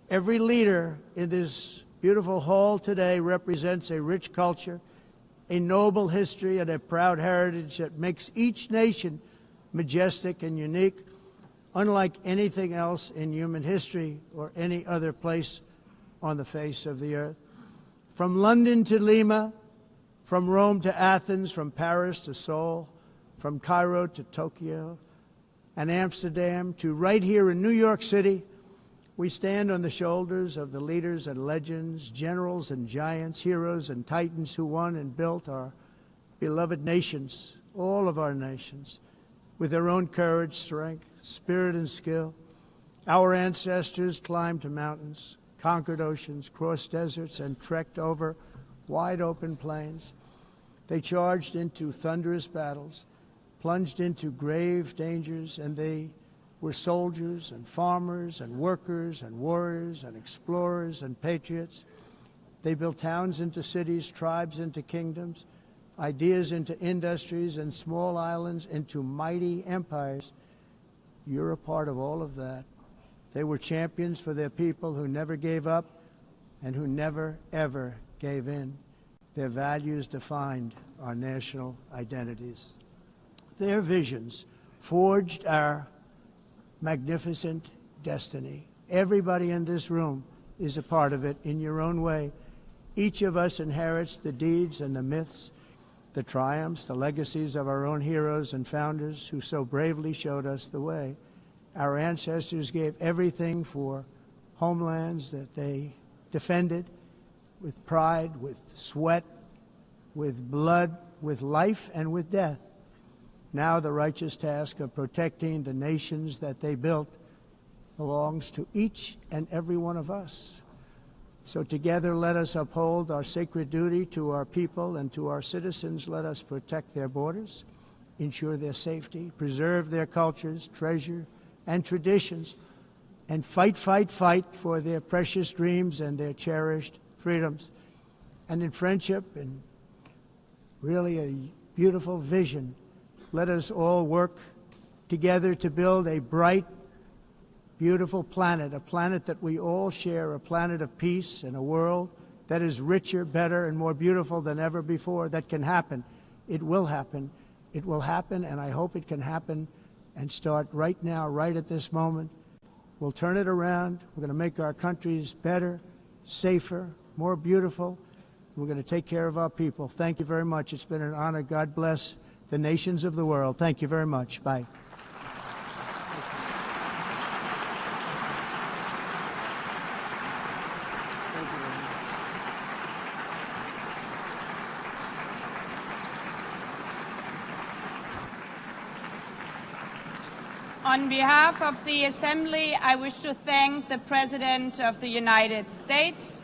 every leader in this beautiful hall today represents a rich culture, a noble history, and a proud heritage that makes each nation majestic and unique, unlike anything else in human history or any other place on the face of the earth. From London to Lima, from Rome to Athens, from Paris to Seoul, from Cairo to Tokyo and Amsterdam to right here in New York City, we stand on the shoulders of the leaders and legends, generals and giants, heroes and titans who won and built our beloved nations, all of our nations, with their own courage, strength, spirit, and skill. Our ancestors climbed mountains, conquered oceans, crossed deserts, and trekked over wide open plains. They charged into thunderous battles, plunged into grave dangers, and they were soldiers and farmers and workers and warriors and explorers and patriots. They built towns into cities, tribes into kingdoms, ideas into industries, and small islands into mighty empires. You're a part of all of that. They were champions for their people who never gave up and who never, ever gave in. Their values defined our national identities. Their visions forged our magnificent destiny. Everybody in this room is a part of it in your own way. Each of us inherits the deeds and the myths, the triumphs, the legacies of our own heroes and founders who so bravely showed us the way. Our ancestors gave everything for homelands that they defended with pride, with sweat, with blood, with life, and with death. Now the righteous task of protecting the nations that they built belongs to each and every one of us. So together let us uphold our sacred duty to our people and to our citizens. Let us protect their borders, ensure their safety, preserve their cultures, treasure, and traditions, and fight, fight, fight for their precious dreams and their cherished freedoms. And in friendship and really a beautiful vision, let us all work together to build a bright, beautiful planet, a planet that we all share, a planet of peace and a world that is richer, better, and more beautiful than ever before. That can happen. It will happen. It will happen, and I hope it can happen and start right now, right at this moment. We'll turn it around. We're going to make our countries better, safer, more beautiful. We're going to take care of our people. Thank you very much. It's been an honor. God bless the nations of the world. Thank you very much. Bye. On behalf of the Assembly, I wish to thank the President of the United States,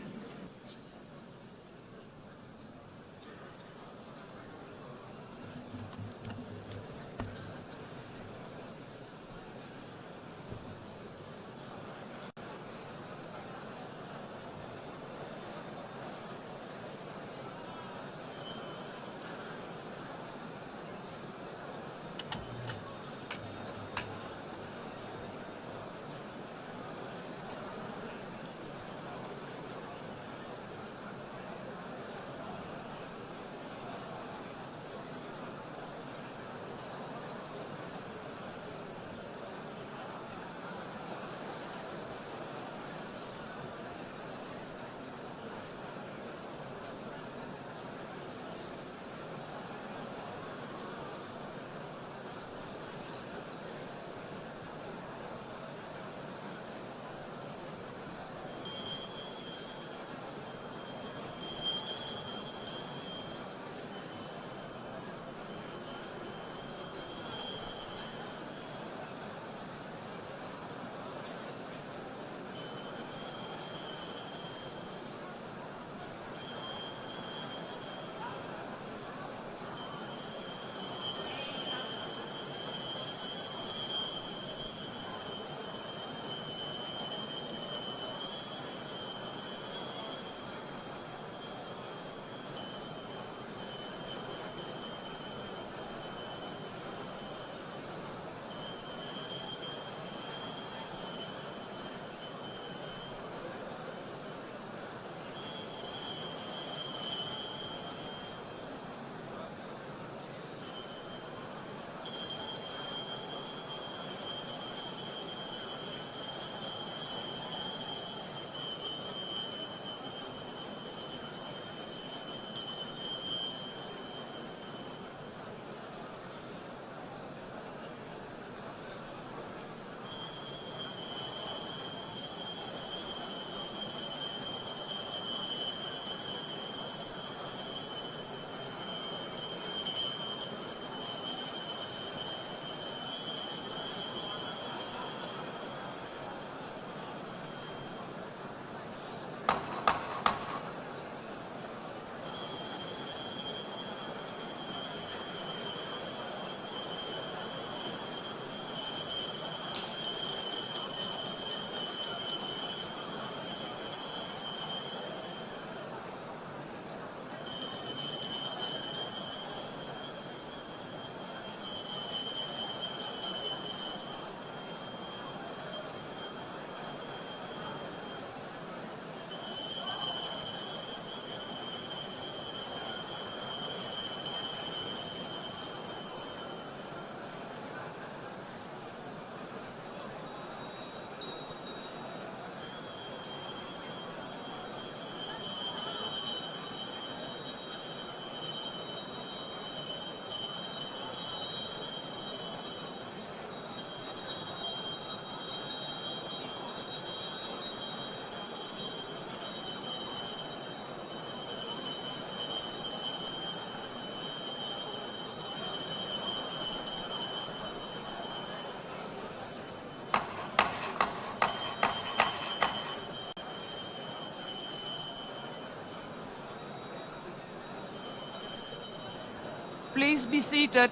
please be seated?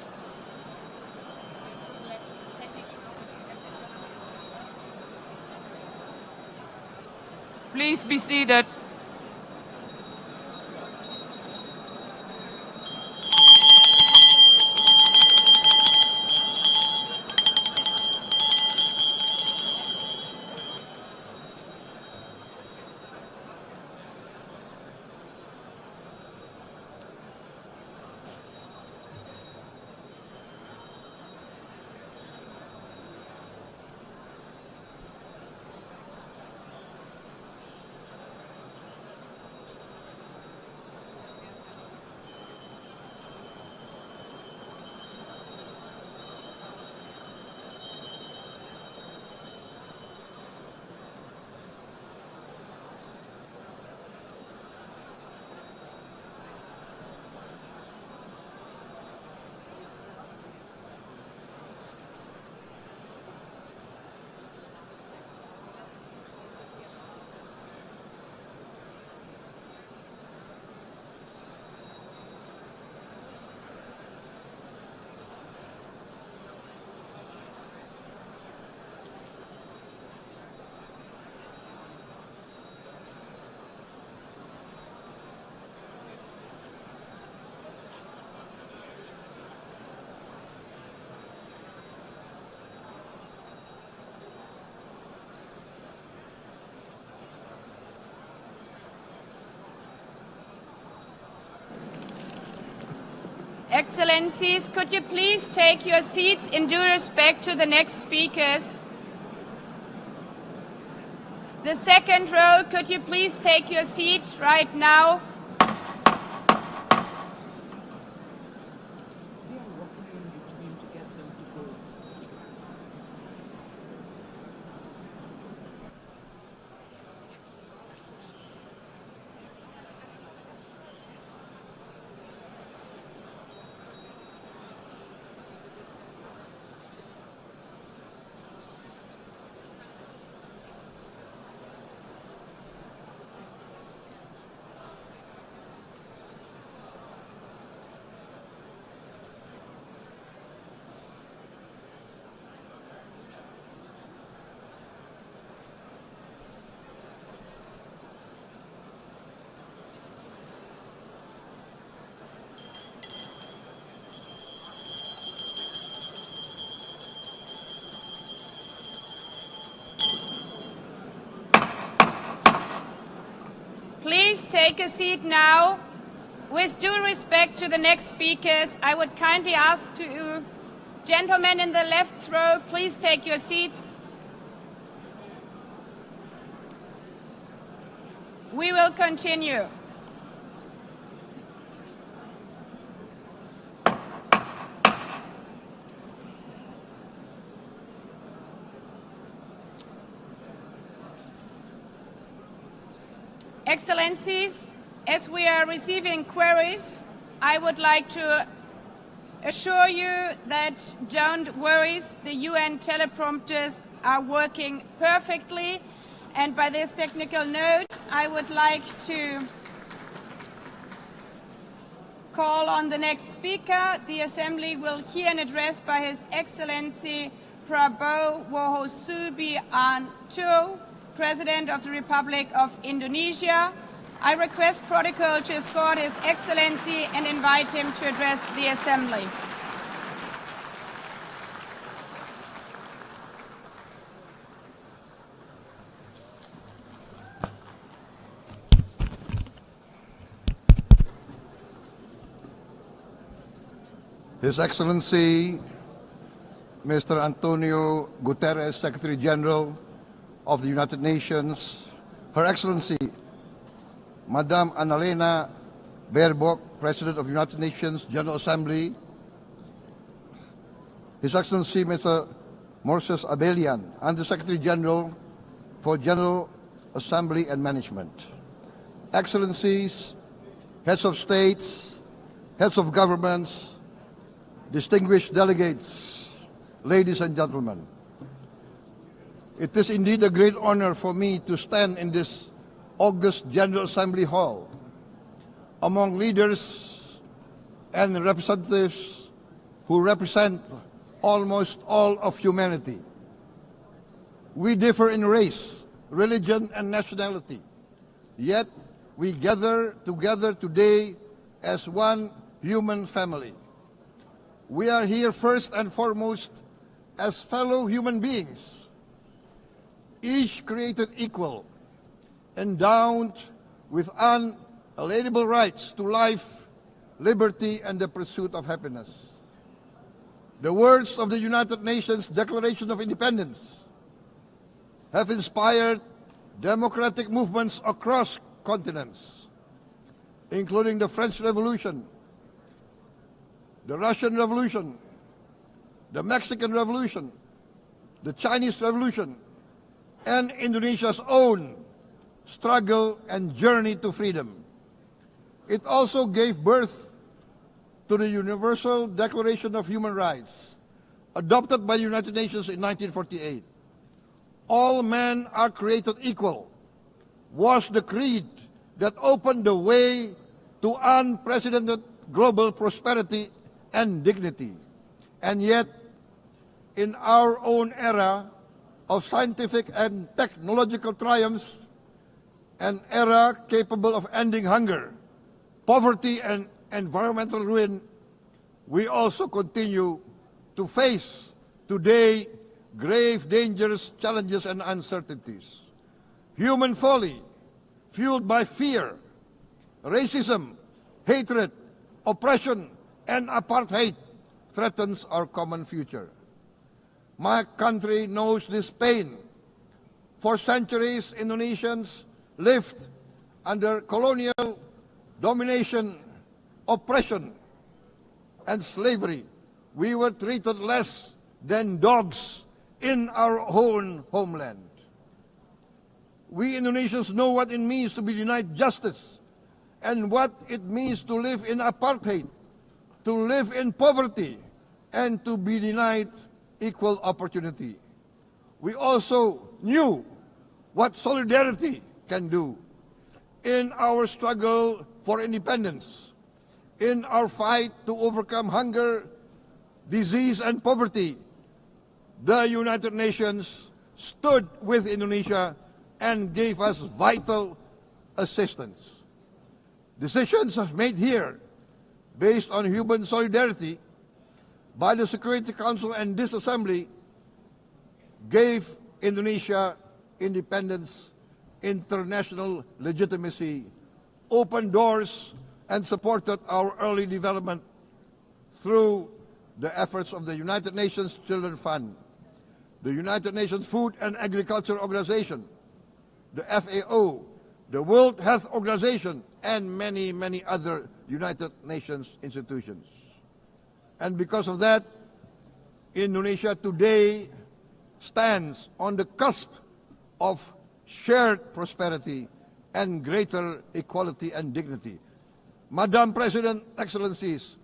Please be seated. Excellencies, could you please take your seats in due respect to the next speakers? The second row, could you please take your seat right now? Please take a seat now. With due respect to the next speakers, I would kindly ask you, gentlemen in the left row, please take your seats. We will continue. Excellencies, as we are receiving queries, I would like to assure you that don't worry, the UN teleprompters are working perfectly. And by this technical note, I would like to call on the next speaker. The Assembly will hear an address by His Excellency Prabowo Subianto, President of the Republic of Indonesia. I request protocol to escort His Excellency and invite him to address the Assembly. His Excellency Mr. Antonio Guterres, Secretary General of the United Nations, Her Excellency Madame Annalena Baerbock, President of the United Nations General Assembly, His Excellency Mr. Moses Abelian, Under-Secretary General for General Assembly and Management, Excellencies, Heads of States, Heads of Governments, distinguished delegates, ladies and gentlemen. It is indeed a great honor for me to stand in this august General Assembly Hall among leaders and representatives who represent almost all of humanity. We differ in race, religion, and nationality, yet we gather together today as one human family. We are here first and foremost as fellow human beings, each created equal, endowed with unalienable rights to life, liberty, and the pursuit of happiness. The words of the United Nations Declaration of Independence have inspired democratic movements across continents, including the French Revolution, the Russian Revolution, the Mexican Revolution, the Chinese Revolution, and Indonesia's own struggle and journey to freedom. It also gave birth to the Universal Declaration of Human Rights, adopted by the United Nations in 1948. All men are created equal was the creed that opened the way to unprecedented global prosperity and dignity. And yet, in our own era of scientific and technological triumphs, an era capable of ending hunger, poverty, and environmental ruin, we also continue to face today grave dangers, challenges, and uncertainties. Human folly, fueled by fear, racism, hatred, oppression, and apartheid, threatens our common future. My country knows this pain. For centuries, Indonesians lived under colonial domination, oppression, and slavery. We were treated less than dogs in our own homeland. We Indonesians know what it means to be denied justice and what it means to live in apartheid, to live in poverty, and to be denied equal opportunity. We also knew what solidarity can do in our struggle for independence, in our fight to overcome hunger, disease, and poverty. The United Nations stood with Indonesia and gave us vital assistance. Decisions made here based on human solidarity by the Security Council and this Assembly gave Indonesia independence, international legitimacy, opened doors, and supported our early development through the efforts of the United Nations Children Fund, the United Nations Food and Agriculture Organization, the FAO, the World Health Organization, and many, many other United Nations institutions. And because of that, Indonesia today stands on the cusp of shared prosperity and greater equality and dignity. Madam President, Excellencies,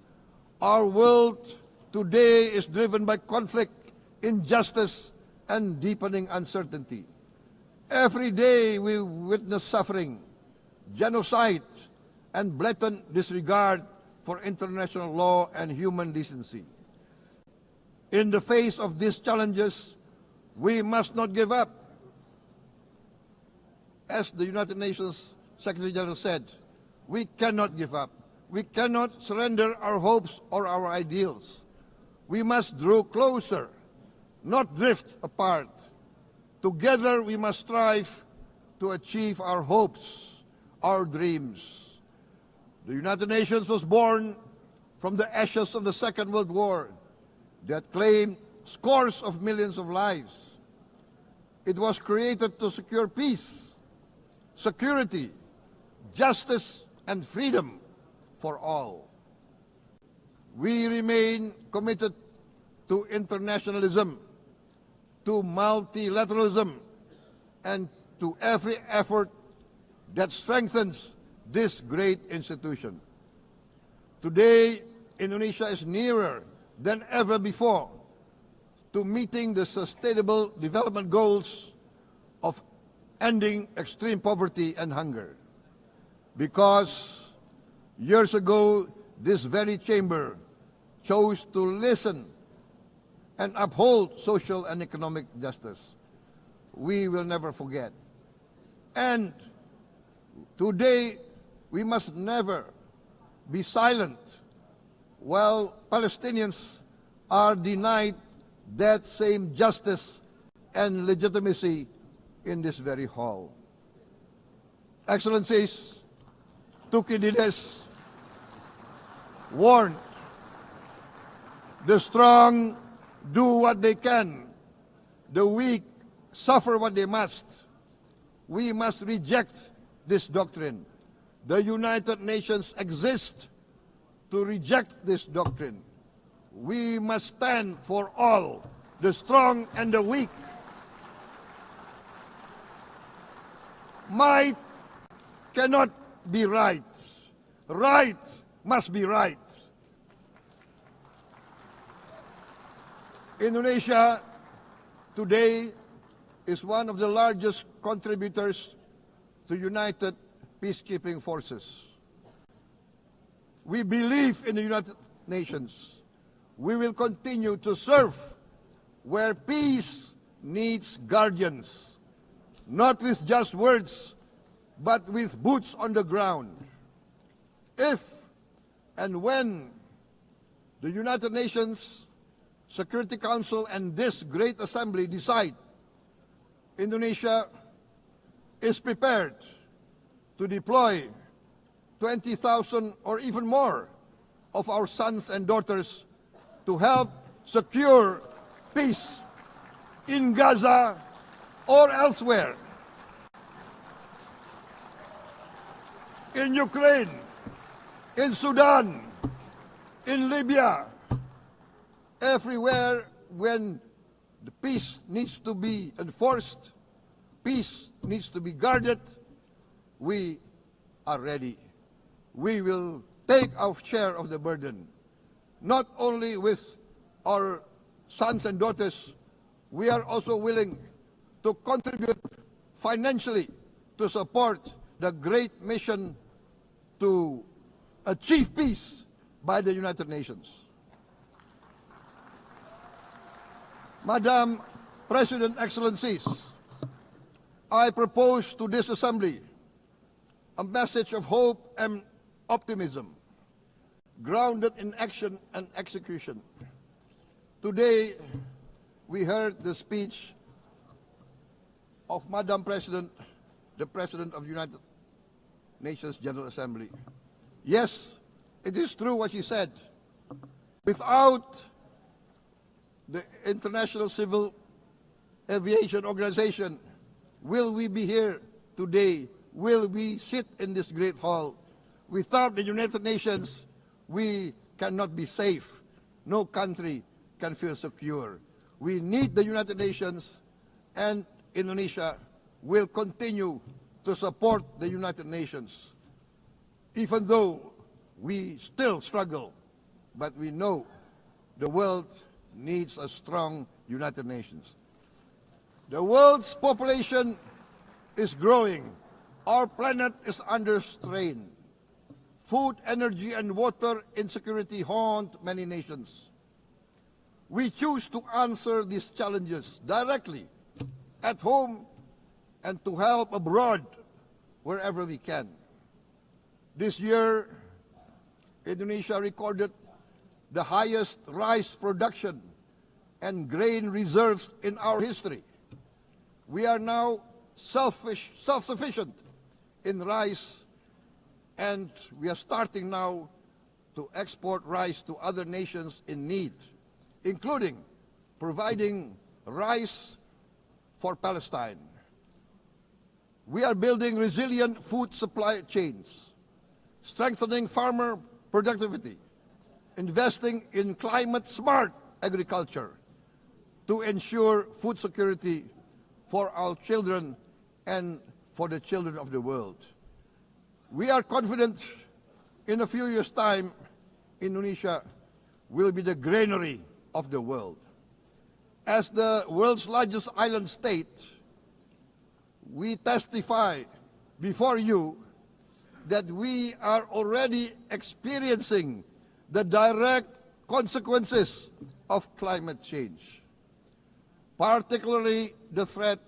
our world today is driven by conflict, injustice, and deepening uncertainty. Every day we witness suffering, genocide, and blatant disregard for international law and human decency. In the face of these challenges, we must not give up. As the United Nations Secretary General said, we cannot give up. We cannot surrender our hopes or our ideals. We must draw closer, not drift apart. Together we must strive to achieve our hopes, our dreams. The United Nations was born from the ashes of the Second World War that claimed scores of millions of lives. It was created to secure peace, security, justice, and freedom for all. We remain committed to internationalism, to multilateralism, and to every effort that strengthens this great institution. Today, Indonesia is nearer than ever before to meeting the Sustainable Development Goals of ending extreme poverty and hunger. Because years ago, this very chamber chose to listen and uphold social and economic justice. We will never forget. And today, we must never be silent while Palestinians are denied that same justice and legitimacy in this very hall. Excellencies, Thucydides warned, the strong do what they can, the weak suffer what they must. We must reject this doctrine. The United Nations exist to reject this doctrine. We must stand for all, the strong and the weak. Might cannot be right. Right must be right. Indonesia today is one of the largest contributors to United Peacekeeping Forces. We believe in the United Nations. We will continue to serve where peace needs guardians, not with just words, but with boots on the ground. If and when the United Nations Security Council and this great assembly decide Indonesia is prepared to deploy 20,000 or even more of our sons and daughters to help secure peace in Gaza or elsewhere, in Ukraine, in Sudan, in Libya, everywhere when the peace needs to be enforced, peace needs to be guarded, we are ready. We will take our share of the burden, not only with our sons and daughters, we are also willing to contribute financially to support the great mission to achieve peace by the United Nations. Madam President, Excellencies, I propose to this Assembly a message of hope and optimism, grounded in action and execution. Today, we heard the speech of Madam President, the President of the United Nations General Assembly. Yes, it is true what she said. Without the International Civil Aviation Organization, will we be here today? Will we sit in this great hall? Without the United Nations, we cannot be safe. No country can feel secure. We need the United Nations, and Indonesia will continue to support the United Nations, even though we still struggle, but we know the world needs a strong United Nations. The world's population is growing. Our planet is under strain. Food, energy, and water insecurity haunt many nations. We choose to answer these challenges directly at home and to help abroad wherever we can. This year, Indonesia recorded the highest rice production and grain reserves in our history. We are now self-sufficient in rice, and we are starting now to export rice to other nations in need, including providing rice for Palestine. We are building resilient food supply chains, strengthening farmer productivity, investing in climate-smart agriculture to ensure food security for our children and for the children of the world. We are confident in a few years' time, Indonesia will be the granary of the world. As the world's largest island state, we testify before you that we are already experiencing the direct consequences of climate change, particularly the threat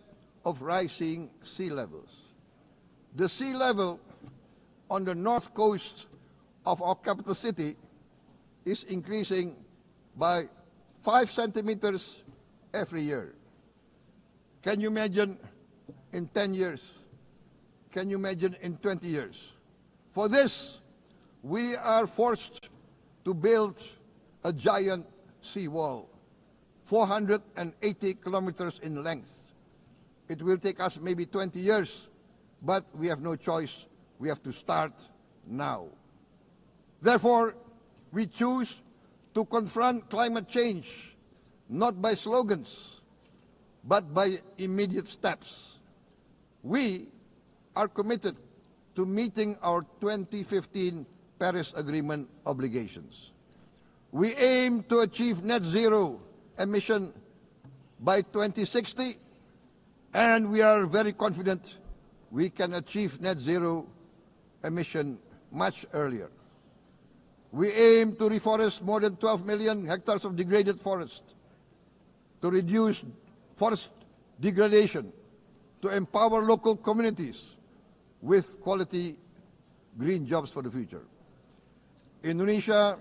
of rising sea levels. The sea level on the north coast of our capital city is increasing by 5 centimeters every year. Can you imagine in 10 years? Can you imagine in 20 years? For this, we are forced to build a giant seawall, 480 kilometers in length. It will take us maybe 20 years, but we have no choice. We have to start now. Therefore, we choose to confront climate change not by slogans, but by immediate steps. We are committed to meeting our 2015 Paris Agreement obligations. We aim to achieve net zero emission by 2060, and we are very confident we can achieve net zero emission much earlier. We aim to reforest more than 12 million hectares of degraded forest, to reduce forest degradation, to empower local communities with quality green jobs for the future. Indonesia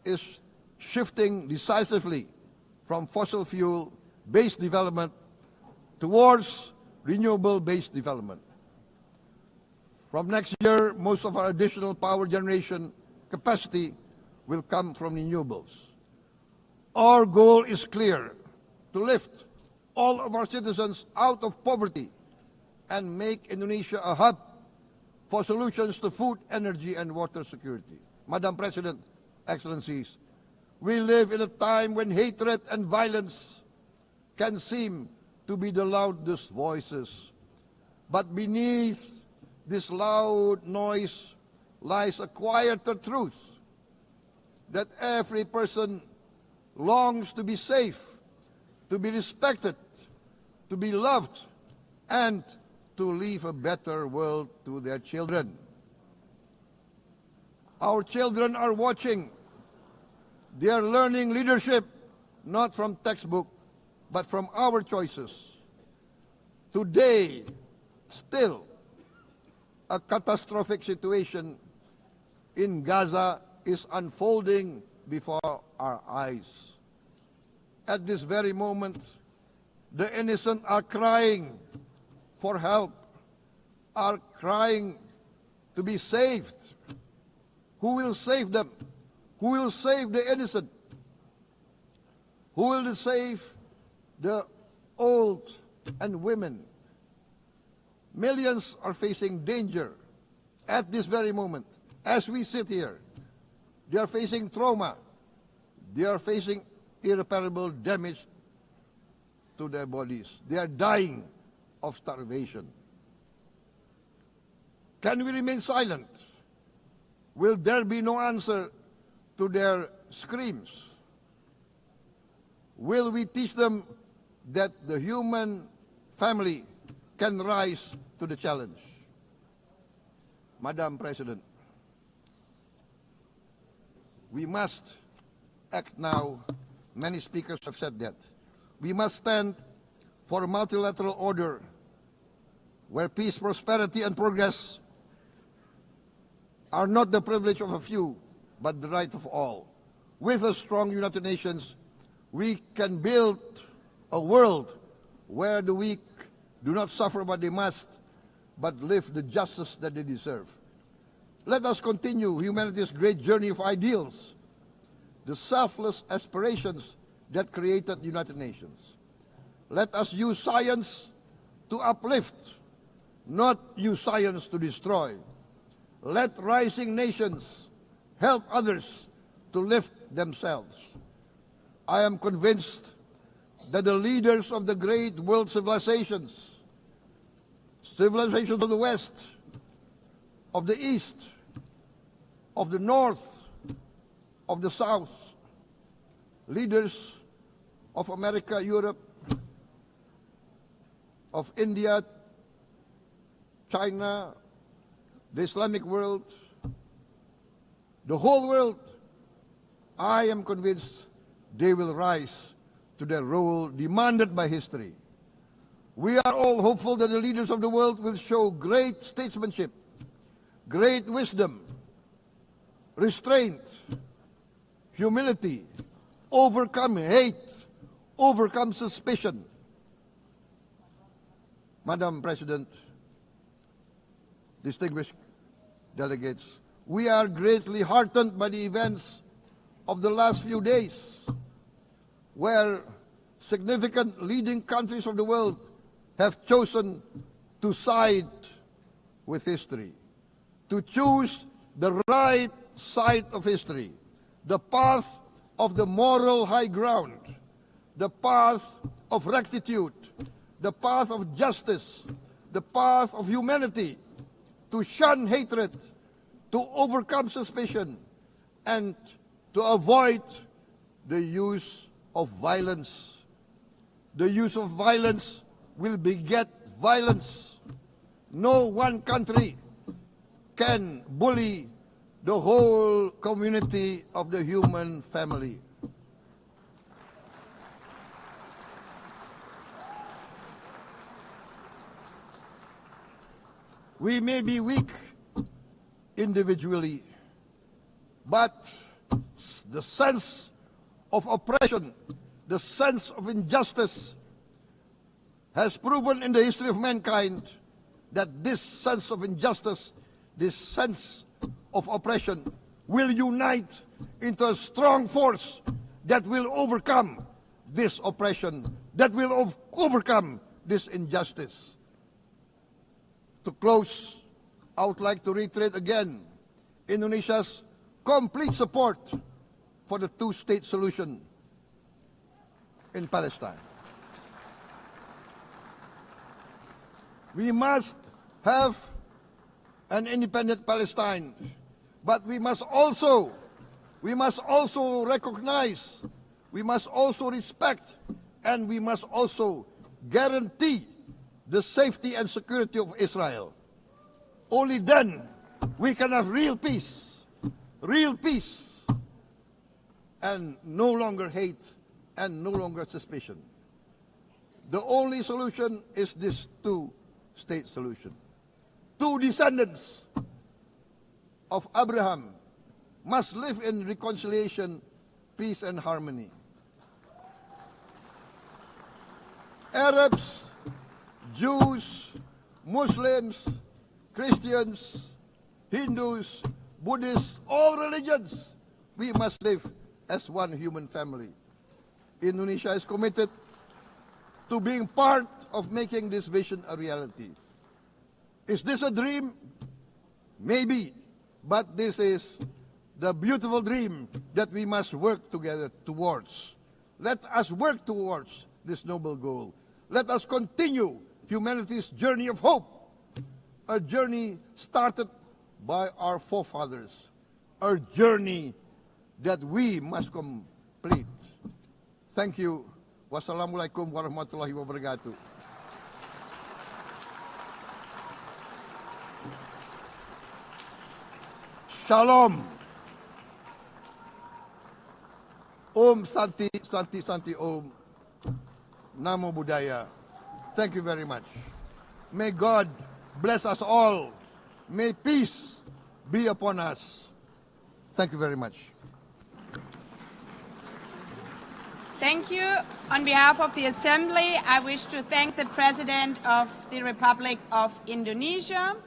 is shifting decisively from fossil fuel-based development towards renewable-based development. From next year, most of our additional power generation capacity will come from renewables. Our goal is clear: to lift all of our citizens out of poverty and make Indonesia a hub for solutions to food, energy, and water security. Madam President, Excellencies, we live in a time when hatred and violence can seem to be the loudest voices. But beneath this loud noise lies a quieter truth, that every person longs to be safe, to be respected, to be loved, and to leave a better world to their children. Our children are watching. They are learning leadership, not from textbook, but from our choices. Today, still, a catastrophic situation in Gaza is unfolding before our eyes. At this very moment, the innocent are crying for help, are crying to be saved. Who will save them? Who will save the innocent? Who will save the old and women? Millions are facing danger at this very moment. As we sit here, they are facing trauma. They are facing irreparable damage to their bodies. They are dying of starvation. Can we remain silent? Will there be no answer to their screams? Will we teach them that the human family can rise to the challenge? Madam President, we must act now. Many speakers have said that. We must stand for a multilateral order where peace, prosperity, and progress are not the privilege of a few, but the right of all. With a strong United Nations, we can build a world where the weak do not suffer what they must, but live the justice that they deserve. Let us continue humanity's great journey of ideals, the selfless aspirations that created the United Nations. Let us use science to uplift, not use science to destroy. Let rising nations help others to lift themselves. I am convinced that the leaders of the great world civilizations of the West, of the East, of the North, of the South, leaders of America, Europe, of India, China, the Islamic world, the whole world I am convinced they will rise to the role demanded by history. We are all hopeful that the leaders of the world will show great statesmanship, great wisdom, restraint, humility, overcome hate, overcome suspicion. Madam President, distinguished delegates, we are greatly heartened by the events of the last few days, where significant leading countries of the world have chosen to side with history, to choose the right side of history, the path of the moral high ground, the path of rectitude, the path of justice, the path of humanity, to shun hatred, to overcome suspicion, and to avoid the use of violence. The use of violence will beget violence. No one country can bully the whole community of the human family. We may be weak individually, but the sense of oppression, the sense of injustice has proven in the history of mankind that this sense of injustice, this sense of oppression will unite into a strong force that will overcome this oppression, that will overcome this injustice. To close, I would like to reiterate again Indonesia's complete support for the two-state solution in Palestine. We must have an independent Palestine, but we must also recognize, we must also respect, and we must also guarantee the safety and security of Israel. Only then we can have real peace, and no longer hate and no longer suspicion. The only solution is this two-state solution. Two descendants of Abraham must live in reconciliation, peace, and harmony. Arabs, Jews, Muslims, Christians, Hindus, Buddhists, all religions, we must live as one human family. Indonesia is committed to being part of making this vision a reality. Is this a dream? Maybe, but this is the beautiful dream that we must work together towards. Let us work towards this noble goal. Let us continue humanity's journey of hope, a journey started by our forefathers, a journey that we must complete. Thank you. Wassalamualaikum warahmatullahi wabarakatuh. Shalom. Om Santi, Santi, Santi Om. Namo Buddhaya. Thank you very much. May God bless us all. May peace be upon us. Thank you very much. Thank you. On behalf of the Assembly, I wish to thank the President of the Republic of Indonesia.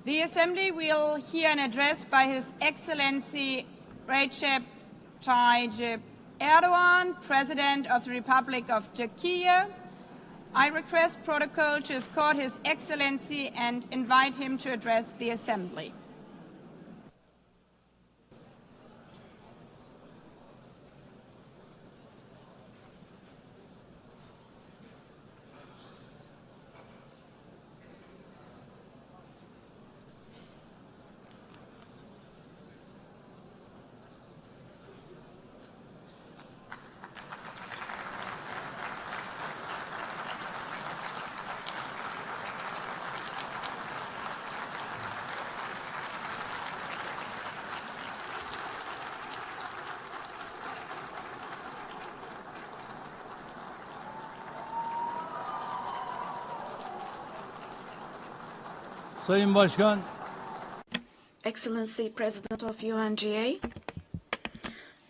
The Assembly will hear an address by His Excellency Recep Tayyip Erdogan, President of the Republic of Turkey. I request protocol to escort His Excellency and invite him to address the Assembly. Sayın Başkan, Excellency President of UNGA,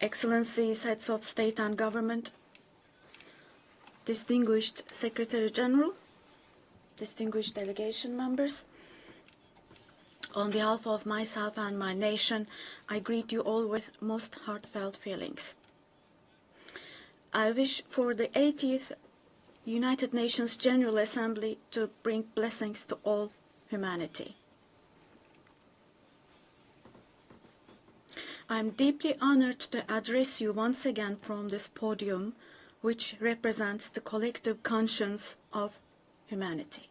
Excellencies Heads of State and Government, Distinguished Secretary General, distinguished delegation members, on behalf of myself and my nation, I greet you all with most heartfelt feelings. I wish for the 80th United Nations General Assembly to bring blessings to all humanity. I am deeply honored to address you once again from this podium, which represents the collective conscience of humanity.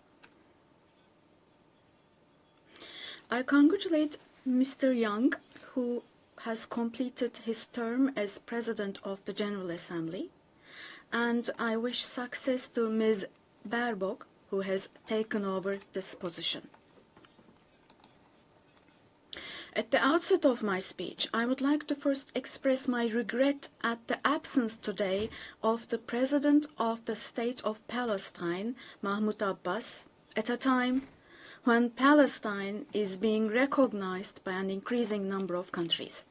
I congratulate Mr. Young, who has completed his term as President of the General Assembly, and I wish success to Ms. Baerbock, who has taken over this position. At the outset of my speech, I would like to first express my regret at the absence today of the President of the State of Palestine, Mahmoud Abbas, at a time when Palestine is being recognized by an increasing number of countries.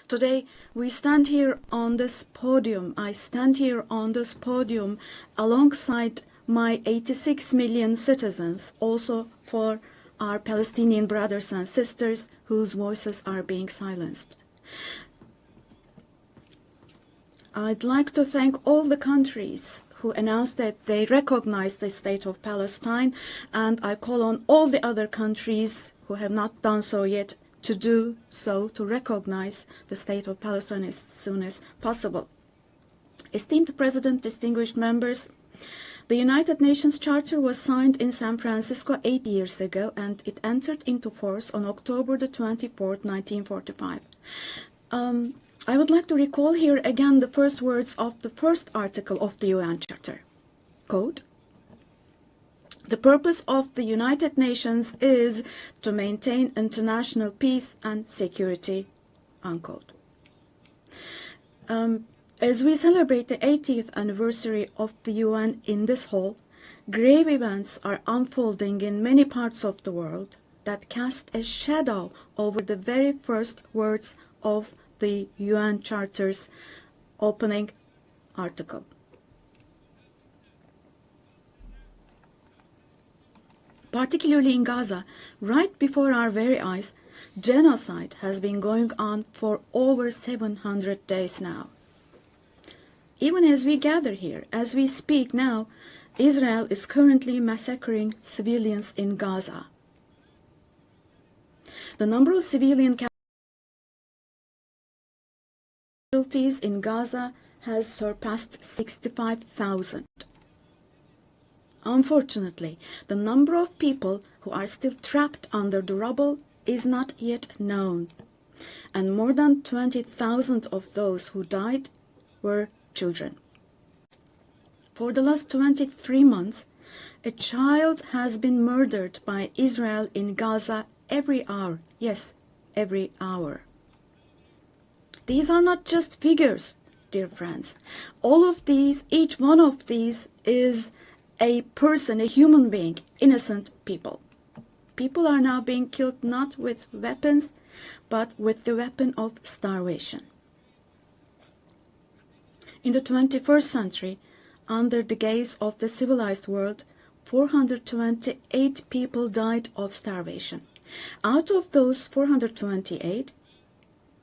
Today, we stand here on this podium. I stand here on this podium alongside my 86 million citizens, also for our Palestinian brothers and sisters whose voices are being silenced. I'd like to thank all the countries who announced that they recognize the state of Palestine, and I call on all the other countries who have not done so yet to do so, to recognize the state of Palestine as soon as possible. Esteemed President, distinguished members, the United Nations Charter was signed in San Francisco 8 years ago, and it entered into force on October the 24th, 1945. I would like to recall here again the first words of the first article of the UN Charter. Quote, "The purpose of the United Nations is to maintain international peace and security," unquote. As we celebrate the 80th anniversary of the UN in this hall, grave events are unfolding in many parts of the world that cast a shadow over the very first words of the UN Charter's opening article. Particularly in Gaza, right before our very eyes, genocide has been going on for over 700 days now. Even as we gather here, as we speak now, Israel is currently massacring civilians in Gaza. The number of civilian casualties in Gaza has surpassed 65,000. Unfortunately, the number of people who are still trapped under the rubble is not yet known, and more than 20,000 of those who died were children. For the last 23 months, a child has been murdered by Israel in Gaza every hour. Yes, every hour. These are not just figures, dear friends. All of these, each one of these is a person, a human being, innocent people. People are now being killed not with weapons, but with the weapon of starvation. In the 21st century, under the gaze of the civilized world, 428 people died of starvation. Out of those 428,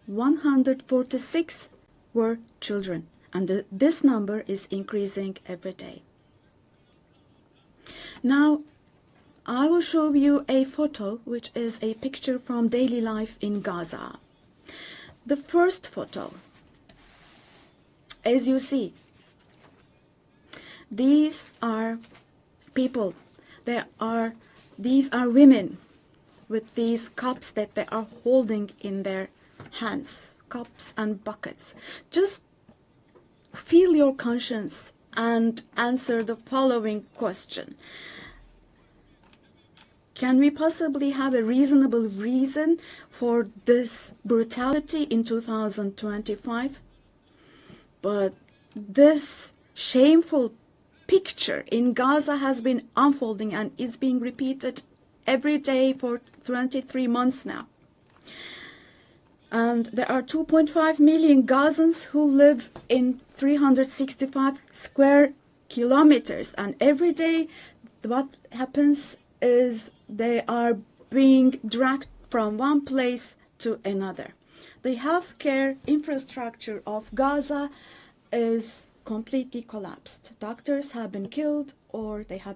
146 were children, and this number is increasing every day. Now, I will show you a photo, which is a picture from daily life in Gaza. The first photo, as you see, these are people. These are women with these cups that they are holding in their hands, cups and buckets. Just feel your conscience and answer the following question. Can we possibly have a reasonable reason for this brutality in 2025? But this shameful picture in Gaza has been unfolding and is being repeated every day for 23 months now. And there are 2.5 million Gazans who live in 365 square kilometers. And every day what happens is they are being dragged from one place to another. The healthcare infrastructure of Gaza is completely collapsed. Doctors have been killed or they have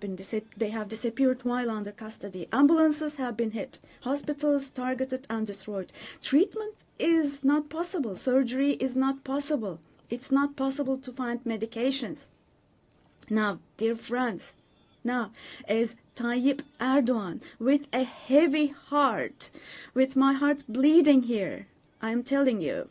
disappeared while under custody. Ambulances have been hit. Hospitals targeted and destroyed. Treatment is not possible. Surgery is not possible. It's not possible to find medications. Now, dear friends, now as Tayyip Erdogan, with a heavy heart, with my heart bleeding here, I'm telling you,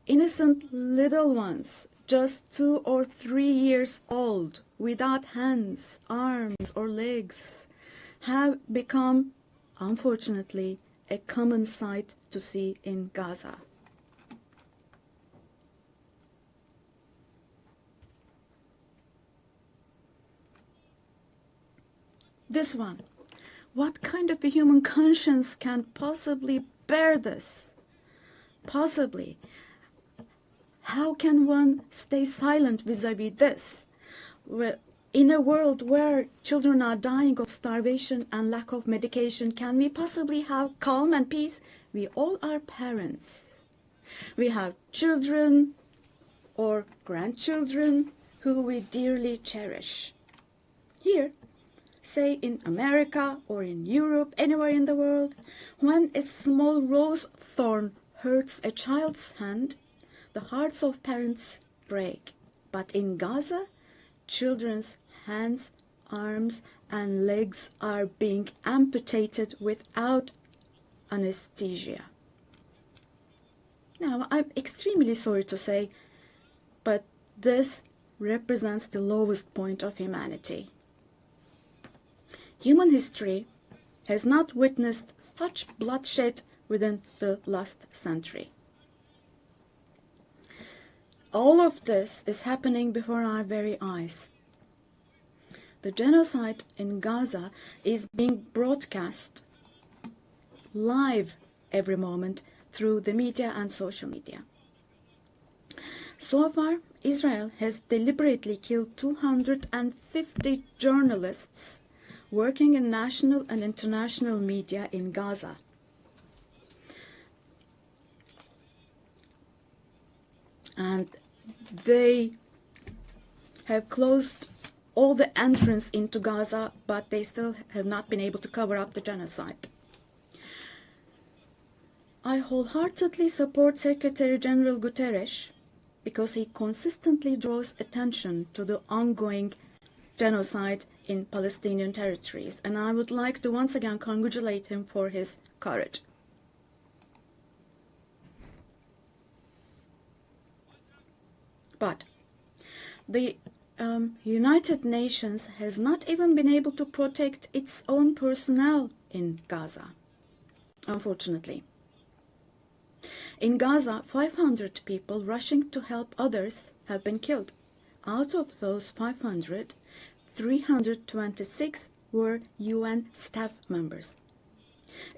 innocent little ones, just 2 or 3 years old, without hands, arms, or legs, have become, unfortunately, a common sight to see in Gaza. This one. What kind of a human conscience can possibly bear this? Possibly. How can one stay silent vis-à-vis this? In a world where children are dying of starvation and lack of medication, can we possibly have calm and peace? We all are parents. We have children or grandchildren who we dearly cherish. Here, say in America or in Europe, anywhere in the world, when a small rose thorn hurts a child's hand, the hearts of parents break. But in Gaza, children's hands, arms, and legs are being amputated without anesthesia. Now, I'm extremely sorry to say, but this represents the lowest point of humanity. Human history has not witnessed such bloodshed within the last century. All of this is happening before our very eyes. The genocide in Gaza is being broadcast live every moment through the media and social media. So far, Israel has deliberately killed 250 journalists working in national and international media in Gaza. And they have closed all the entrance into Gaza, but they still have not been able to cover up the genocide. I wholeheartedly support Secretary General Guterres because he consistently draws attention to the ongoing genocide in Palestinian territories, and I would like to once again congratulate him for his courage. But the United Nations has not even been able to protect its own personnel in Gaza, unfortunately. In Gaza, 500 people rushing to help others have been killed. Out of those 500, 326 were UN staff members.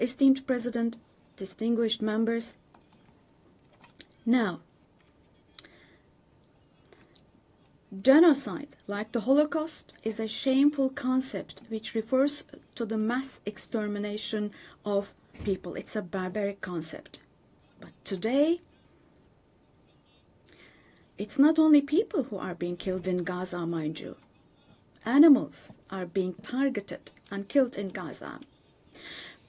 Esteemed President, distinguished members, now, genocide, like the Holocaust, is a shameful concept which refers to the mass extermination of people. It's a barbaric concept. But today, it's not only people who are being killed in Gaza, mind you. Animals are being targeted and killed in Gaza.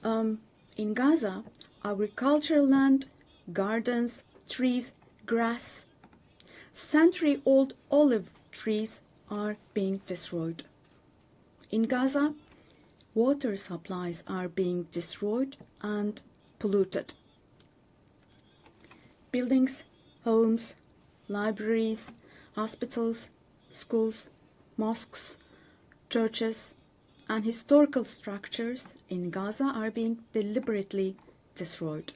In Gaza, agricultural land, gardens, trees, grass, century-old olive trees are being destroyed. In Gaza, water supplies are being destroyed and polluted. Buildings, homes, libraries, hospitals, schools, mosques, churches, and historical structures in Gaza are being deliberately destroyed.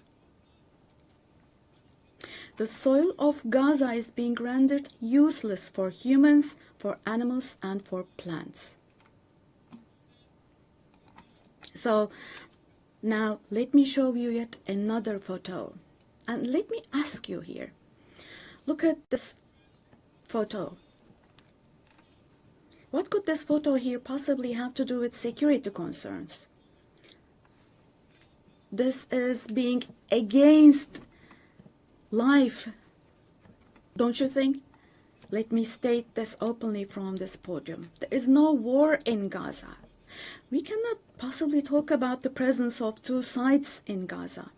The soil of Gaza is being rendered useless for humans, for animals, and for plants. So now let me show you yet another photo. And let me ask you here, look at this photo. What could this photo here possibly have to do with security concerns? This is being against life, don't you think? Let me state this openly from this podium. There is no war in Gaza. We cannot possibly talk about the presence of two sides in Gaza.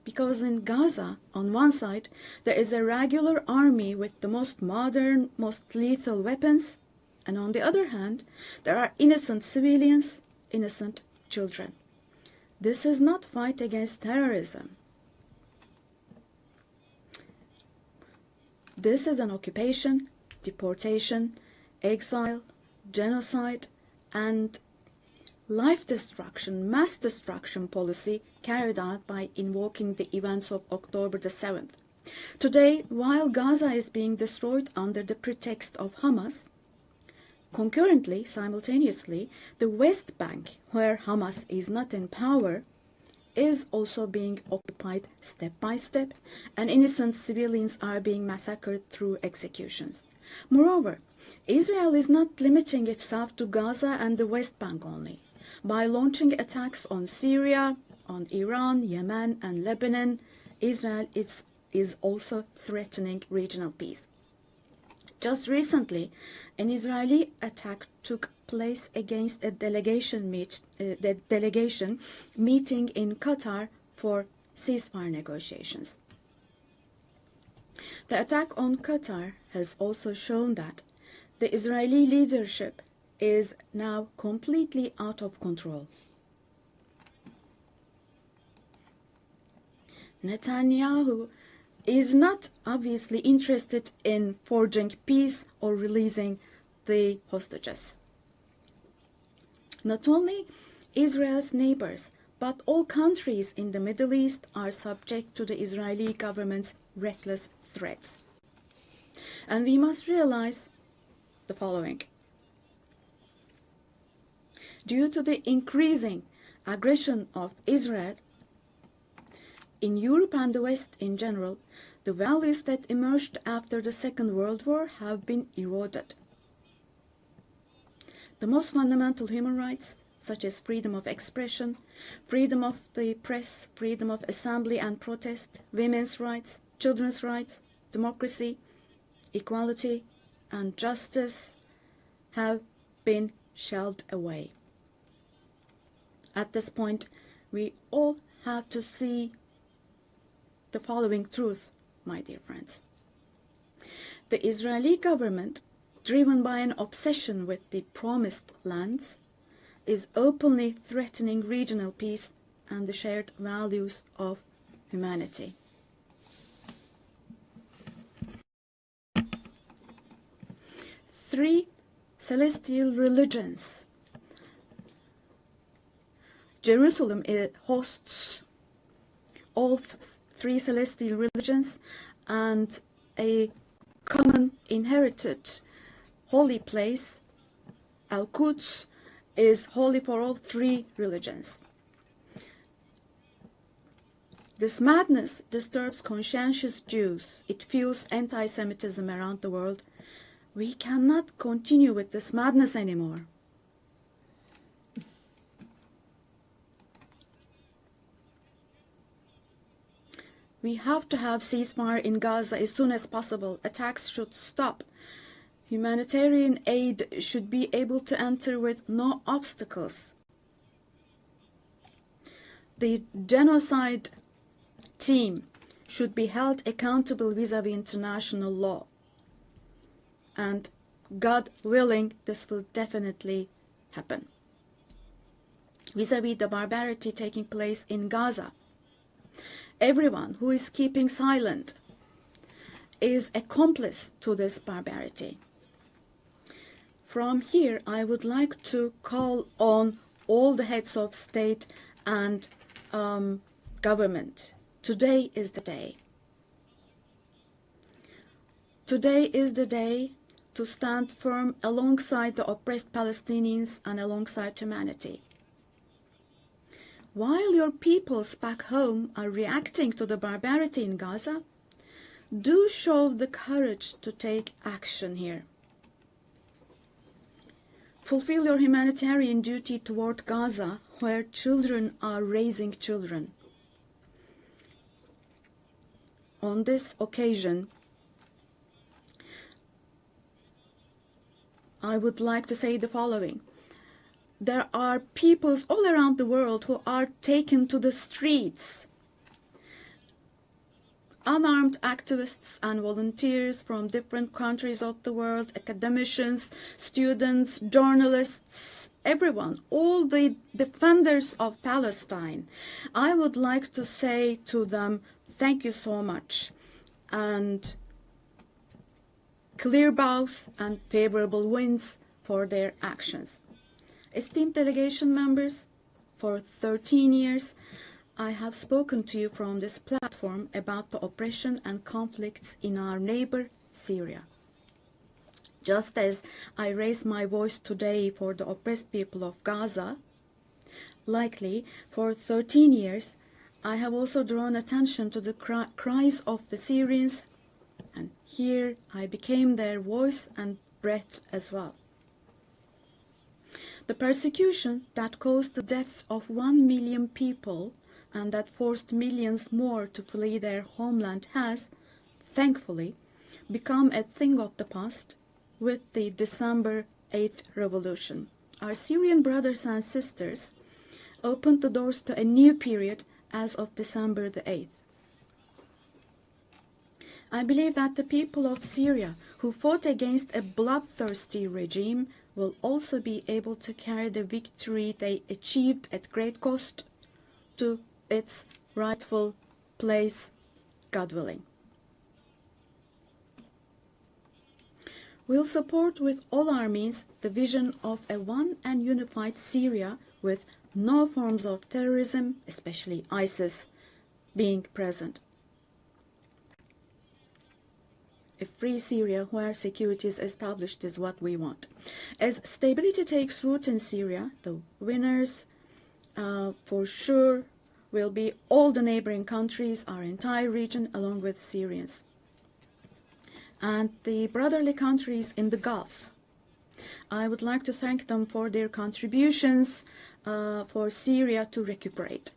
Because in Gaza, on one side, there is a regular army with the most modern, most lethal weapons. And on the other hand, there are innocent civilians, innocent children. This is not fight against terrorism. This is an occupation, deportation, exile, genocide, and life destruction, mass destruction policy carried out by invoking the events of October the 7th. Today, while Gaza is being destroyed under the pretext of Hamas, concurrently, simultaneously, the West Bank, where Hamas is not in power, is also being occupied step by step, and innocent civilians are being massacred through executions. Moreover, Israel is not limiting itself to Gaza and the West Bank only. By launching attacks on Syria, on Iran, Yemen, and Lebanon, Israel is also threatening regional peace. Just recently, an Israeli attack took place against a delegation meeting in Qatar for ceasefire negotiations. The attack on Qatar has also shown that the Israeli leadership is now completely out of control. Netanyahu is not obviously interested in forging peace or releasing the hostages. Not only Israel's neighbors, but all countries in the Middle East are subject to the Israeli government's reckless threats. And we must realize the following. Due to the increasing aggression of Israel, in Europe and the West in general, the values that emerged after the Second World War have been eroded. The most fundamental human rights, such as freedom of expression, freedom of the press, freedom of assembly and protest, women's rights, children's rights, democracy, equality, and justice, have been shelved away. At this point, we all have to see the following truth, my dear friends. The Israeli government, driven by an obsession with the promised lands, is openly threatening regional peace and the shared values of humanity. Three celestial religions. Jerusalem hosts all three celestial religions, and a common inherited holy place, Al-Quds, is holy for all three religions. This madness disturbs conscientious Jews. It fuels anti-Semitism around the world. We cannot continue with this madness anymore. We have to have ceasefire in Gaza as soon as possible. Attacks should stop. Humanitarian aid should be able to enter with no obstacles. The genocide team should be held accountable vis-à-vis international law. And God willing, this will definitely happen. Vis-à-vis the barbarity taking place in Gaza, everyone who is keeping silent is accomplice to this barbarity. From here, I would like to call on all the heads of state and government. Today is the day. Today is the day to stand firm alongside the oppressed Palestinians and alongside humanity. while your peoples back home are reacting to the barbarity in Gaza, do show the courage to take action here. Fulfill your humanitarian duty toward Gaza, where children are raising children. On this occasion, I would like to say the following. There are peoples all around the world who are taken to the streets. Unarmed activists and volunteers from different countries of the world, academicians, students, journalists, everyone, all the defenders of Palestine. I would like to say to them, thank you so much, and clear bows and favorable winds for their actions. Esteemed delegation members, for 13 years, I have spoken to you from this platform about the oppression and conflicts in our neighbor, Syria. Just as I raise my voice today for the oppressed people of Gaza, likely for 13 years, I have also drawn attention to the cries of the Syrians, and here I became their voice and breath as well. The persecution that caused the death of 1 million people and that forced millions more to flee their homeland has, thankfully, become a thing of the past with the December 8th revolution. Our Syrian brothers and sisters opened the doors to a new period as of December the 8th. I believe that the people of Syria who fought against a bloodthirsty regime will also be able to carry the victory they achieved at great cost to its rightful place, God willing. We'll support with all our means the vision of a one and unified Syria with no forms of terrorism, especially ISIS, being present. A free Syria where security is established is what we want. As stability takes root in Syria, the winners for sure will be all the neighboring countries, our entire region, along with Syrians. And the brotherly countries in the Gulf. I would like to thank them for their contributions for Syria to recuperate.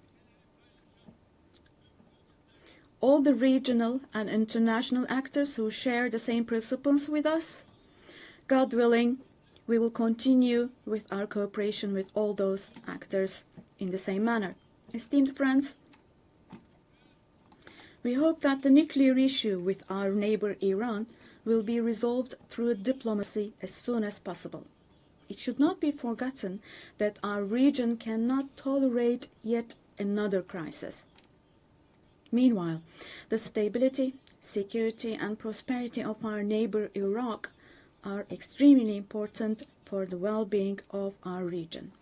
All the regional and international actors who share the same principles with us, God willing, we will continue with our cooperation with all those actors in the same manner. Esteemed friends, we hope that the nuclear issue with our neighbor Iran will be resolved through diplomacy as soon as possible. It should not be forgotten that our region cannot tolerate yet another crisis. Meanwhile, the stability, security, and prosperity of our neighbor Iraq are extremely important for the well-being of our region.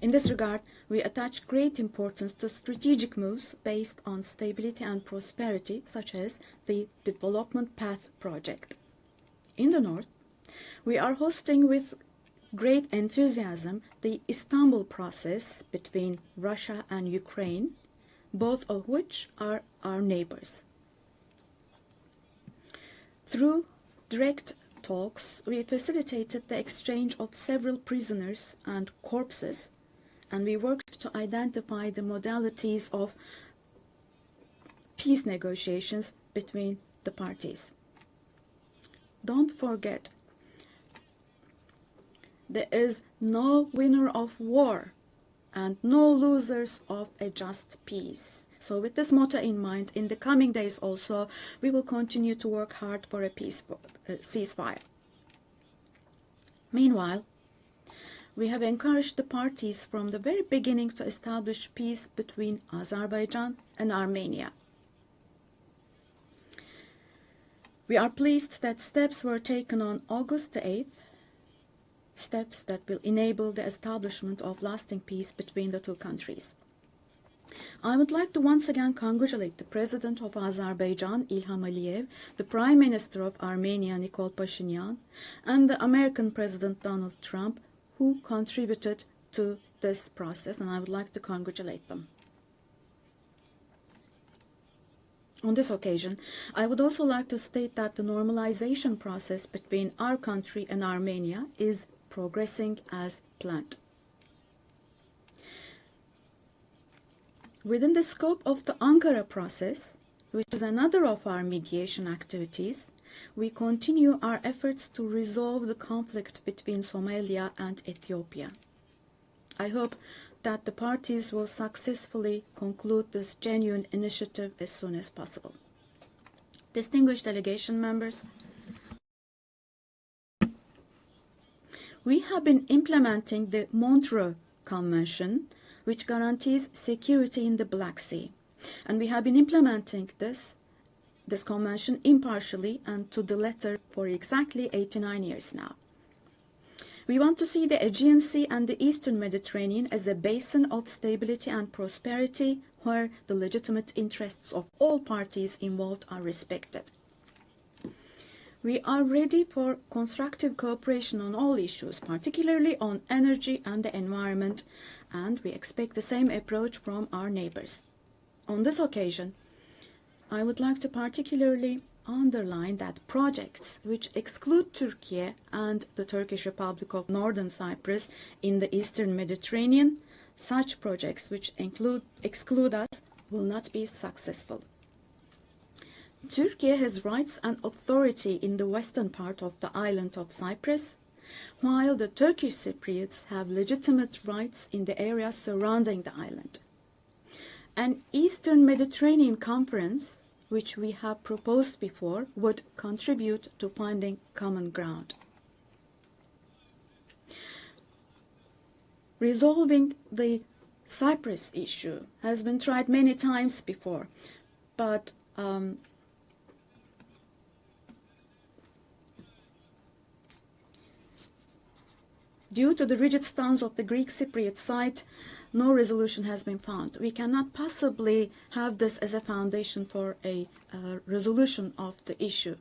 In this regard, we attach great importance to strategic moves based on stability and prosperity, such as the Development Path Project. In the north, we are hosting with great enthusiasm the Istanbul process between Russia and Ukraine, both of which are our neighbors. Through direct talks, we facilitated the exchange of several prisoners and corpses, and we worked to identify the modalities of peace negotiations between the parties. Don't forget, there is no winner of war and no losers of a just peace. So with this motto in mind, in the coming days also, we will continue to work hard for a peaceful ceasefire. Meanwhile, we have encouraged the parties from the very beginning to establish peace between Azerbaijan and Armenia. We are pleased that steps were taken on August the 8th, steps that will enable the establishment of lasting peace between the two countries. I would like to once again congratulate the President of Azerbaijan, Ilham Aliyev, the Prime Minister of Armenia, Nikol Pashinyan, and the American President Donald Trump, who contributed to this process, and I would like to congratulate them. On this occasion, I would also like to state that the normalization process between our country and Armenia is progressing as planned. Within the scope of the Ankara process, which is another of our mediation activities, we continue our efforts to resolve the conflict between Somalia and Ethiopia. I hope that the parties will successfully conclude this genuine initiative as soon as possible. Distinguished delegation members, we have been implementing the Montreux Convention, which guarantees security in the Black Sea. And we have been implementing this convention impartially and to the letter for exactly 89 years now. We want to see the Aegean Sea and the Eastern Mediterranean as a basin of stability and prosperity where the legitimate interests of all parties involved are respected. We are ready for constructive cooperation on all issues, particularly on energy and the environment, and we expect the same approach from our neighbors. On this occasion, I would like to particularly underline that projects which exclude Turkey and the Turkish Republic of Northern Cyprus in the Eastern Mediterranean, such projects which exclude us will not be successful. Turkey has rights and authority in the western part of the island of Cyprus, while the Turkish Cypriots have legitimate rights in the areas surrounding the island. An Eastern Mediterranean Conference, which we have proposed before, would contribute to finding common ground. Resolving the Cyprus issue has been tried many times before, but due to the rigid stance of the Greek Cypriot side, no resolution has been found. We cannot possibly have this as a foundation for a resolution of the issue.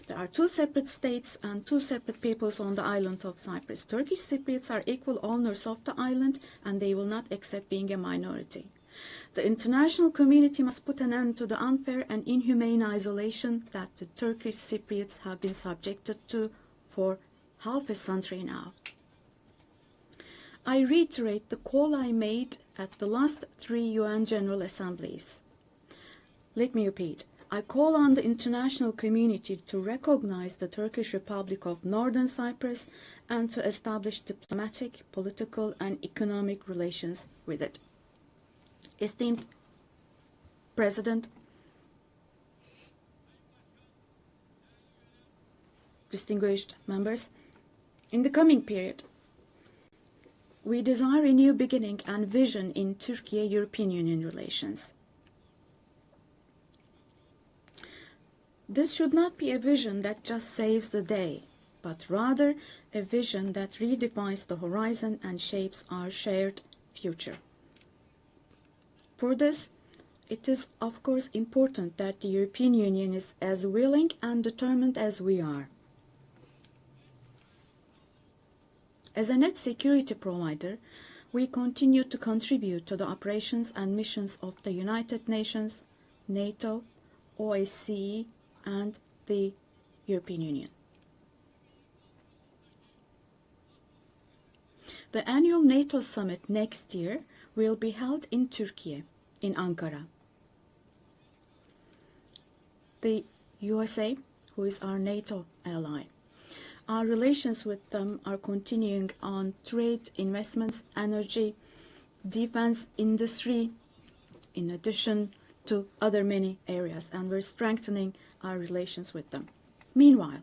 There are two separate states and two separate peoples on the island of Cyprus. Turkish Cypriots are equal owners of the island, and they will not accept being a minority. The international community must put an end to the unfair and inhumane isolation that the Turkish Cypriots have been subjected to for half a century now. I reiterate the call I made at the last 3 UN General Assemblies. Let me repeat. I call on the international community to recognize the Turkish Republic of Northern Cyprus and to establish diplomatic, political, and economic relations with it. Esteemed President, distinguished members, in the coming period, we desire a new beginning and vision in Turkey-European Union relations. This should not be a vision that just saves the day, but rather a vision that redefines the horizon and shapes our shared future. For this, it is of course important that the European Union is as willing and determined as we are. As a net security provider, we continue to contribute to the operations and missions of the United Nations, NATO, OSCE, and the European Union. The annual NATO summit next year will be held in Turkey, in Ankara. The USA, who is our NATO ally, our relations with them are continuing on trade, investments, energy, defense, industry, in addition to other many areas, and we're strengthening our relations with them. Meanwhile,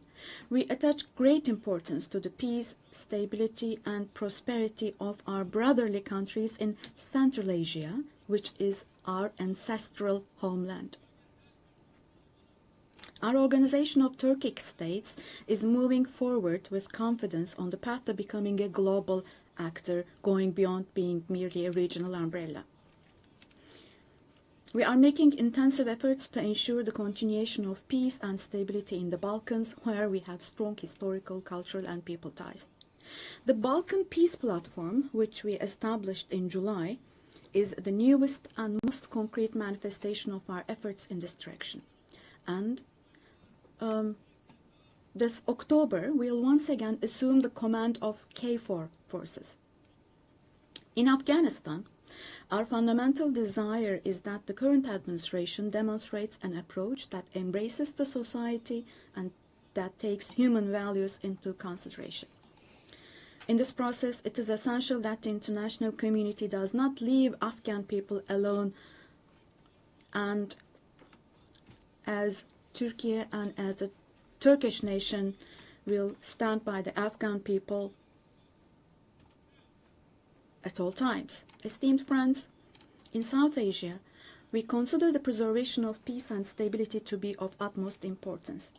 we attach great importance to the peace, stability, and prosperity of our brotherly countries in Central Asia, which is our ancestral homeland. Our Organization of Turkic States is moving forward with confidence on the path to becoming a global actor, going beyond being merely a regional umbrella. We are making intensive efforts to ensure the continuation of peace and stability in the Balkans, where we have strong historical, cultural, and people ties. The Balkan Peace Platform, which we established in July, is the newest and most concrete manifestation of our efforts in this direction. And this October, we'll once again assume the command of KFOR forces. In Afghanistan, our fundamental desire is that the current administration demonstrates an approach that embraces the society and that takes human values into consideration. In this process, it is essential that the international community does not leave Afghan people alone, and as Turkey and as the Turkish nation will stand by the Afghan people at all times. Esteemed friends, in South Asia, we consider the preservation of peace and stability to be of utmost importance.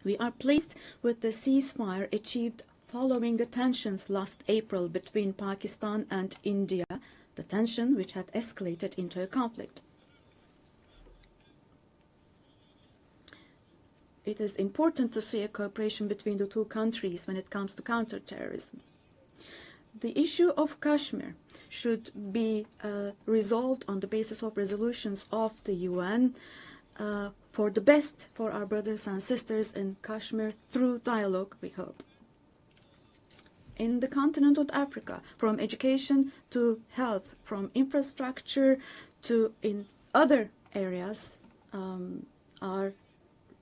We are pleased with the ceasefire achieved following the tensions last April between Pakistan and India, the tension which had escalated into a conflict. It is important to see a cooperation between the two countries when it comes to counterterrorism. The issue of Kashmir should be resolved on the basis of resolutions of the UN for the best for our brothers and sisters in Kashmir through dialogue, we hope. In the continent of Africa, from education to health, from infrastructure to in other areas, our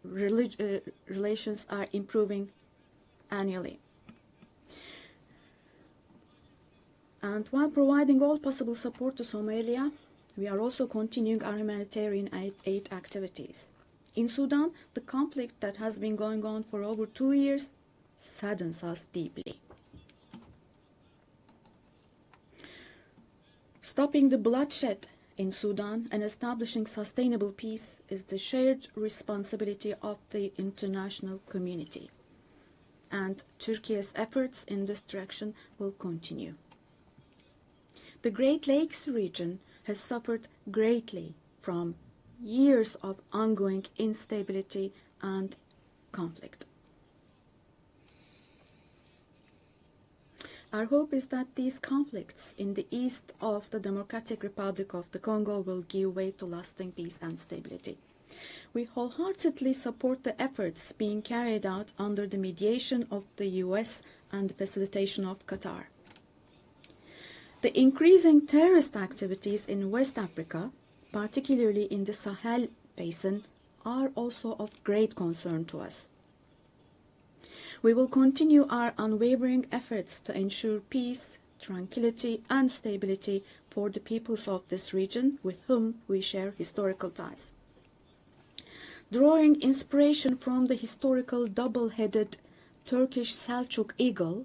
relations are improving annually. And while providing all possible support to Somalia, we are also continuing our humanitarian aid activities. In Sudan, the conflict that has been going on for over 2 years saddens us deeply. Stopping the bloodshed in Sudan and establishing sustainable peace is the shared responsibility of the international community. And Turkey's efforts in this direction will continue. The Great Lakes region has suffered greatly from years of ongoing instability and conflict. Our hope is that these conflicts in the east of the Democratic Republic of the Congo will give way to lasting peace and stability. We wholeheartedly support the efforts being carried out under the mediation of the US and the facilitation of Qatar. The increasing terrorist activities in West Africa, particularly in the Sahel Basin, are also of great concern to us. We will continue our unwavering efforts to ensure peace, tranquility, and stability for the peoples of this region with whom we share historical ties. Drawing inspiration from the historical double-headed Turkish Selçuk eagle,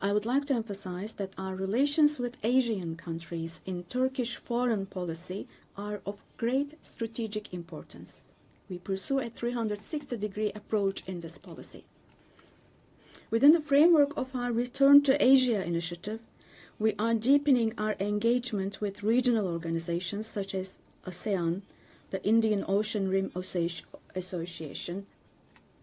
I would like to emphasize that our relations with Asian countries in Turkish foreign policy are of great strategic importance. We pursue a 360-degree approach in this policy. Within the framework of our Return to Asia initiative, we are deepening our engagement with regional organizations such as ASEAN, the Indian Ocean Rim Association,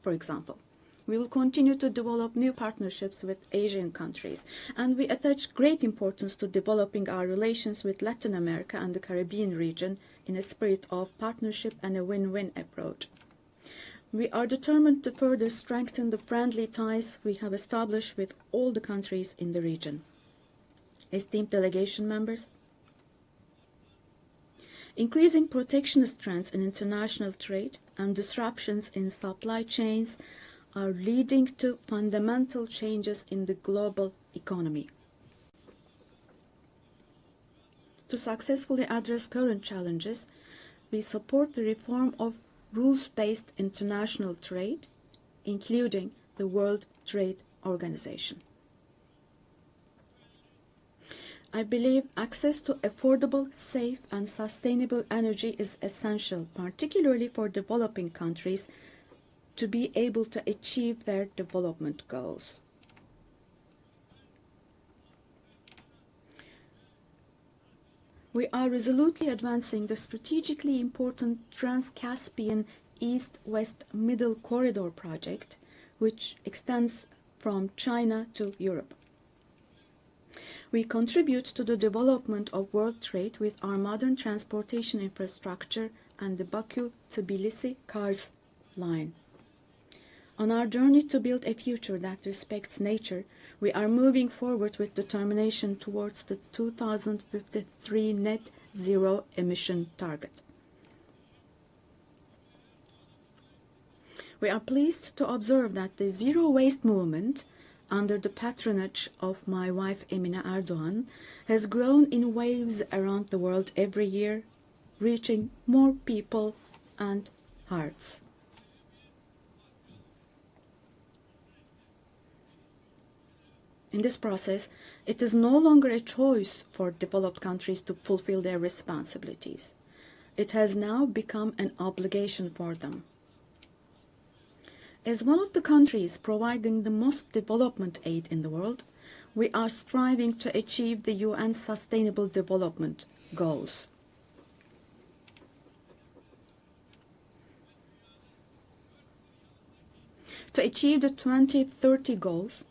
for example. We will continue to develop new partnerships with Asian countries, and we attach great importance to developing our relations with Latin America and the Caribbean region in a spirit of partnership and a win-win approach. We are determined to further strengthen the friendly ties we have established with all the countries in the region. Esteemed delegation members, increasing protectionist trends in international trade and disruptions in supply chains are leading to fundamental changes in the global economy. To successfully address current challenges, we support the reform of rules-based international trade, including the World Trade Organization. I believe access to affordable, safe, and sustainable energy is essential, particularly for developing countries, to be able to achieve their development goals. We are resolutely advancing the strategically important Trans-Caspian East-West Middle Corridor project, which extends from China to Europe. We contribute to the development of world trade with our modern transportation infrastructure and the Baku-Tbilisi-Kars line. On our journey to build a future that respects nature, we are moving forward with determination towards the 2053 net zero emission target. We are pleased to observe that the zero waste movement, under the patronage of my wife Emine Erdoğan, has grown in waves around the world every year, reaching more people and hearts. In this process, it is no longer a choice for developed countries to fulfill their responsibilities. It has now become an obligation for them. As one of the countries providing the most development aid in the world, we are striving to achieve the UN Sustainable Development Goals. To achieve the 2030 goals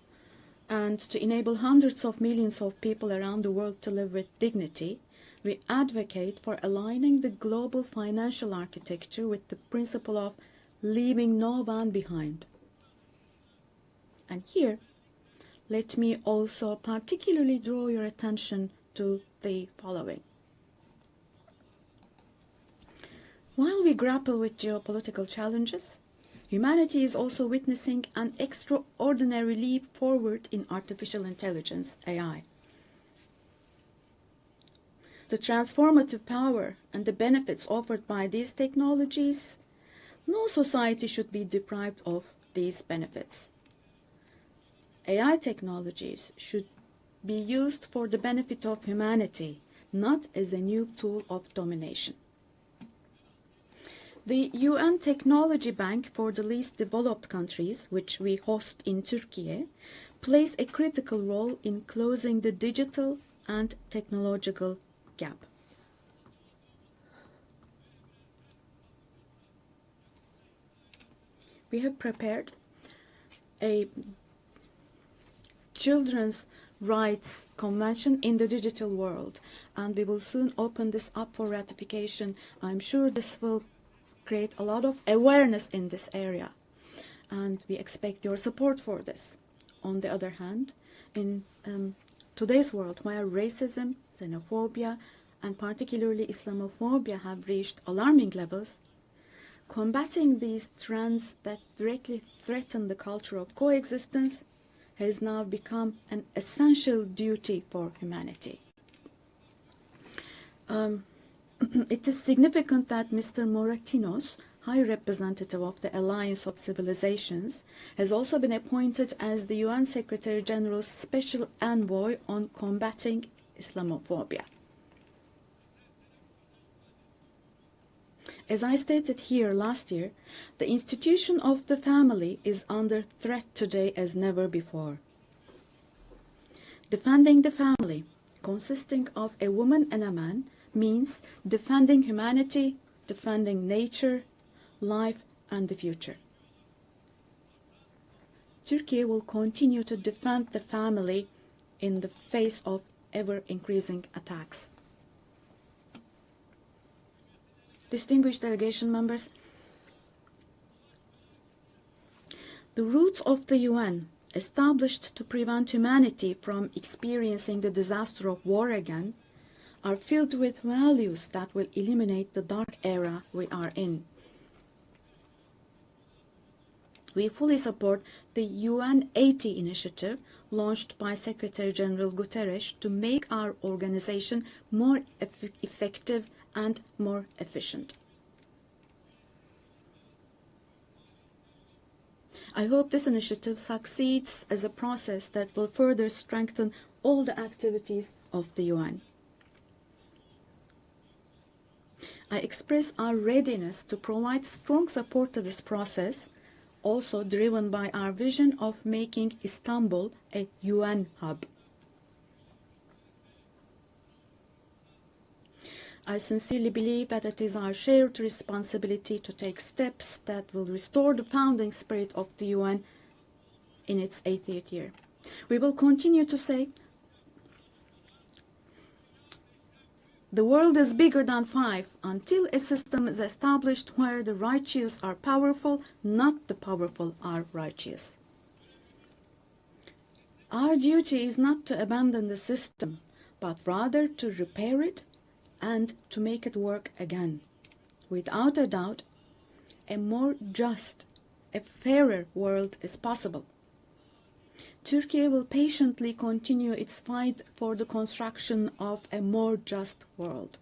and to enable hundreds of millions of people around the world to live with dignity, we advocate for aligning the global financial architecture with the principle of leaving no one behind. And here, let me also particularly draw your attention to the following. While we grapple with geopolitical challenges, humanity is also witnessing an extraordinary leap forward in artificial intelligence, AI. The transformative power and the benefits offered by these technologies, no society should be deprived of these benefits. AI technologies should be used for the benefit of humanity, not as a new tool of domination. The UN Technology Bank for the Least Developed Countries, which we host in Turkey, plays a critical role in closing the digital and technological gap. We have prepared a children's rights convention in the digital world, and we will soon open this up for ratification. I'm sure this will create a lot of awareness in this area, and we expect your support for this. On the other hand, in today's world, where racism, xenophobia, and particularly Islamophobia have reached alarming levels, combating these trends that directly threaten the culture of coexistence has now become an essential duty for humanity. It is significant that Mr. Moratinos, High Representative of the Alliance of Civilizations, has also been appointed as the UN Secretary General's Special Envoy on combating Islamophobia. As I stated here last year, the institution of the family is under threat today as never before. Defending the family, consisting of a woman and a man, means defending humanity, defending nature, life, and the future. Turkey will continue to defend the family in the face of ever-increasing attacks. Distinguished delegation members, the roots of the UN, established to prevent humanity from experiencing the disaster of war again, are filled with values that will eliminate the dark era we are in. We fully support the UN 80 initiative launched by Secretary General Guterres to make our organization more effective and more efficient. I hope this initiative succeeds as a process that will further strengthen all the activities of the UN. I express our readiness to provide strong support to this process, also driven by our vision of making Istanbul a UN hub. I sincerely believe that it is our shared responsibility to take steps that will restore the founding spirit of the UN in its 80th year. We will continue to say, the world is bigger than 5 until a system is established where the righteous are powerful, not the powerful are righteous. Our duty is not to abandon the system, but rather to repair it and to make it work again. Without a doubt, a more just, a fairer world is possible. Turkey will patiently continue its fight for the construction of a more just world.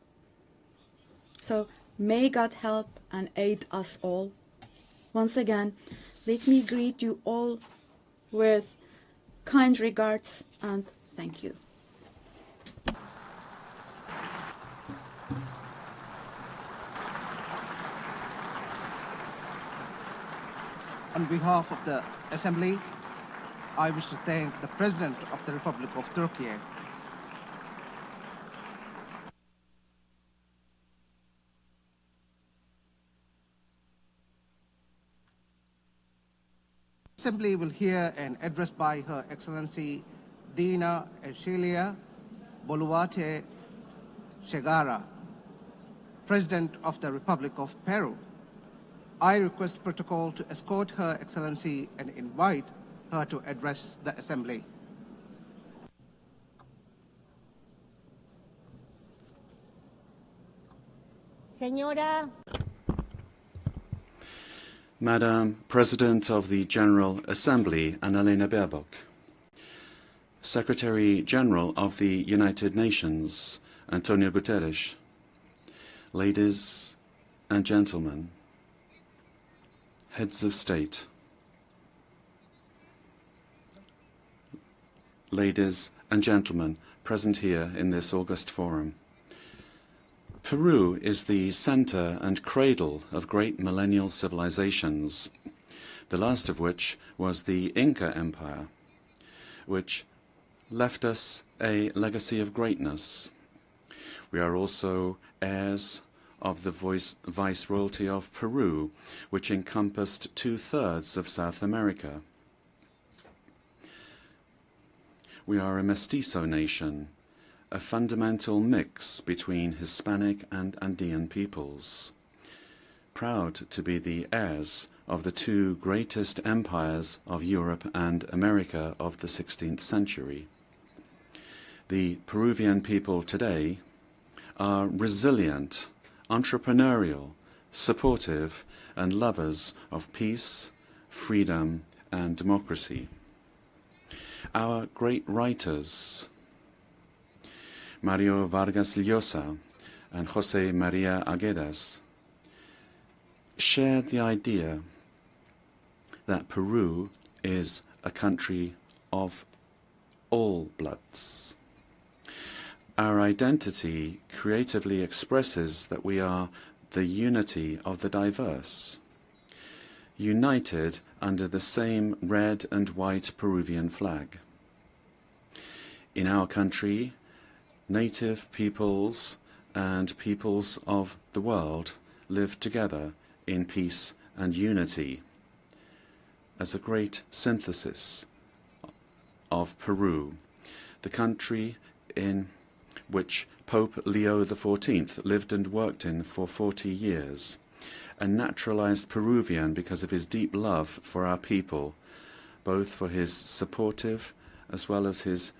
So may God help and aid us all. Once again, let me greet you all with kind regards and thank you. On behalf of the Assembly, I wish to thank the President of the Republic of Turkey. The Assembly will hear an address by Her Excellency Dina Ercilia Boluarte Segara, President of the Republic of Peru. I request protocol to escort Her Excellency and invite her to address the Assembly. Señora. Madam President of the General Assembly, Annalena Baerbock. Secretary General of the United Nations, Antonio Guterres. Ladies and gentlemen, heads of state, ladies and gentlemen present here in this august forum. Peru is the center and cradle of great millennial civilizations, the last of which was the Inca Empire, which left us a legacy of greatness. We are also heirs of the Viceroyalty of Peru, which encompassed 2/3 of South America. We are a mestizo nation, a fundamental mix between Hispanic and Andean peoples, proud to be the heirs of the two greatest empires of Europe and America of the 16th century. The Peruvian people today are resilient, entrepreneurial, supportive, and lovers of peace, freedom, and democracy. Our great writers, Mario Vargas Llosa and José María Arguedas, shared the idea that Peru is a country of all bloods. Our identity creatively expresses that we are the unity of the diverse, united under the same red and white Peruvian flag. In our country, native peoples and peoples of the world live together in peace and unity as a great synthesis of Peru, the country in which Pope Leo XIV lived and worked in for 40 years, a naturalized Peruvian because of his deep love for our people, both for his supportive as well as his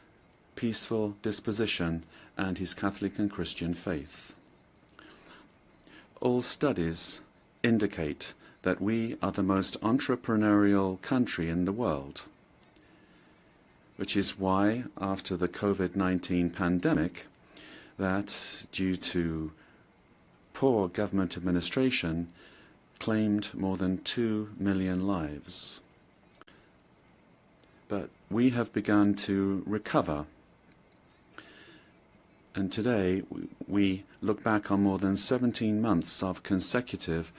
peaceful disposition and his Catholic and Christian faith. All studies indicate that we are the most entrepreneurial country in the world, which is why, after the COVID-19 pandemic, that due to poor government administration, claimed more than 2 million lives. But we have begun to recover. And today we look back on more than 17 months of consecutive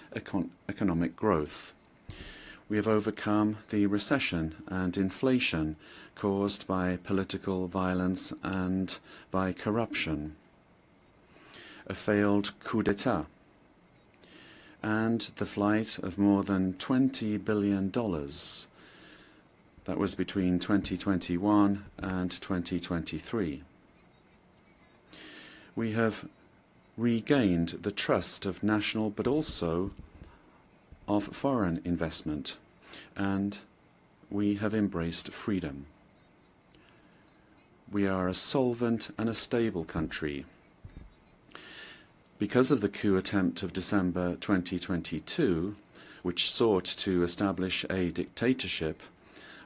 economic growth. We have overcome the recession and inflation caused by political violence and by corruption, a failed coup d'etat, and the flight of more than $20 billion That was between 2021 and 2023. We have regained the trust of national but also of foreign investment, and we have embraced freedom. We are a solvent and a stable country. Because of the coup attempt of December 2022, which sought to establish a dictatorship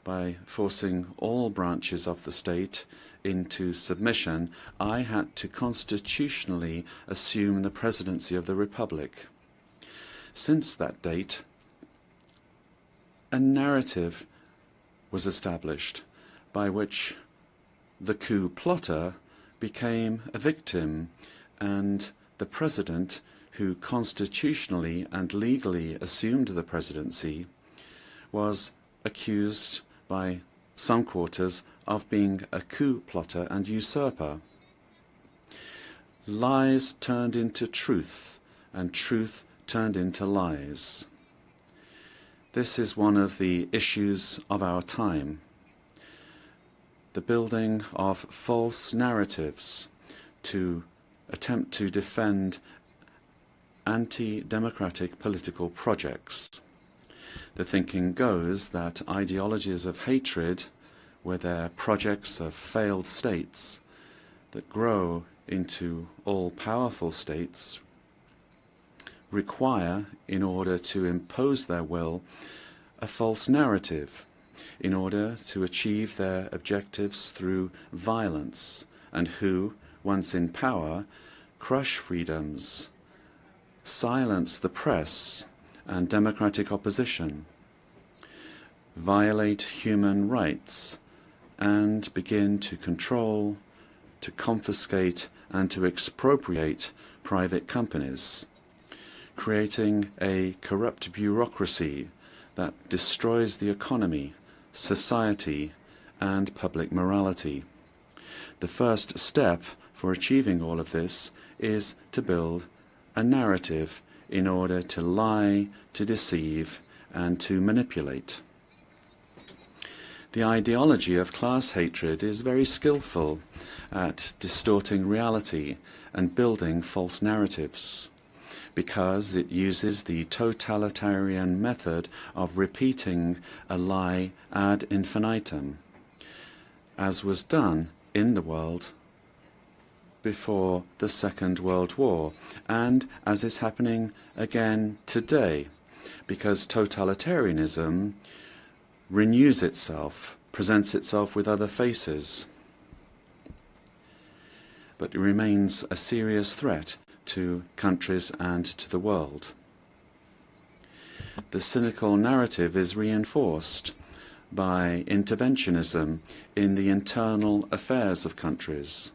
by forcing all branches of the state into submission, I had to constitutionally assume the presidency of the Republic. Since that date, a narrative was established by which the coup plotter became a victim, and the president, who constitutionally and legally assumed the presidency, was accused by some quarters of being a coup plotter and usurper. Lies turned into truth, and truth turned into lies. This is one of the issues of our time. The building of false narratives to attempt to defend anti-democratic political projects. The thinking goes that ideologies of hatred, where they're projects of failed states that grow into all-powerful states, require, in order to impose their will, a false narrative, in order to achieve their objectives through violence, and who, once in power, crush freedoms, silence the press and democratic opposition, violate human rights, and begin to control, to confiscate, and to expropriate private companies, creating a corrupt bureaucracy that destroys the economy, society, and public morality. The first step for achieving all of this is to build a narrative in order to lie, to deceive, and to manipulate. The ideology of class hatred is very skillful at distorting reality and building false narratives, because it uses the totalitarian method of repeating a lie ad infinitum, as was done in the world before the Second World War, and as is happening again today, because totalitarianism renews itself, presents itself with other faces, but it remains a serious threat to countries and to the world. The cynical narrative is reinforced by interventionism in the internal affairs of countries,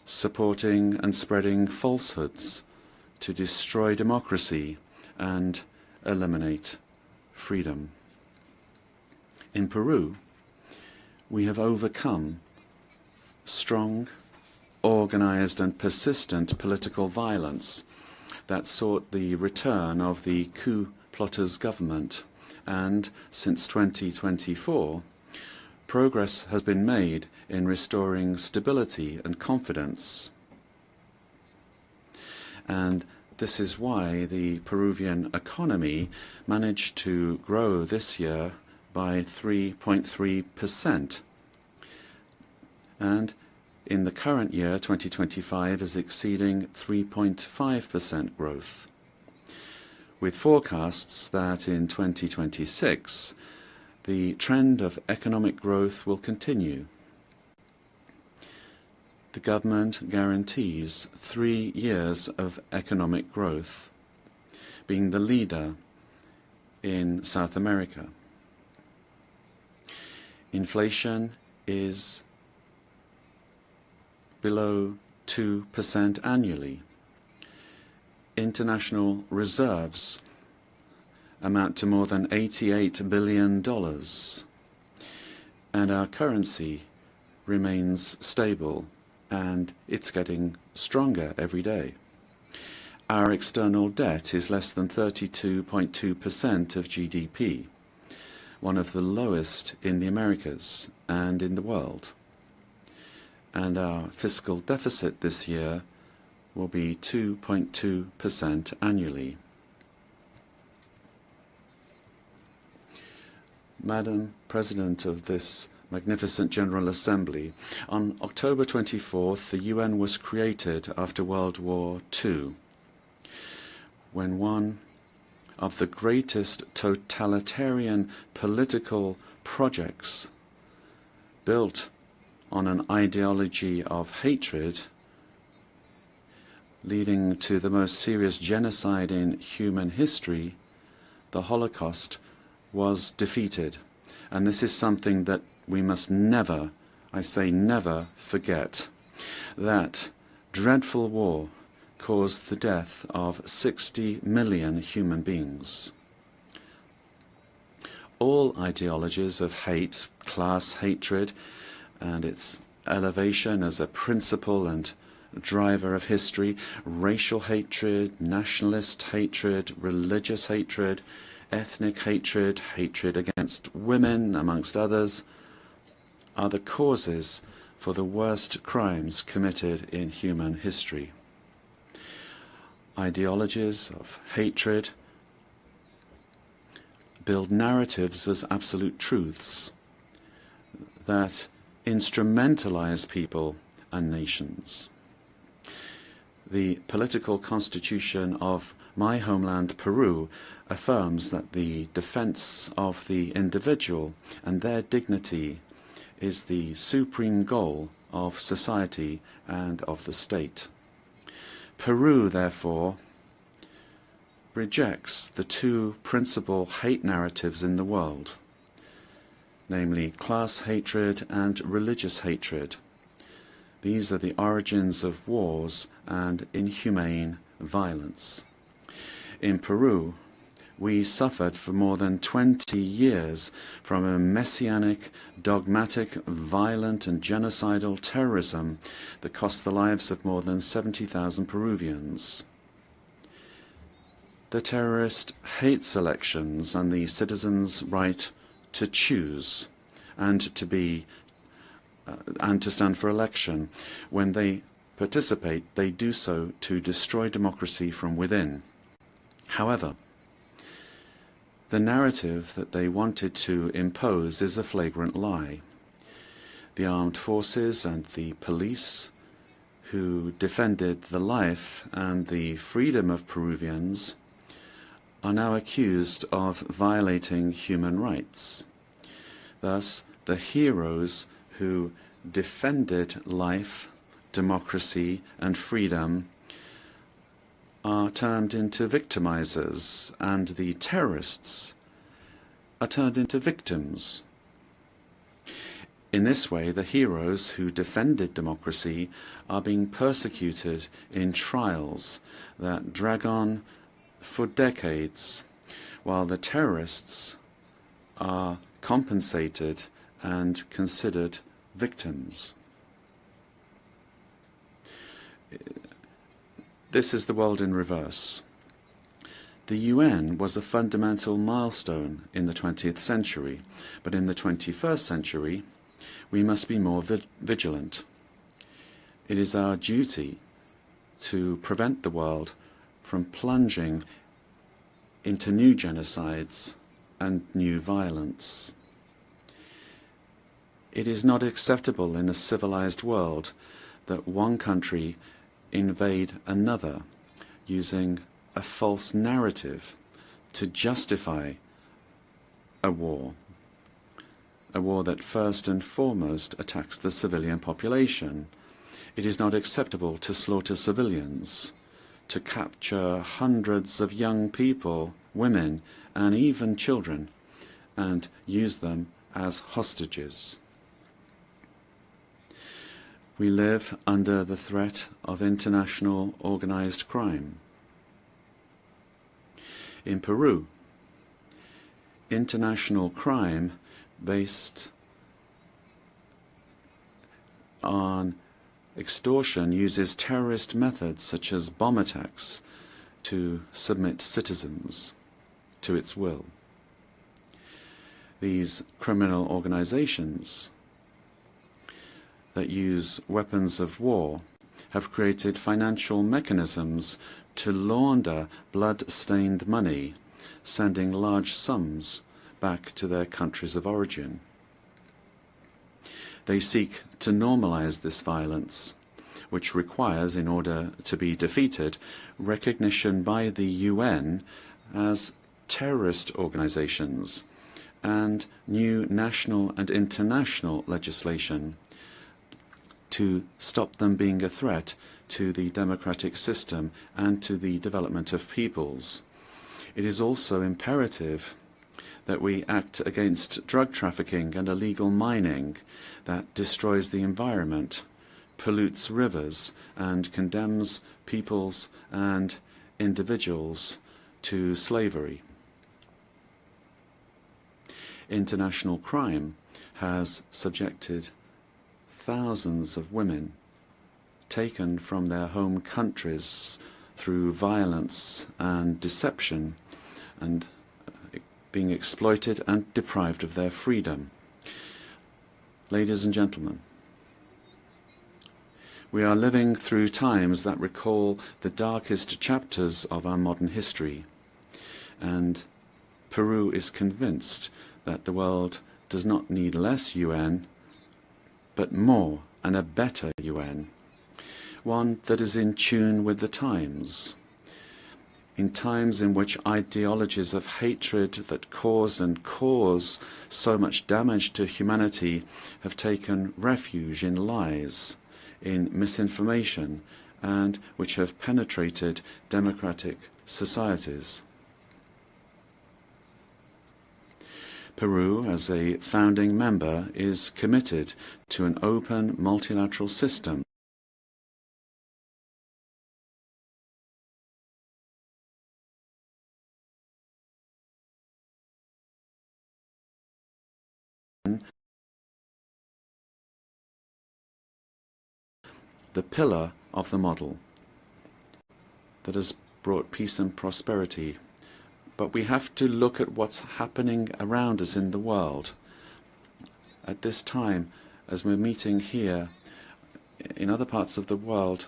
supporting and spreading falsehoods to destroy democracy and eliminate freedom. In Peru, we have overcome strong, organized and persistent political violence that sought the return of the coup plotters' government, and since 2024, progress has been made in restoring stability and confidence. And this is why the Peruvian economy managed to grow this year by 3.3%. And in the current year, 2025, is exceeding 3.5% growth, with forecasts that in 2026 the trend of economic growth will continue. The government guarantees 3 years of economic growth, being the leader in South America. Inflation is below 2% annually. International reserves amount to more than $88 billion, and our currency remains stable, and it's getting stronger every day. Our external debt is less than 32.2% of GDP, one of the lowest in the Americas and in the world. And our fiscal deficit this year will be 2.2% annually. Madam President of this magnificent General Assembly, on October 24th, the UN was created after World War II, when one of the greatest totalitarian political projects built on an ideology of hatred, leading to the most serious genocide in human history, the Holocaust, was defeated. And this is something that we must never, I say never, forget. That dreadful war caused the death of 60 million human beings. All ideologies of hate, class hatred, and its elevation as a principle and driver of history, racial hatred, nationalist hatred, religious hatred, ethnic hatred, hatred against women, amongst others, are the causes for the worst crimes committed in human history. Ideologies of hatred build narratives as absolute truths that instrumentalize people and nations. The political constitution of my homeland, Peru, affirms that the defense of the individual and their dignity is the supreme goal of society and of the state. Peru, therefore, rejects the two principal hate narratives in the world, namely class hatred and religious hatred. These are the origins of wars and inhumane violence. In Peru, we suffered for more than 20 years from a messianic, dogmatic, violent and genocidal terrorism that cost the lives of more than 70,000 Peruvians. The terrorist hates elections and the citizens' right to choose and to stand for election. When they participate, they do so to destroy democracy from within. However, the narrative that they wanted to impose is a flagrant lie. The armed forces and the police, who defended the life and the freedom of Peruvians, are now accused of violating human rights. Thus, the heroes who defended life, democracy, and freedom are turned into victimizers, and the terrorists are turned into victims. In this way, the heroes who defended democracy are being persecuted in trials that drag on for decades, while the terrorists are compensated and considered victims. This is the world in reverse. The UN was a fundamental milestone in the 20th century, but in the 21st century, we must be more vigilant. It is our duty to prevent the world from plunging into new genocides and new violence. It is not acceptable in a civilized world that one country invade another using a false narrative to justify a war that first and foremost attacks the civilian population. It is not acceptable to slaughter civilians, to capture hundreds of young people, women, and even children, and use them as hostages. We live under the threat of international organized crime. In Peru, international crime based on extortion uses terrorist methods such as bomb attacks to submit citizens to its will. These criminal organizations that use weapons of war have created financial mechanisms to launder blood-stained money, sending large sums back to their countries of origin. They seek to normalize this violence, which requires, in order to be defeated, recognition by the UN as terrorist organizations and new national and international legislation to stop them being a threat to the democratic system and to the development of peoples. It is also imperative that we act against drug trafficking and illegal mining that destroys the environment, pollutes rivers, and condemns peoples and individuals to slavery. International crime has subjected thousands of women taken from their home countries through violence and deception and being exploited and deprived of their freedom. Ladies and gentlemen, we are living through times that recall the darkest chapters of our modern history, and Peru is convinced that the world does not need less UN, but more and a better UN, one that is in tune with the times. In times in which ideologies of hatred that cause and cause so much damage to humanity have taken refuge in lies, in misinformation, and which have penetrated democratic societies. Peru, as a founding member, is committed to an open multilateral system the pillar of the model that has brought peace and prosperity. But we have to look at what's happening around us in the world. At this time, as we're meeting here, in other parts of the world,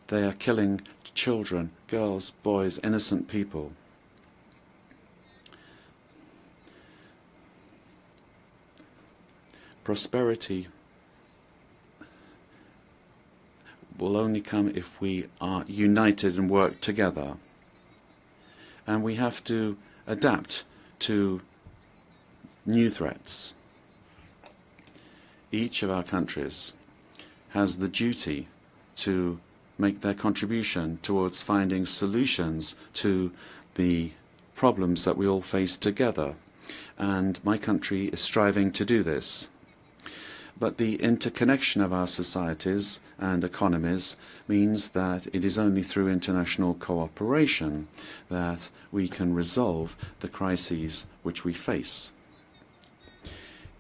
they are killing children, girls, boys, innocent people. Prosperity will only come if we are united and work together. And we have to adapt to new threats. Each of our countries has the duty to make their contribution towards finding solutions to the problems that we all face together. And my country is striving to do this. But the interconnection of our societies and economies means that it is only through international cooperation that we can resolve the crises which we face.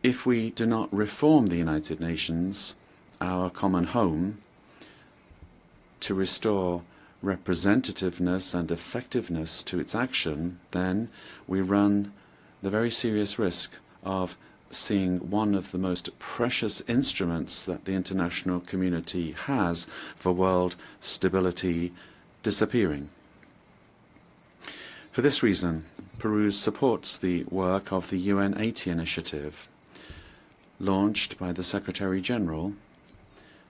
If we do not reform the United Nations, our common home, to restore representativeness and effectiveness to its action, then we run the very serious risk of seeing one of the most precious instruments that the international community has for world stability disappearing. For this reason, Peru supports the work of the UN 80 initiative, launched by the Secretary General,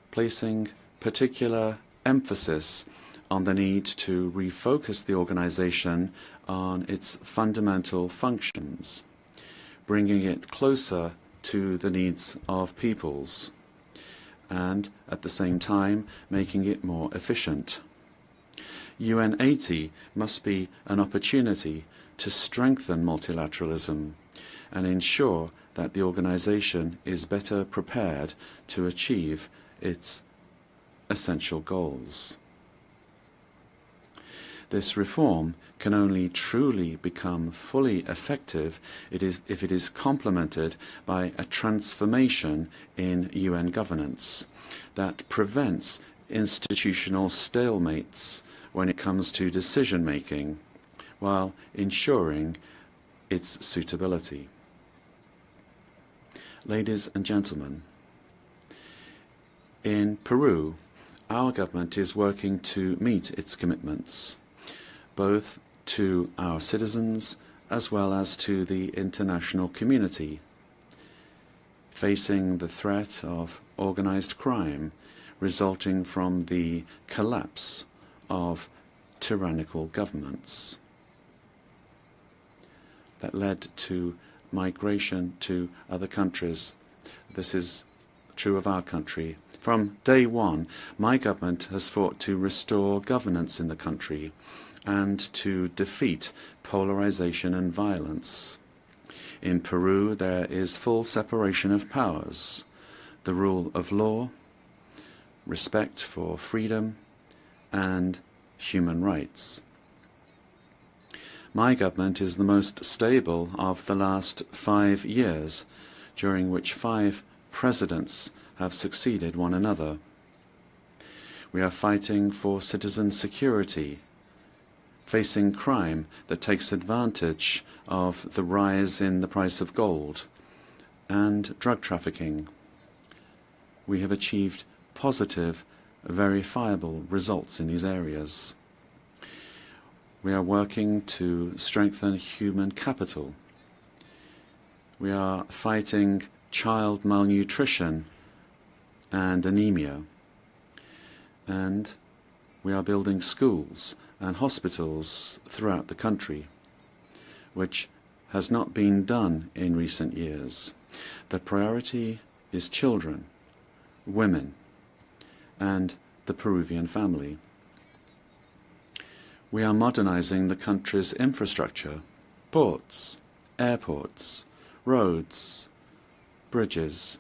placing particular emphasis on the need to refocus the organization on its fundamental functions, bringing it closer to the needs of peoples, and at the same time making it more efficient. UN 80 must be an opportunity to strengthen multilateralism and ensure that the organization is better prepared to achieve its essential goals. This reform can only truly become fully effective if it is complemented by a transformation in UN governance that prevents institutional stalemates when it comes to decision-making, while ensuring its suitability. Ladies and gentlemen, in Peru, our government is working to meet its commitments, both to our citizens as well as to the international community, facing the threat of organized crime resulting from the collapse of tyrannical governments that led to migration to other countries. This is true of our country. From day one, my government has fought to restore governance in the country and to defeat polarization and violence. In Peru, there is full separation of powers, the rule of law, respect for freedom, and human rights. My government is the most stable of the last 5 years, during which 5 presidents have succeeded one another. We are fighting for citizen security, facing crime that takes advantage of the rise in the price of gold, and drug trafficking. We have achieved positive, verifiable results in these areas. We are working to strengthen human capital. We are fighting child malnutrition and anemia. And we are building schools and hospitals throughout the country, which has not been done in recent years. The priority is children, women, and the Peruvian family. We are modernizing the country's infrastructure, ports, airports, roads, bridges,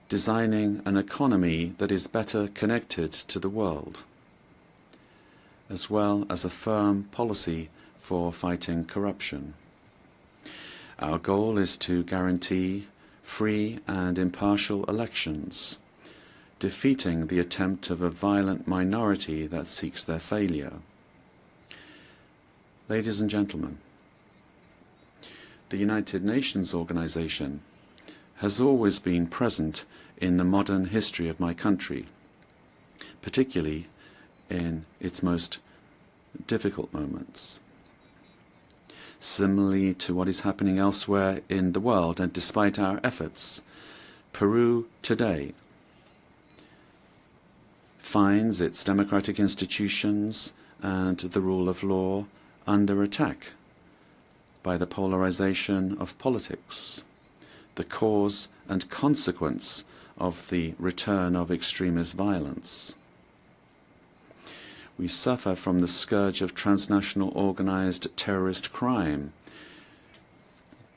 designing an economy that is better connected to the world, as well as a firm policy for fighting corruption. Our goal is to guarantee free and impartial elections, defeating the attempt of a violent minority that seeks their failure. Ladies and gentlemen, the United Nations organization has always been present in the modern history of my country, particularly in its most difficult moments. Similarly to what is happening elsewhere in the world, and despite our efforts, Peru today finds its democratic institutions and the rule of law under attack by the polarization of politics, the cause and consequence of the return of extremist violence. We suffer from the scourge of transnational organized terrorist crime,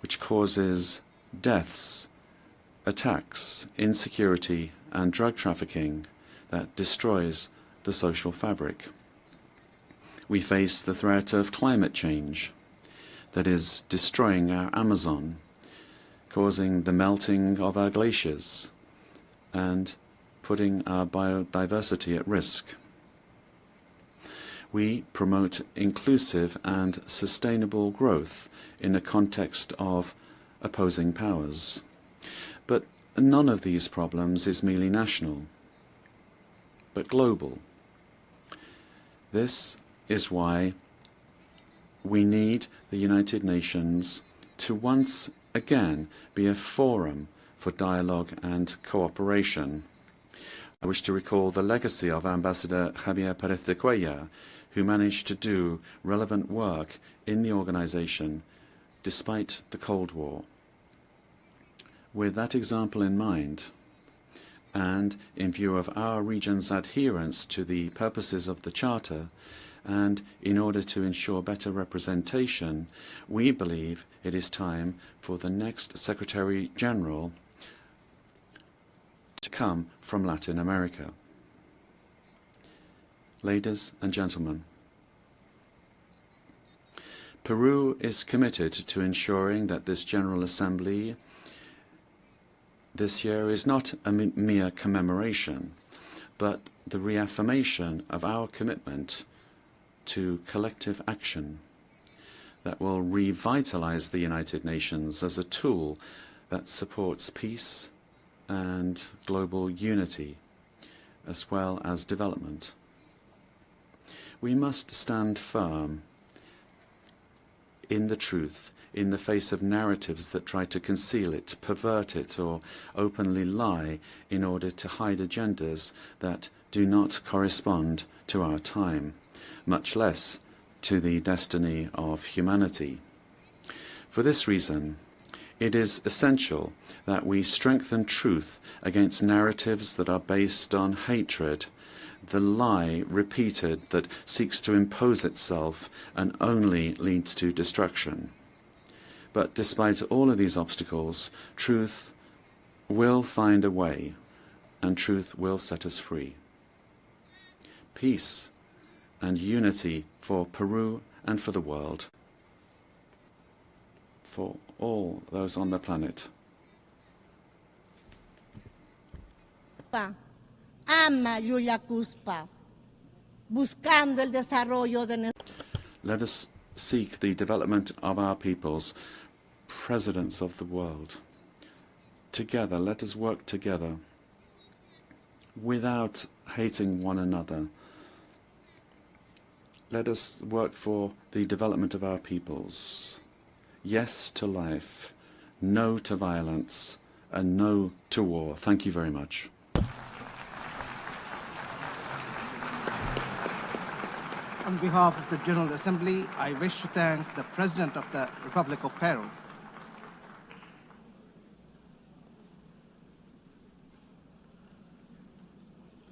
which causes deaths, attacks, insecurity, and drug trafficking that destroys the social fabric. We face the threat of climate change that is destroying our Amazon, causing the melting of our glaciers, and putting our biodiversity at risk. We promote inclusive and sustainable growth in a context of opposing powers. But none of these problems is merely national, but global. This is why we need the United Nations to once again be a forum for dialogue and cooperation. I wish to recall the legacy of Ambassador Javier Pérez de Cuellar, who managed to do relevant work in the organization despite the Cold War. With that example in mind, and in view of our region's adherence to the purposes of the Charter, and in order to ensure better representation, we believe it is time for the next Secretary General to come from Latin America. Ladies and gentlemen, Peru is committed to ensuring that this General Assembly this year is not a mere commemoration, but the reaffirmation of our commitment to collective action that will revitalize the United Nations as a tool that supports peace and global unity, as well as development. We must stand firm in the truth in the face of narratives that try to conceal it, pervert it, or openly lie in order to hide agendas that do not correspond to our time, much less to the destiny of humanity. For this reason, it is essential that we strengthen truth against narratives that are based on hatred, the lie repeated that seeks to impose itself and only leads to destruction. But despite all of these obstacles, truth will find a way, and truth will set us free. Peace and unity for Peru and for the world, for all those on the planet. Ama Yuyacuspa, buscando el desarrollo de. Let us seek the development of our peoples, presidents of the world. Together, let us work together without hating one another. Let us work for the development of our peoples. Yes to life, no to violence, and no to war. Thank you very much. On behalf of the General Assembly, I wish to thank the President of the Republic of Peru.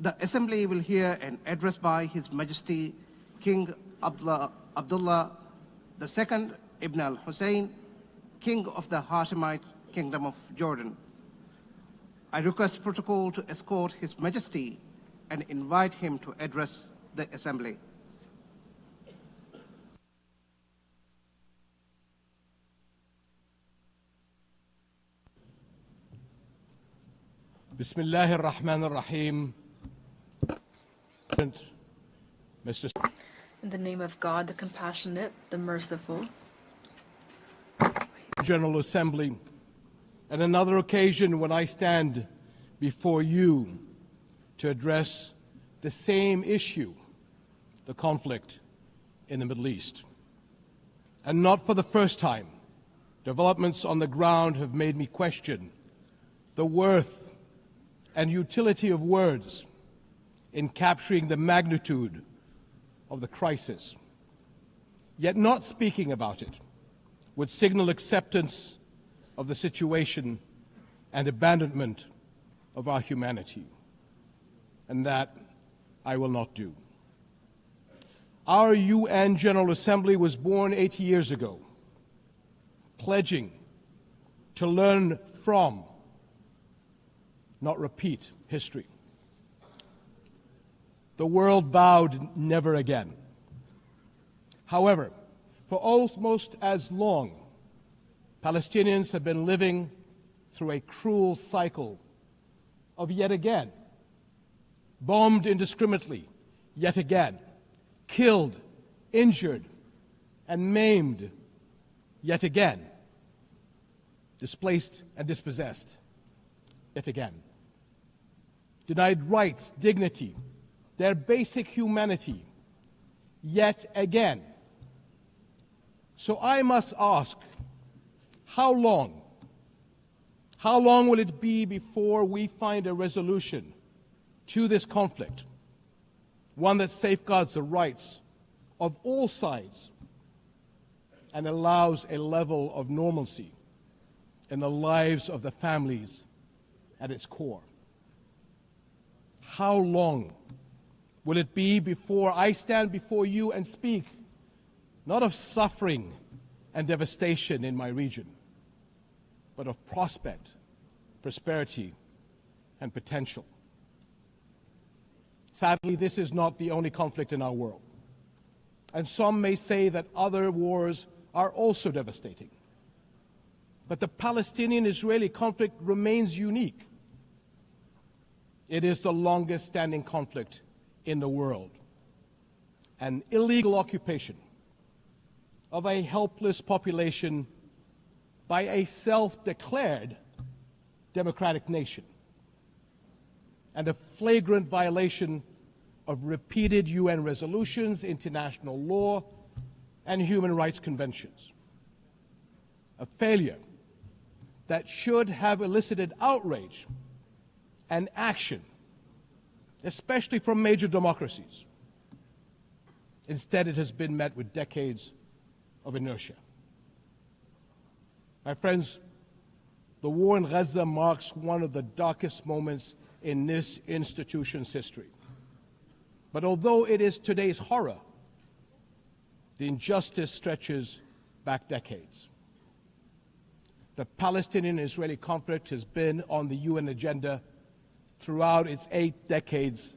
The Assembly will hear an address by His Majesty King Abdullah II Ibn al-Hussein, King of the Hashemite Kingdom of Jordan. I request protocol to escort His Majesty and invite him to address the Assembly. Bismillah ar-Rahman ar-Rahim. In the name of God, the compassionate, the merciful. General Assembly, and another occasion when I stand before you to address the same issue, the conflict in the Middle East. And not for the first time, developments on the ground have made me question the worth and utility of words in capturing the magnitude of the crisis. Yet not speaking about it would signal acceptance of the situation and abandonment of our humanity. And that I will not do. Our UN General Assembly was born 80 years ago, pledging to learn from, not repeat, history. The world vowed never again. However, for almost as long, Palestinians have been living through a cruel cycle of yet again, bombed indiscriminately, yet again, killed, injured, and maimed, yet again, displaced and dispossessed, yet again, denied rights, dignity, their basic humanity, yet again. So I must ask, how long? How long will it be before we find a resolution to this conflict, one that safeguards the rights of all sides and allows a level of normalcy in the lives of the families at its core? How long will it be before I stand before you and speak not of suffering and devastation in my region, but of prospect, prosperity, and potential? Sadly, this is not the only conflict in our world. And some may say that other wars are also devastating. But the Palestinian-Israeli conflict remains unique. It is the longest standing conflict in the world. An illegal occupation of a helpless population by a self-declared democratic nation and a flagrant violation of repeated UN resolutions, international law, and human rights conventions. A failure that should have elicited outrage and action, especially from major democracies. Instead, it has been met with decades of inertia. My friends, the war in Gaza marks one of the darkest moments in this institution's history. But although it is today's horror, the injustice stretches back decades. The Palestinian-Israeli conflict has been on the UN agenda throughout its 8 decades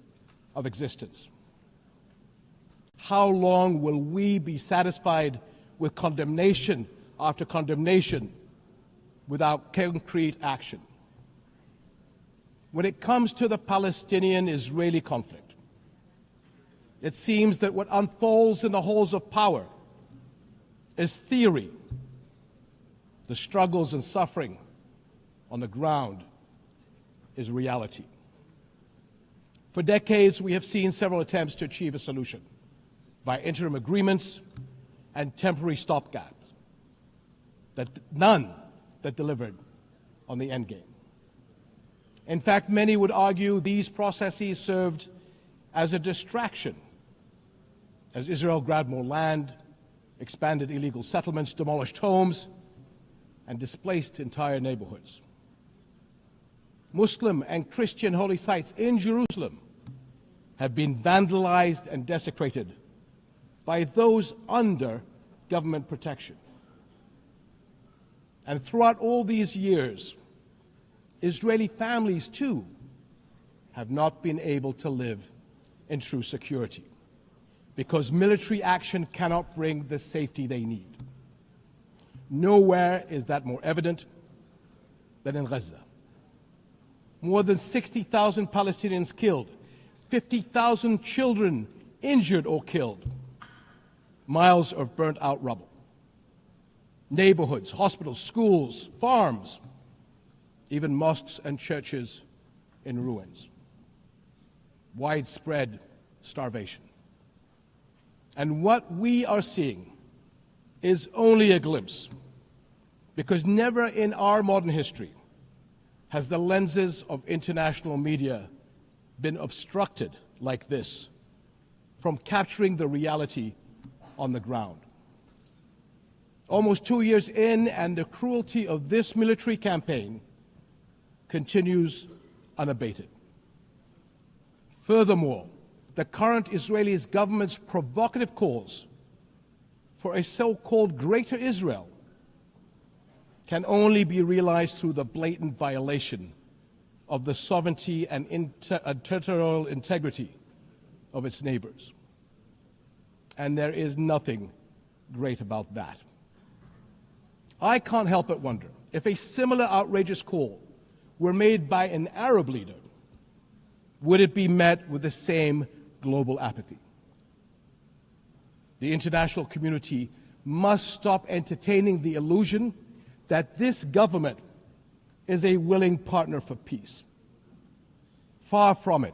of existence. How long will we be satisfied with condemnation after condemnation without concrete action? When it comes to the Palestinian-Israeli conflict, it seems that what unfolds in the halls of power is theory. The struggles and suffering on the ground is reality. For decades, we have seen several attempts to achieve a solution by interim agreements and temporary stopgaps, none that delivered on the end game. In fact, many would argue these processes served as a distraction as Israel grabbed more land, expanded illegal settlements, demolished homes, and displaced entire neighborhoods. Muslim and Christian holy sites in Jerusalem have been vandalized and desecrated by those under government protection. And throughout all these years, Israeli families too have not been able to live in true security because military action cannot bring the safety they need. Nowhere is that more evident than in Gaza. More than 60,000 Palestinians killed, 50,000 children injured or killed, miles of burnt out rubble, neighborhoods, hospitals, schools, farms, even mosques and churches in ruins, widespread starvation. And what we are seeing is only a glimpse, because never in our modern history has the lenses of international media been obstructed like this from capturing the reality on the ground. Almost 2 years in, and the cruelty of this military campaign continues unabated. Furthermore, the current Israeli government's provocative calls for a so-called Greater Israel can only be realized through the blatant violation of the sovereignty and territorial integrity of its neighbors. And there is nothing great about that. I can't help but wonder if a similar outrageous call were made by an Arab leader, would it be met with the same global apathy? The international community must stop entertaining the illusion that this government is a willing partner for peace. Far from it.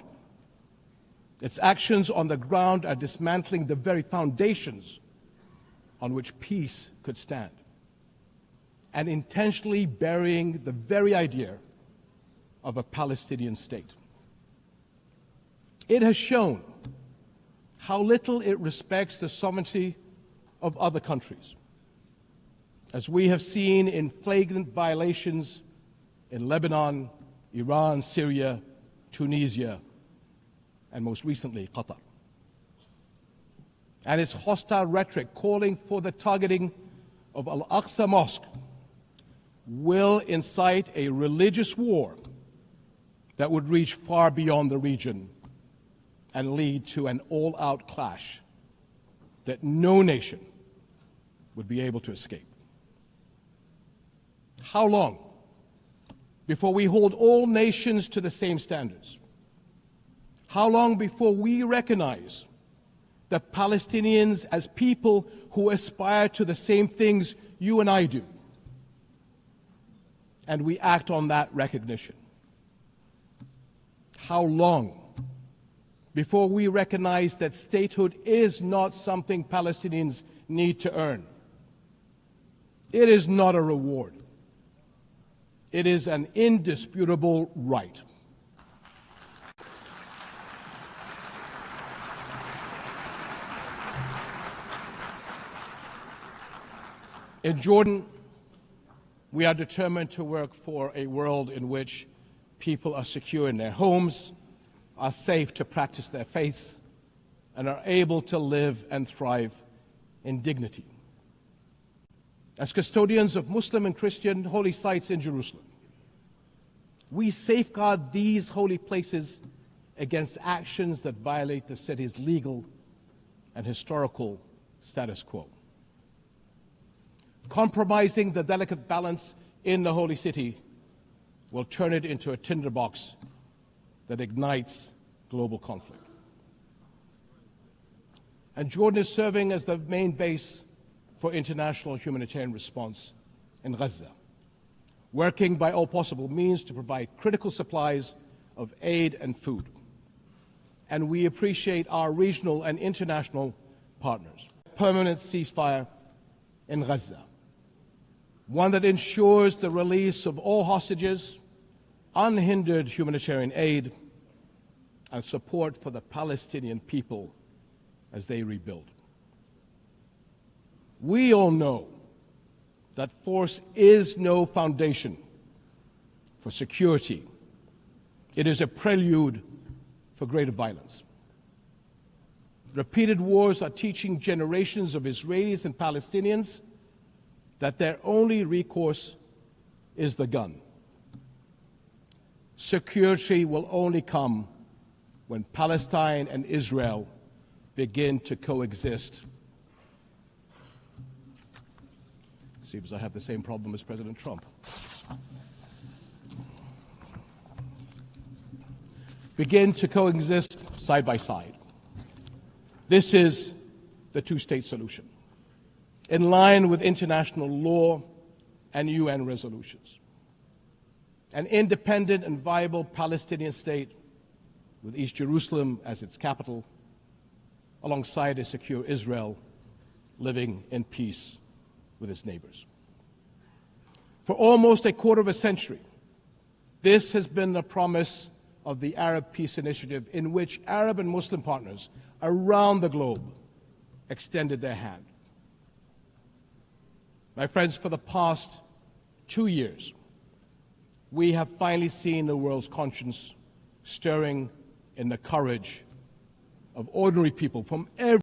Its actions on the ground are dismantling the very foundations on which peace could stand, and intentionally burying the very idea of a Palestinian state. It has shown how little it respects the sovereignty of other countries, as we have seen in flagrant violations in Lebanon, Iran, Syria, Tunisia, and most recently, Qatar. And its hostile rhetoric calling for the targeting of Al-Aqsa Mosque will incite a religious war that would reach far beyond the region and lead to an all-out clash that no nation would be able to escape. How long before we hold all nations to the same standards? How long before we recognize the Palestinians as people who aspire to the same things you and I do? and we act on that recognition. How long before we recognize that statehood is not something Palestinians need to earn? It is not a reward. It is an indisputable right. In Jordan, we are determined to work for a world in which people are secure in their homes, are safe to practice their faiths, and are able to live and thrive in dignity. As custodians of Muslim and Christian holy sites in Jerusalem, we safeguard these holy places against actions that violate the city's legal and historical status quo. Compromising the delicate balance in the holy city will turn it into a tinderbox that ignites global conflict. And Jordan is serving as the main base for international humanitarian response in Gaza, working by all possible means to provide critical supplies of aid and food. And we appreciate our regional and international partners. Permanent ceasefire in Gaza, one that ensures the release of all hostages, unhindered humanitarian aid, and support for the Palestinian people as they rebuild. We all know that force is no foundation for security. It is a prelude for greater violence. Repeated wars are teaching generations of Israelis and Palestinians that their only recourse is the gun. Security will only come when Palestine and Israel begin to coexist. Seems I have the same problem as President Trump. Begin to coexist side by side. This is the two-state solution, in line with international law and UN resolutions. An independent and viable Palestinian state with East Jerusalem as its capital, alongside a secure Israel living in peace with its neighbors. For almost a quarter of a century, this has been the promise of the Arab Peace Initiative, in which Arab and Muslim partners around the globe extended their hand. My friends, for the past 2 years, we have finally seen the world's conscience stirring in the courage of ordinary people from every